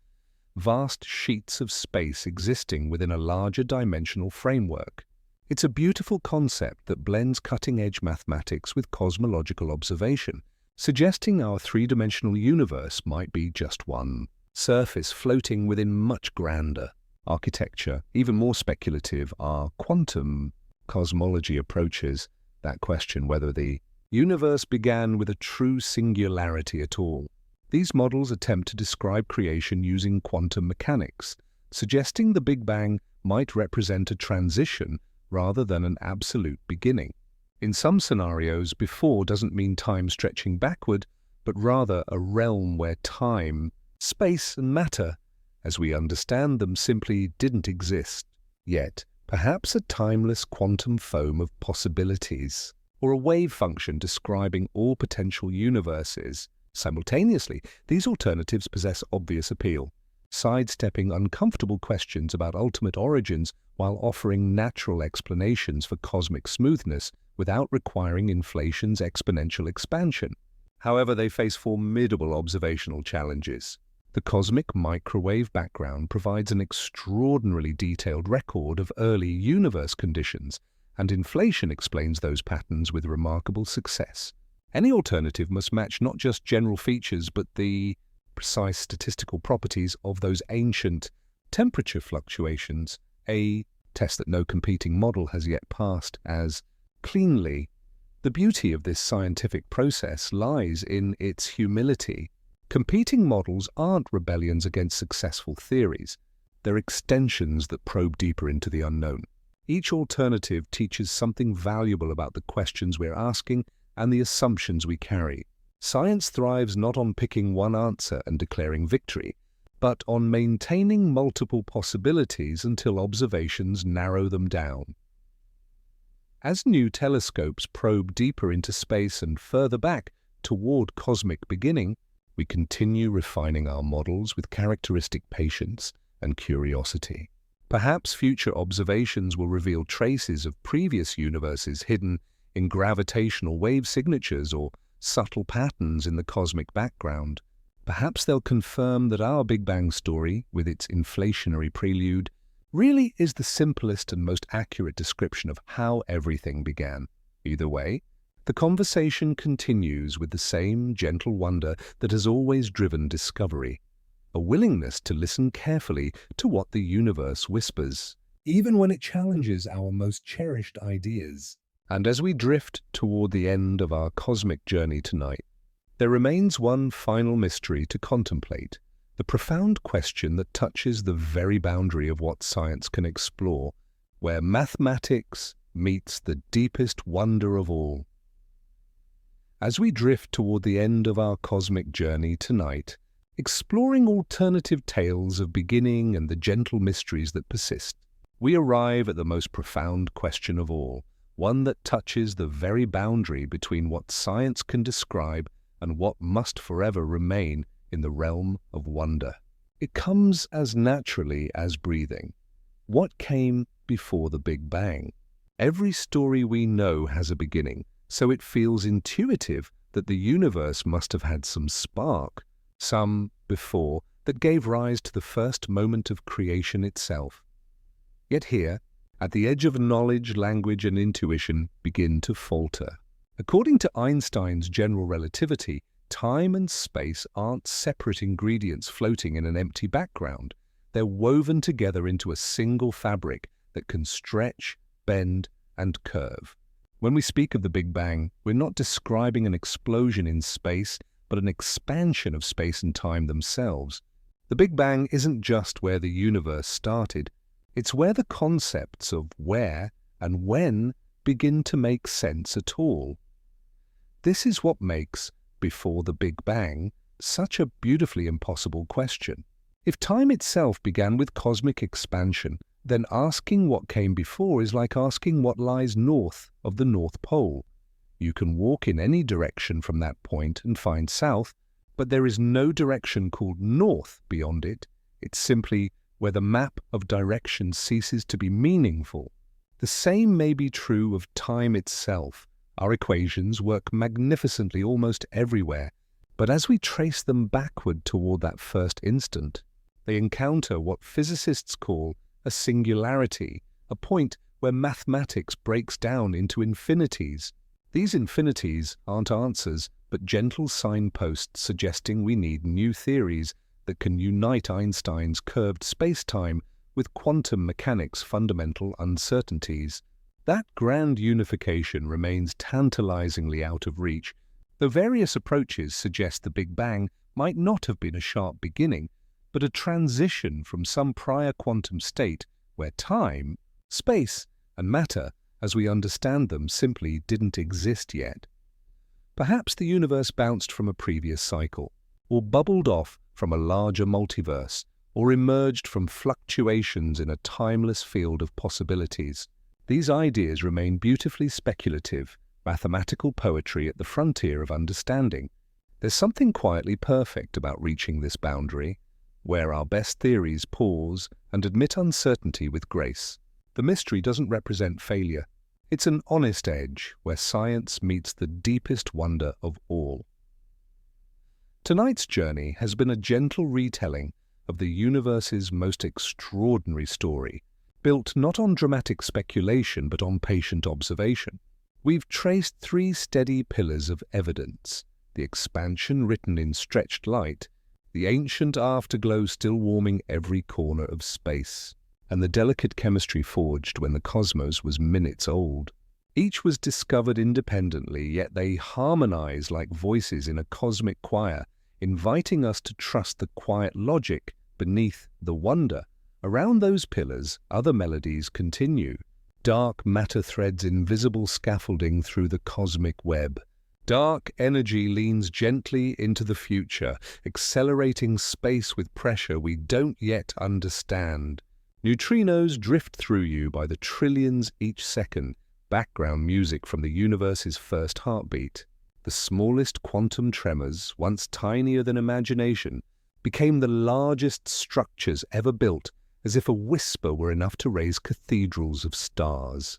vast sheets of space existing within a larger dimensional framework. It's a beautiful concept that blends cutting-edge mathematics with cosmological observation, suggesting our three-dimensional universe might be just one surface floating within much grander architecture. Even more speculative are quantum cosmology approaches that question whether the universe began with a true singularity at all. These models attempt to describe creation using quantum mechanics, suggesting the Big Bang might represent a transition rather than an absolute beginning. In some scenarios, before doesn't mean time stretching backward, but rather a realm where time, space, and matter, as we understand them, simply didn't exist. Yet, perhaps a timeless quantum foam of possibilities, or a wave function describing all potential universes. Simultaneously, these alternatives possess obvious appeal, sidestepping uncomfortable questions about ultimate origins while offering natural explanations for cosmic smoothness without requiring inflation's exponential expansion. However, they face formidable observational challenges. The cosmic microwave background provides an extraordinarily detailed record of early universe conditions, and inflation explains those patterns with remarkable success. Any alternative must match not just general features but the precise statistical properties of those ancient temperature fluctuations, a test that no competing model has yet passed as cleanly. The beauty of this scientific process lies in its humility. Competing models aren't rebellions against successful theories. They're extensions that probe deeper into the unknown. Each alternative teaches something valuable about the questions we're asking and the assumptions we carry. Science thrives not on picking one answer and declaring victory, but on maintaining multiple possibilities until observations narrow them down. As new telescopes probe deeper into space and further back toward cosmic beginning, we continue refining our models with characteristic patience and curiosity. Perhaps future observations will reveal traces of previous universes hidden in gravitational wave signatures or subtle patterns in the cosmic background. Perhaps they'll confirm that our Big Bang story, with its inflationary prelude, really is the simplest and most accurate description of how everything began. Either way, the conversation continues with the same gentle wonder that has always driven discovery, a willingness to listen carefully to what the universe whispers, even when it challenges our most cherished ideas. And as we drift toward the end of our cosmic journey tonight, there remains one final mystery to contemplate, the profound question that touches the very boundary of what science can explore, where mathematics meets the deepest wonder of all. As we drift toward the end of our cosmic journey tonight, exploring alternative tales of beginning and the gentle mysteries that persist, we arrive at the most profound question of all, one that touches the very boundary between what science can describe and what must forever remain in the realm of wonder. It comes as naturally as breathing. What came before the Big Bang? Every story we know has a beginning, so it feels intuitive that the universe must have had some spark, some before, that gave rise to the first moment of creation itself. Yet here, at the edge of knowledge, language, and intuition begin to falter. According to Einstein's general relativity, time and space aren't separate ingredients floating in an empty background. They're woven together into a single fabric that can stretch, bend, and curve. When we speak of the Big Bang, we're not describing an explosion in space, but an expansion of space and time themselves. The Big Bang isn't just where the universe started. It's where the concepts of where and when begin to make sense at all. This is what makes before the Big Bang such a beautifully impossible question. If time itself began with cosmic expansion, then asking what came before is like asking what lies north of the North Pole. You can walk in any direction from that point and find south, but there is no direction called north beyond it. It's simply where the map of direction ceases to be meaningful. The same may be true of time itself. Our equations work magnificently almost everywhere, but as we trace them backward toward that first instant, they encounter what physicists call a singularity, a point where mathematics breaks down into infinities. These infinities aren't answers, but gentle signposts suggesting we need new theories that can unite Einstein's curved space-time with quantum mechanics' fundamental uncertainties. That grand unification remains tantalizingly out of reach, though various approaches suggest the Big Bang might not have been a sharp beginning, but a transition from some prior quantum state where time, space, and matter, as we understand them, simply didn't exist yet. Perhaps the universe bounced from a previous cycle, or bubbled off from a larger multiverse, or emerged from fluctuations in a timeless field of possibilities. These ideas remain beautifully speculative, mathematical poetry at the frontier of understanding. There's something quietly perfect about reaching this boundary, where our best theories pause and admit uncertainty with grace. The mystery doesn't represent failure. It's an honest edge where science meets the deepest wonder of all. Tonight's journey has been a gentle retelling of the universe's most extraordinary story, built not on dramatic speculation but on patient observation. We've traced three steady pillars of evidence: the expansion written in stretched light, the ancient afterglow still warming every corner of space, and the delicate chemistry forged when the cosmos was minutes old. Each was discovered independently, yet they harmonize like voices in a cosmic choir, inviting us to trust the quiet logic beneath the wonder. Around those pillars, other melodies continue. Dark matter threads invisible scaffolding through the cosmic web. Dark energy leans gently into the future, accelerating space with pressure we don't yet understand. Neutrinos drift through you by the trillions each second, background music from the universe's first heartbeat. The smallest quantum tremors, once tinier than imagination, became the largest structures ever built, as if a whisper were enough to raise cathedrals of stars.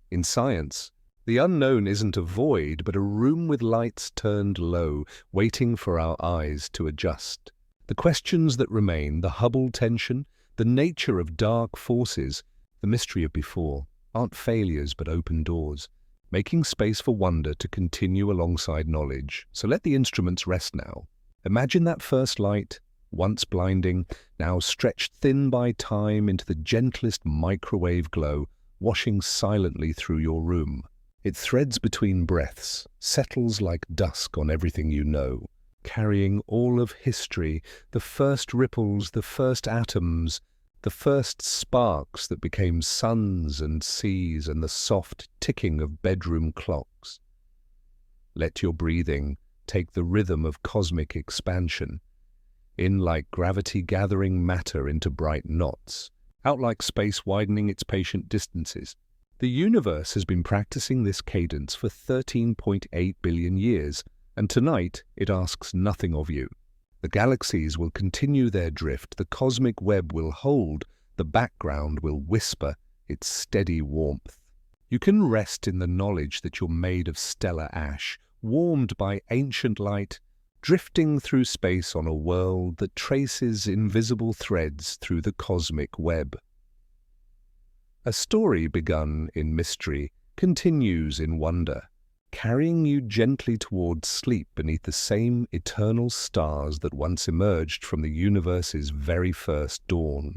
In science, the unknown isn't a void, but a room with lights turned low, waiting for our eyes to adjust. The questions that remain, the Hubble tension, the nature of dark forces, the mystery of before, aren't failures but open doors, making space for wonder to continue alongside knowledge. So let the instruments rest now. Imagine that first light, once blinding, now stretched thin by time into the gentlest microwave glow, washing silently through your room. It threads between breaths, settles like dusk on everything you know, carrying all of history, the first ripples, the first atoms, the first sparks that became suns and seas, and the soft ticking of bedroom clocks. Let your breathing take the rhythm of cosmic expansion, in like gravity gathering matter into bright knots, out like space widening its patient distances. The universe has been practicing this cadence for 13.8 billion years, and tonight it asks nothing of you. The galaxies will continue their drift, the cosmic web will hold, the background will whisper its steady warmth. You can rest in the knowledge that you're made of stellar ash, warmed by ancient light, drifting through space on a world that traces invisible threads through the cosmic web. A story begun in mystery continues in wonder, carrying you gently towards sleep beneath the same eternal stars that once emerged from the universe's very first dawn.